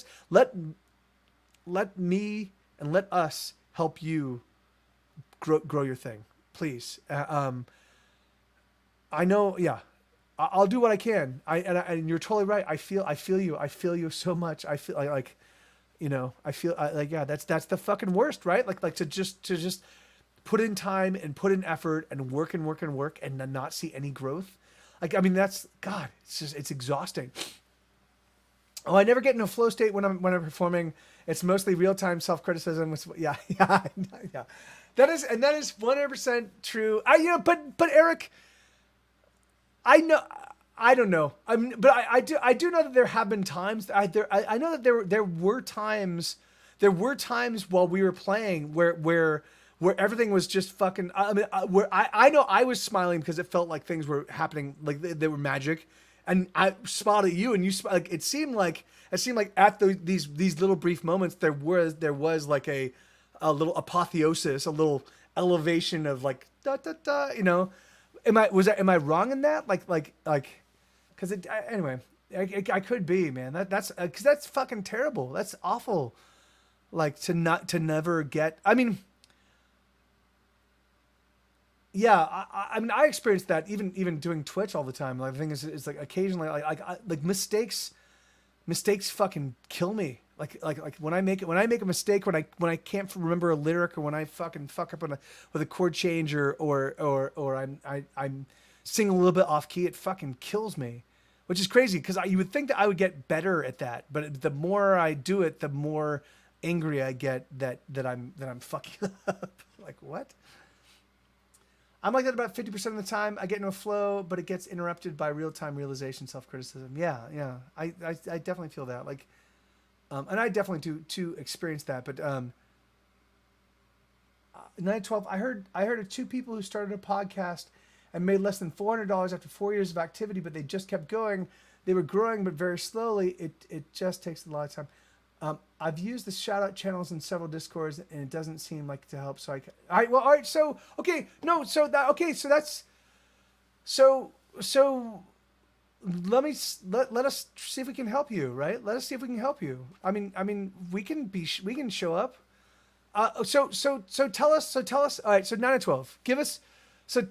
me and let us help you grow your thing, please. I know, yeah. I'll do what I can. And you're totally right. I feel you so much. I feel like. You know, I feel like, yeah, that's the fucking worst, right? Like to just put in time and put in effort and work and not see any growth. Like, I mean, that's, God, it's exhausting. Oh, I never get into a flow state when I'm performing. It's mostly real-time self-criticism. Yeah. That is 100% true. But Eric, I know. I don't know. But I do know that there have been times. I know that there were times while we were playing where everything was just fucking. I mean, where I know I was smiling because it felt like things were happening, like they were magic, and I smiled at you, and you like it seemed like at these little brief moments there was like a little apotheosis, a little elevation of like da da da. You know, am I wrong in that? Like. Because anyway, I could be, man. That's because that's fucking terrible. That's awful. Like to never get. I mean, yeah. I mean, I experienced that even doing Twitch all the time. Like the thing is like occasionally, like mistakes fucking kill me. Like when I make a mistake, when I can't remember a lyric, or when I fucking fuck up with a chord change, or I'm sing a little bit off key, it fucking kills me, which is crazy, because you would think that I would get better at that, but the more I do it, the more angry I get that I'm fucking up. Like, what? I'm like that about 50% of the time. I get into a flow, but it gets interrupted by real-time realization, self-criticism. Yeah. I definitely feel that. Like, and I definitely do experience that. But 9 at 12, I heard of 2 people who started a podcast and made less than $400 after 4 years of activity, but they just kept going. They were growing, but very slowly. It just takes a lot of time. I've used the shout out channels in several Discords, and it doesn't seem like to help. So all right. So, okay. No, so let us see if we can help you, right? Let us see if we can help you. I mean, we can show up. So tell us. All right. So 9 at 12,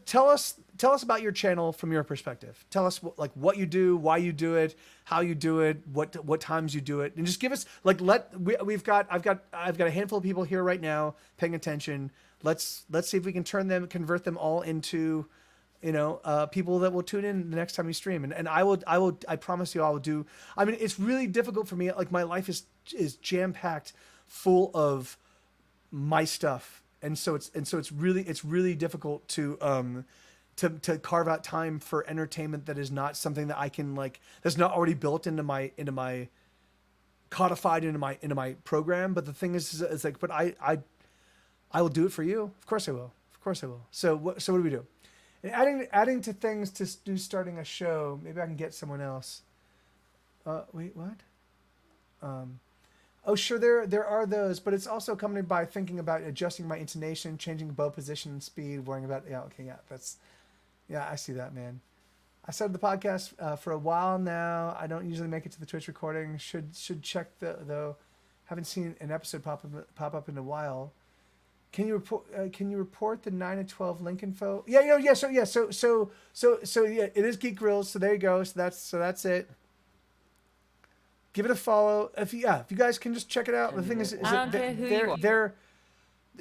tell us about your channel from your perspective. Tell us what you do, why you do it, how you do it, what times you do it, and just give us I've got a handful of people here right now paying attention. Let's see if we can convert them all into people that will tune in the next time you stream. And I promise you, I will do. I mean, it's really difficult for me. Like my life is jam packed, full of my stuff, and so it's really difficult to carve out time for entertainment that is not something that I can that's not already built into my codified into my program. But the thing is like, but I will do it for you. Of course I will. Of course I will. So what do we do? And adding to things to do starting a show. Maybe I can get someone else. Wait, what? Oh, sure, there are those, but it's also accompanied by thinking about adjusting my intonation, changing bow position and speed, worrying about I see that, man. I started the podcast for a while now. I don't usually make it to the Twitch recording. Should check though. Haven't seen an episode pop up in a while. Can you report the 9 to 12 link info? Yeah, So yeah, it is Geek Grills. So there you go. So that's it. Give it a follow. If you guys can just check it out. The thing is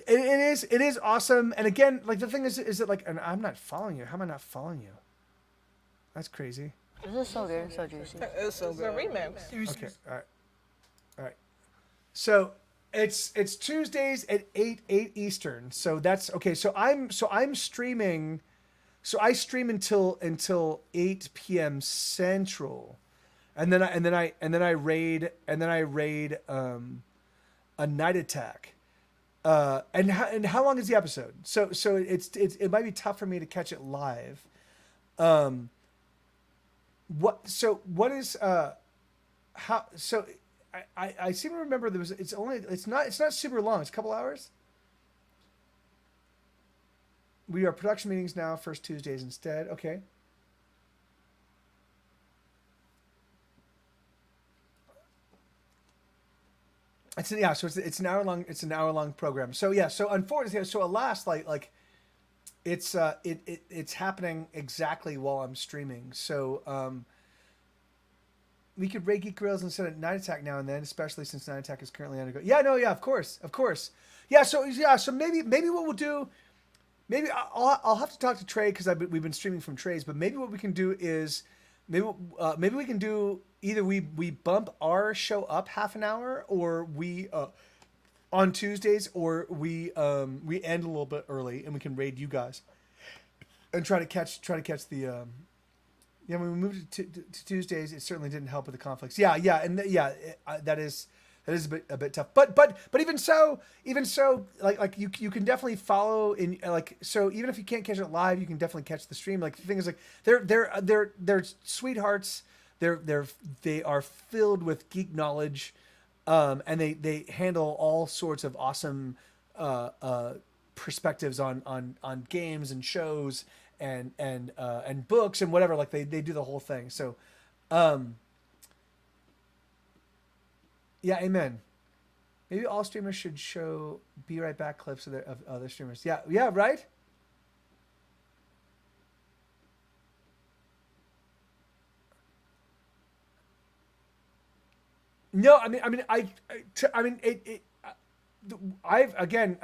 it is awesome. And again, like the thing is that like, and I'm not following you. How am I not following you? That's crazy. This is so good, so juicy. It's so good. It's a remix. Okay, all right. So it's Tuesdays at 8 Eastern. So that's okay. So I'm streaming. So I stream until 8 p.m. Central, and then I raid a Night Attack. And how long is the episode? So it might be tough for me to catch it live. What is how so I seem to remember it's not super long. It's a couple hours. We are production meetings now, first Tuesdays instead. Okay. It's an hour long. It's an hour long program. So yeah. So unfortunately, alas, it's happening exactly while I'm streaming. So we could rate Geek Grills instead of Night Attack now and then, especially since Night Attack is currently undergoing. Yeah, no, yeah, of course. Yeah. So maybe what we'll do. Maybe I'll have to talk to Trey because we've been streaming from Trey's. But maybe what we can do is maybe we can do either we bump our show up half an hour, or we on Tuesdays, or we end a little bit early and we can raid you guys and try to catch the when we moved to Tuesdays, it certainly didn't help with the conflicts. That is a bit tough. But even so, like you can definitely follow in so even if you can't catch it live, you can definitely catch the stream. Like the thing is, like they're sweethearts. They are filled with geek knowledge, and they handle all sorts of awesome perspectives on games and shows and books and whatever. Like they do the whole thing. So, yeah, amen. Maybe all streamers should show Be Right Back clips of other streamers. Yeah, right. No, I've again,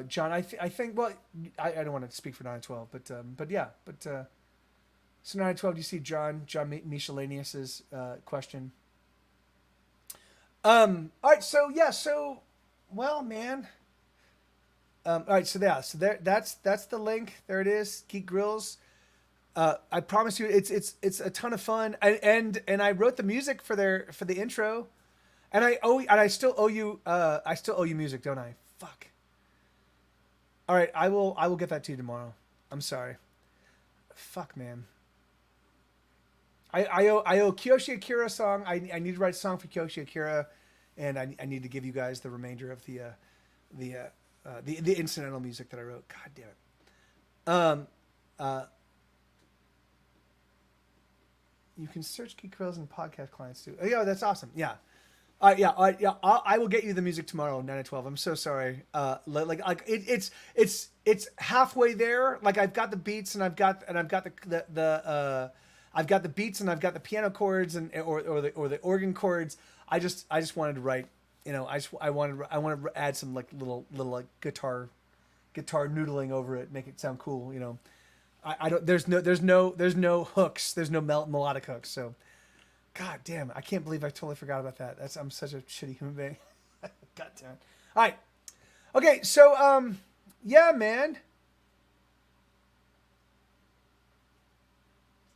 John. I think. Well, I don't want to speak for 9/12, but yeah, so 9/12. Do you see John Miscellaneous's question? All right. So well, man. All right. So that's the link. There it is. Geek Grills. I promise you, it's a ton of fun, and I wrote the music for the intro, and I still owe you music, don't I? Fuck. All right, I will get that to you tomorrow. I'm sorry. Fuck, man. I owe Kiyoshi Akira a song. I need to write a song for Kiyoshi Akira, and I need to give you guys the remainder of the incidental music that I wrote. God damn it. You can search Geek Grills in podcast clients too. Oh, yeah, that's awesome. Yeah. All right. I will get you the music tomorrow, 9 to 12. I'm so sorry. It's halfway there. Like I've got the beats and I've got the I've got the beats and I've got the piano chords or the organ chords. I just wanted to write. I wanted to add some like little like guitar noodling over it, make it sound cool. I don't. There's no hooks. There's no melodic hooks. So, god damn, I can't believe I totally forgot about that. I'm such a shitty human being. God damn it. All right. Okay. So yeah, man.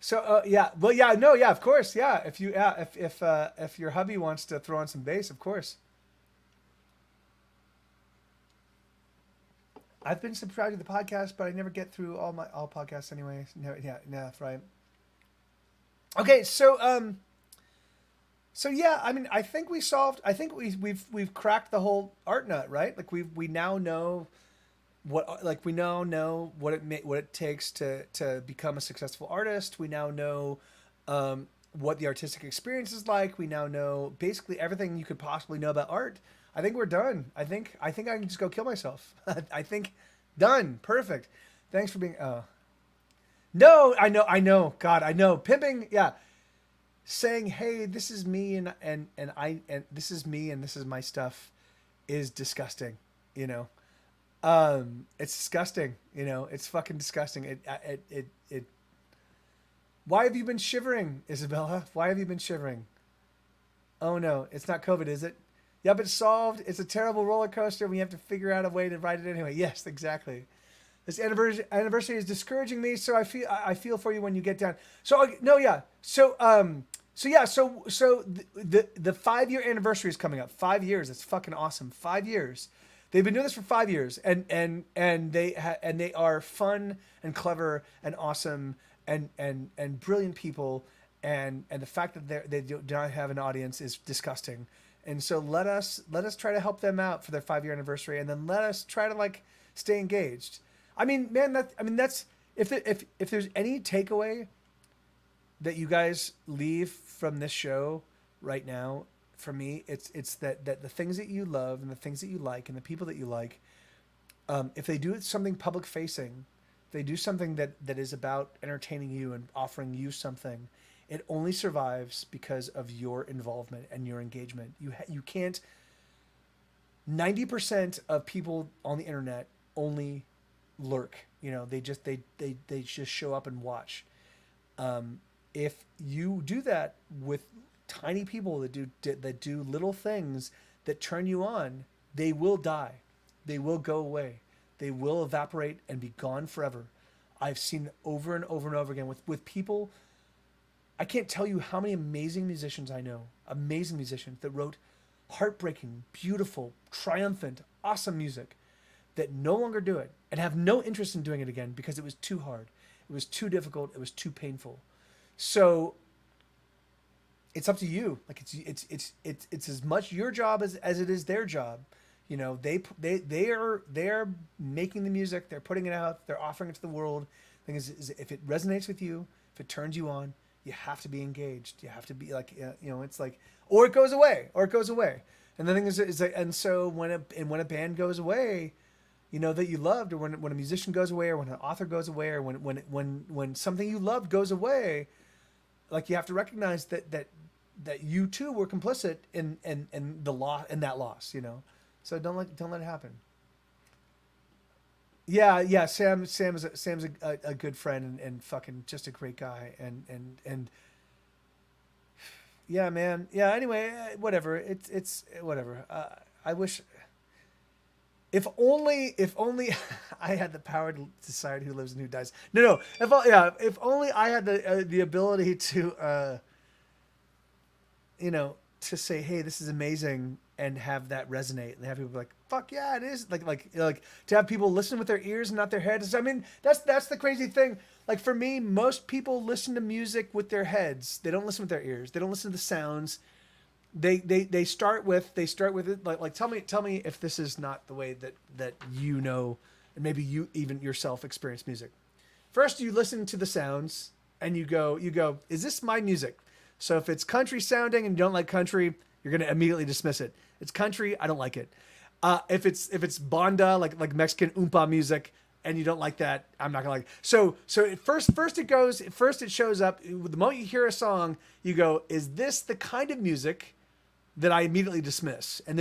So yeah, well yeah, no, yeah, of course, yeah. If your hubby wants to throw on some bass, of course. I've been subscribed to the podcast, but I never get through all podcasts anyway. No, yeah, right. Okay, so yeah, I mean, I think we've cracked the whole art nut, right? Like we now know what it takes to become a successful artist. We now know what the artistic experience is like. We now know basically everything you could possibly know about art. I think we're done. I think I can just go kill myself. I think done. Perfect. Thanks for being. No, I know. God, I know. Pimping. Yeah. Saying, hey, this is me and this is me and this is my stuff, is disgusting. You know. It's disgusting. You know. It's fucking disgusting. It. Why have you been shivering, Isabella? Why have you been shivering? Oh no, it's not COVID, is it? Yep, it's solved. It's a terrible roller coaster. We have to figure out a way to ride it anyway. Yes, exactly. This anniversary is discouraging me, so I feel for you when you get down. So no, yeah. So the 5-year anniversary is coming up. 5 years. It's fucking awesome. 5 years. They've been doing this for 5 years, and they are fun and clever and awesome and brilliant people, and the fact that they do not have an audience is disgusting. And so let us try to help them out for their 5-year anniversary, and then let us try to like stay engaged. I mean, man, that's if there's any takeaway that you guys leave from this show right now, for me, it's that the things that you love and the things that you like and the people that you like, if they do something public facing, they do something that is about entertaining you and offering you something. It only survives because of your involvement and your engagement. You can't. 90% of people on the internet only lurk. You know, they just show up and watch. If you do that with tiny people that do little things that turn you on, they will die. They will go away. They will evaporate and be gone forever. I've seen over and over and over again with people. I can't tell you how many amazing musicians I know, amazing musicians that wrote heartbreaking, beautiful, triumphant, awesome music that no longer do it and have no interest in doing it again because it was too hard. It was too difficult. It was too painful. So it's up to you. Like it's as much your job as it is their job. You know, they are making the music, they're putting it out, they're offering it to the world. The thing is if it resonates with you, if it turns you on, you have to be engaged. You have to be like, you know, it's like, or it goes away. And the thing is like, and so when a band goes away, you know, that you loved, or when a musician goes away, or when an author goes away, or when something you loved goes away, like you have to recognize that you too were complicit in the loss, in that loss, you know. So don't let it happen. Yeah. Sam's a good friend and fucking just a great guy and yeah, man. Yeah. Anyway, whatever. It's whatever. I wish. If only I had the power to decide who lives and who dies. No. If only I had the ability to, you know, to say, hey, this is amazing, and have that resonate, and have people be like, fuck yeah, it is. Like to have people listen with their ears and not their heads. I mean, that's the crazy thing. Like for me, most people listen to music with their heads. They don't listen with their ears. They don't listen to the sounds. They start with it like tell me if this is not the way that you know, and maybe you even yourself experience music. First, you listen to the sounds and you go, is this my music? So if it's country sounding and you don't like country, you're gonna immediately dismiss it. It's country, I don't like it. If it's banda, like Mexican oompa music, and you don't like that, I'm not gonna like it. So first it shows up. The moment you hear a song, you go, is this the kind of music that I immediately dismiss? And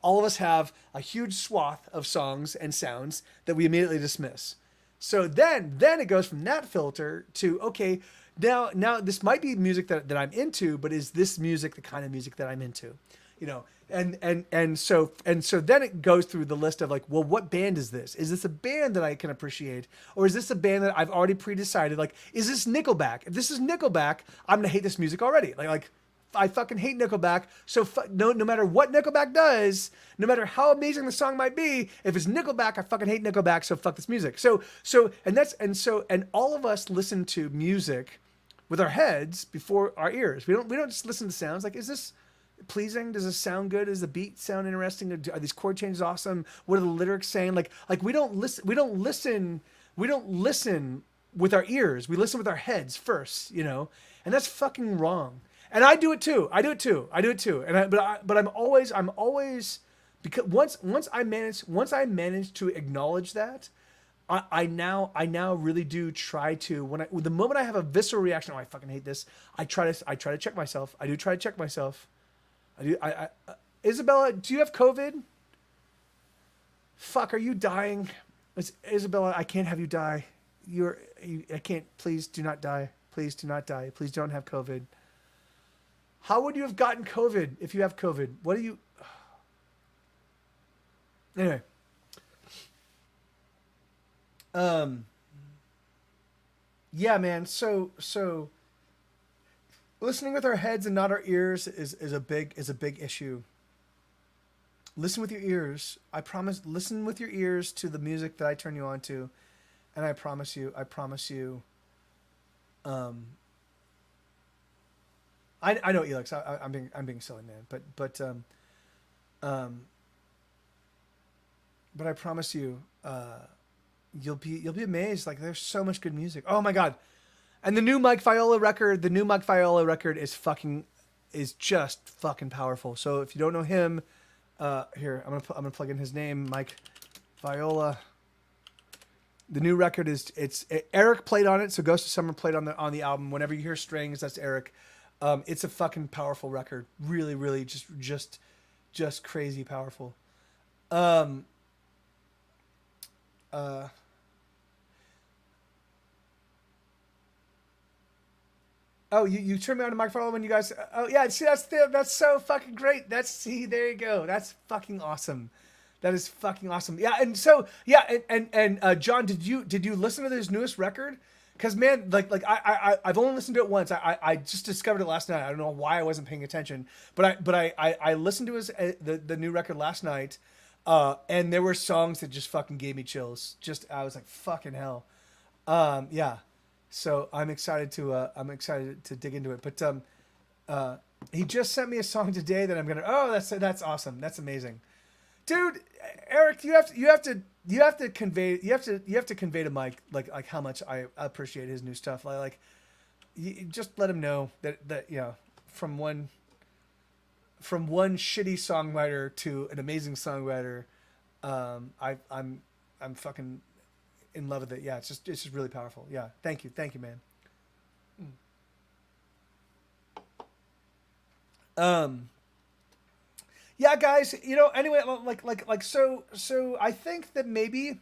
all of us have a huge swath of songs and sounds that we immediately dismiss. So then it goes from that filter to, okay, now this might be music that I'm into, but is this music the kind of music that I'm into? You know, and so then it goes through the list of like, well, what band is this? Is this a band that I can appreciate, or is this a band that I've already pre-decided? Like, is this Nickelback? If this is Nickelback, I'm gonna hate this music already. Like I fucking hate Nickelback. So no matter what Nickelback does, no matter how amazing the song might be, if it's Nickelback, I fucking hate Nickelback. So fuck this music. And all of us listen to music with our heads before our ears. We don't just listen to sounds. Like, is this pleasing? Does this sound good? Does the beat sound interesting? Are these chord changes awesome? What are the lyrics saying? Like we don't listen with our ears. We listen with our heads first, you know, and that's fucking wrong. And I do it too. But I'm always because once I manage to acknowledge that, I now really do try to the moment I have a visceral reaction, oh, I fucking hate this. I try to check myself. I do try to check myself. Isabella, do you have COVID? Fuck, are you dying? Isabella, I can't have you die. I can't. Please do not die. Please do not die. Please don't have COVID. How would you have gotten COVID if you have COVID? What do you... Anyway. Yeah, man. So listening with our heads and not our ears is a big issue. Listen with your ears. I promise. Listen with your ears to the music that I turn you on to, and I promise you. I know, Elix. I'm being silly, man. But I promise you, you'll be amazed. Like, there's so much good music. Oh my god! And the new Mike Viola record is just fucking powerful. So if you don't know him, here I'm gonna plug in his name, Mike Viola. The new record Eric played on it. So Ghost of Summer played on the album. Whenever you hear strings, that's Eric. It's a fucking powerful record. Really, really just crazy powerful. Oh, you turned me on to Mike Farlow when you guys. Oh yeah, see that's so fucking great. There you go. That's fucking awesome. That is fucking awesome. Yeah, and so yeah, and John, did you listen to his newest record? Because man, like I've only listened to it once. I just discovered it last night. I don't know why I wasn't paying attention, but I listened to his the new record last night, and there were songs that just fucking gave me chills. I was like, fucking hell, yeah. So I'm excited to dig into it. But he just sent me a song today that I'm gonna. Oh, that's awesome. That's amazing, dude. Eric, you have to convey to Mike like how much I appreciate his new stuff. Like you just let him know that you know, from one shitty songwriter to an amazing songwriter, I'm fucking in love with it. Yeah, it's just really powerful. Yeah, thank you, man. Yeah, guys, you know, anyway, so I think that maybe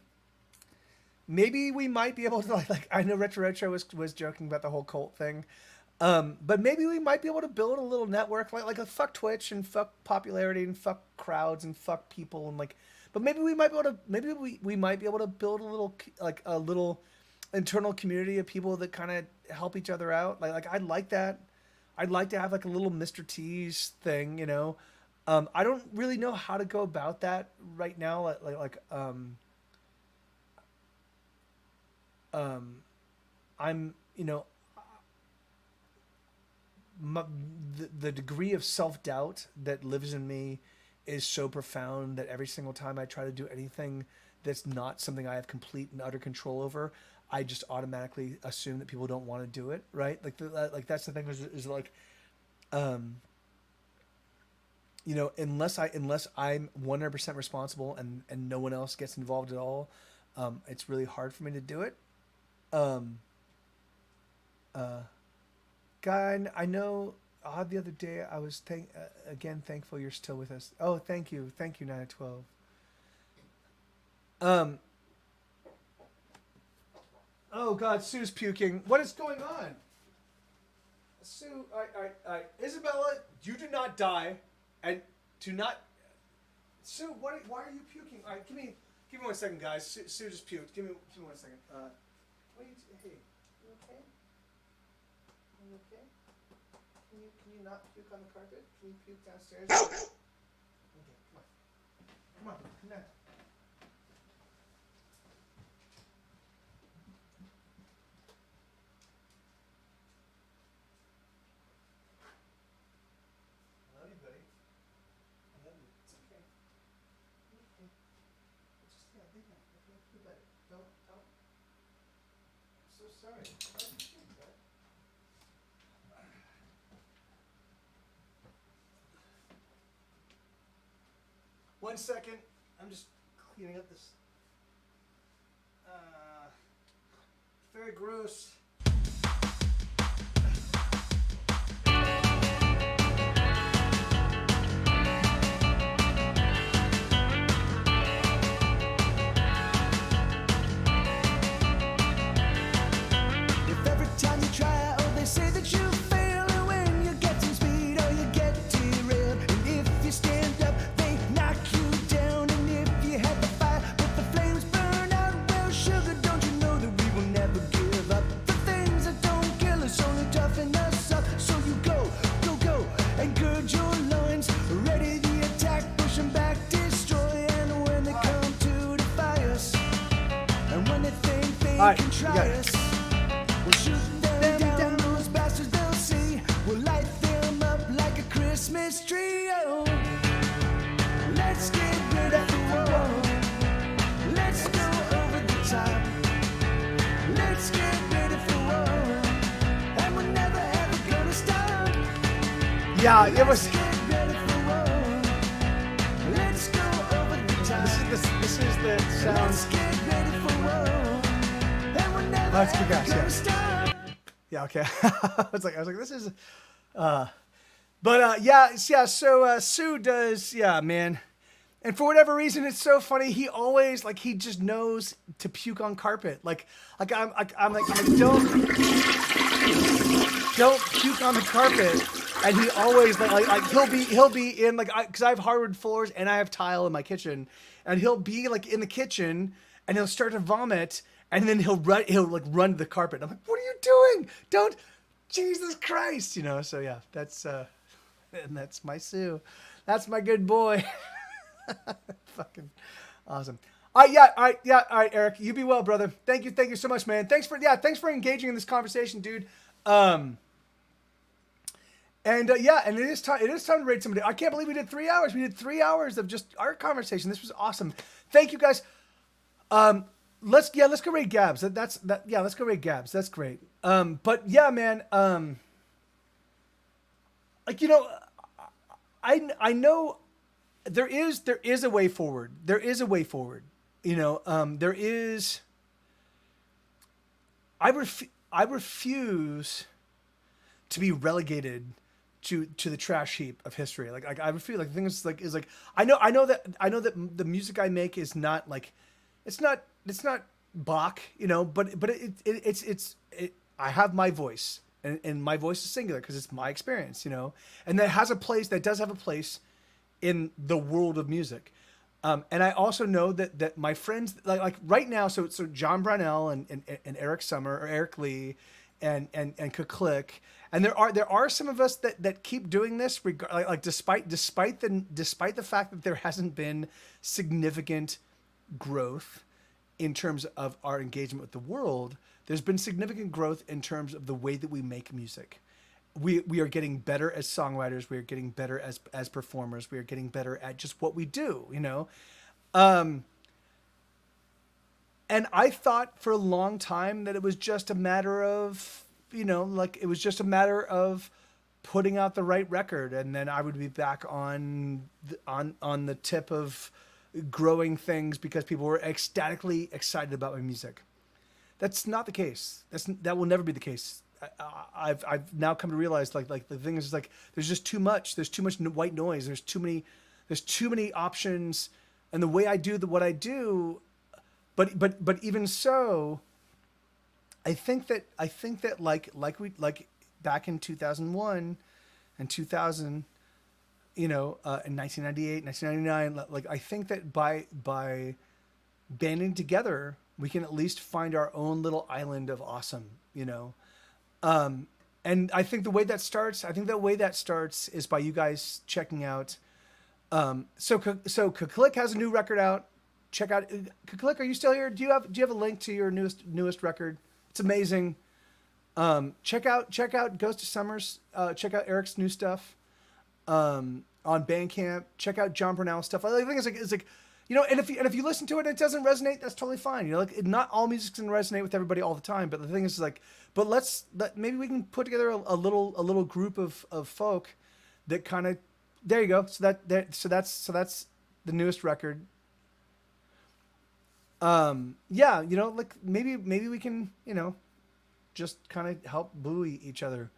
we might be able to like I know Retro was joking about the whole cult thing, but maybe we might be able to build a little network like fuck Twitch and fuck popularity and fuck crowds and fuck people and like, but maybe we might be able to build a little internal community of people that kind of help each other out. Like I'd like that. I'd like to have like a little Mr. T's thing, you know. I don't really know how to go about that right now. I'm, you know, the degree of self-doubt that lives in me is so profound that every single time I try to do anything that's not something I have complete and utter control over, I just automatically assume that people don't want to do it. Right. Like that's the thing is like, you know, unless I'm 100% responsible and no one else gets involved at all, it's really hard for me to do it. Guy, I know the other day I was thankful you're still with us. Oh, thank you 9 of 12. Oh God, Sue's puking. What is going on? Sue, Isabella, you do not die, and do not. Sue, why are you puking? All right, give me 1 second, guys. Sue just puked. Give me 1 second. Hey, you okay? Are you okay? Can you not puke on the carpet? Can you puke downstairs? Okay, come on, come on. I love you, buddy. I love you. It's okay. Okay. Just lay down. Okay, you better. Don't. I'm so sorry. Why did you do that? 1 second. I'm just cleaning up this. Very gross. If every time you try, oh, they say that you fail, and when you get some speed, oh, you get derailed. And if you stand up, they knock you down. And if you had the fire, but the flames burn out, well, sugar, don't you know that we will never give up? The things that don't kill us only toughen us up. So you go, and gird your loins, ready the attack, push 'em back, destroy. And when they come to defy us, and when they think they can try us, we'll shoot them down, those bastards they'll see. We'll light them up like a Christmas tree. Oh, let's get rid of the war. Let's go over the top. Let's get rid of the war. And we're never ever gonna stop. Yeah, it was. Let's get rid of the war. Let's go over the top. This is the sound. Let's get rid of the war. And we're never ever gonna stop. Yeah, okay. I was like, this is, So Sue does, man. And for whatever reason, it's so funny. He always he just knows to puke on carpet. I'm like, don't puke on the carpet. And he always he'll be in because I have hardwood floors and I have tile in my kitchen, and he'll be in the kitchen and he'll start to vomit. And then he'll run to the carpet. I'm like, what are you doing? Don't, Jesus Christ, So yeah, that's my Sue. That's my good boy. Fucking awesome. All right, Eric, you be well, brother. Thank you so much, man. Thanks for engaging in this conversation, dude. And it is time to rate somebody. I can't believe we did 3 hours. We did 3 hours of just our conversation. This was awesome. Thank you guys. Let's go rate Gabs. Let's go rate Gabs. That's great. But yeah, man. I know there is a way forward. There is a way forward. There is. I refuse to be relegated to the trash heap of history. I refuse. The thing is I know that the music I make is not it's not Bach, but it's I have my voice, and my voice is singular because it's my experience, and that does have a place in the world of music. And I also know that my friends right now, so John Brownell and Eric Summer or Eric Lee and Kuklik, and there are some of us that keep doing this despite the fact that there hasn't been significant growth in terms of our engagement with the world. There's been significant growth in terms of the way that we make music. We are getting better as songwriters. We are getting better as performers. We are getting better at just what we do, And I thought for a long time that it was just a matter of, it was just a matter of putting out the right record, and then I would be back on the tip of growing things because people were ecstatically excited about my music. That's not the case. That will never be the case. I've now come to realize the thing is there's just too much. There's too much white noise. There's too many options, and the way I do what I do. But even so, I think that like back in 2001 and 2000, in 1998, 1999, like I think that by banding together, we can at least find our own little island of awesome, and I think the way that starts is by you guys checking out. So Kuklik has a new record out. Check out Kuklik. Are you still here? Do you have a link to your newest record? It's amazing. Check out Ghost of Summers. Check out Eric's new stuff on Bandcamp. Check out John Brunel's stuff. I think it's like and if you listen to it and it doesn't resonate, that's totally fine. Not all music's gonna resonate with everybody all the time. But the thing is but maybe we can put together a little group of folk that kind of, there you go. So that's the newest record. Like maybe we can, just kind of help buoy each other,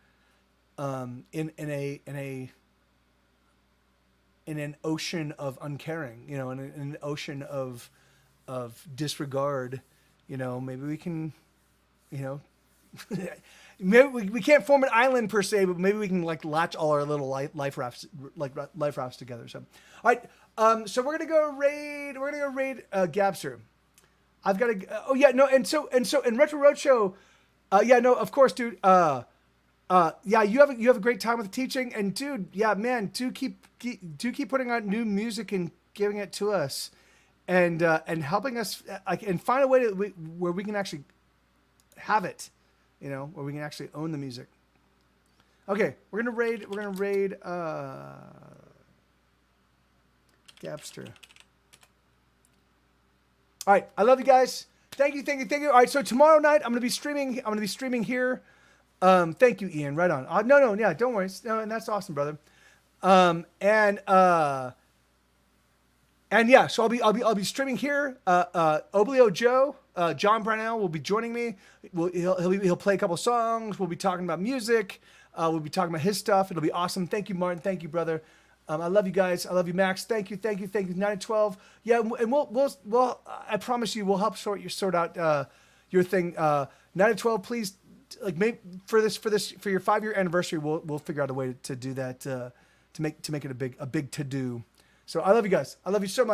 in an ocean of uncaring, in an ocean of disregard, maybe we can, maybe we can't form an island per se, but maybe we can like latch all our little life rafts together. So, all right. So we're going to go raid Gabster. I've got to, and so in Retro Roadshow, of course, dude. You have a great time with the teaching, and dude, man, do keep putting out new music and giving it to us, and helping us, and find a way where we can actually have it, where we can actually own the music. Okay, we're gonna raid Gabster. All right, I love you guys. Thank you. All right, so tomorrow night I'm gonna be streaming here. Thank you, Ian. Right on. No, don't worry. No, and that's awesome, brother. So I'll be streaming here. Oblio Joe, John Brownell will be joining me. He'll play a couple songs. We'll be talking about music. We'll be talking about his stuff. It'll be awesome. Thank you, Martin. Thank you, brother. I love you guys. I love you, Max. Thank you. 9 to 12. Yeah, and we'll I promise you, we'll help sort out your thing. 9 to 12, please. Like, maybe for your 5-year anniversary, we'll figure out a way to do that, to make it a big to do. So I love you guys. I love you so much.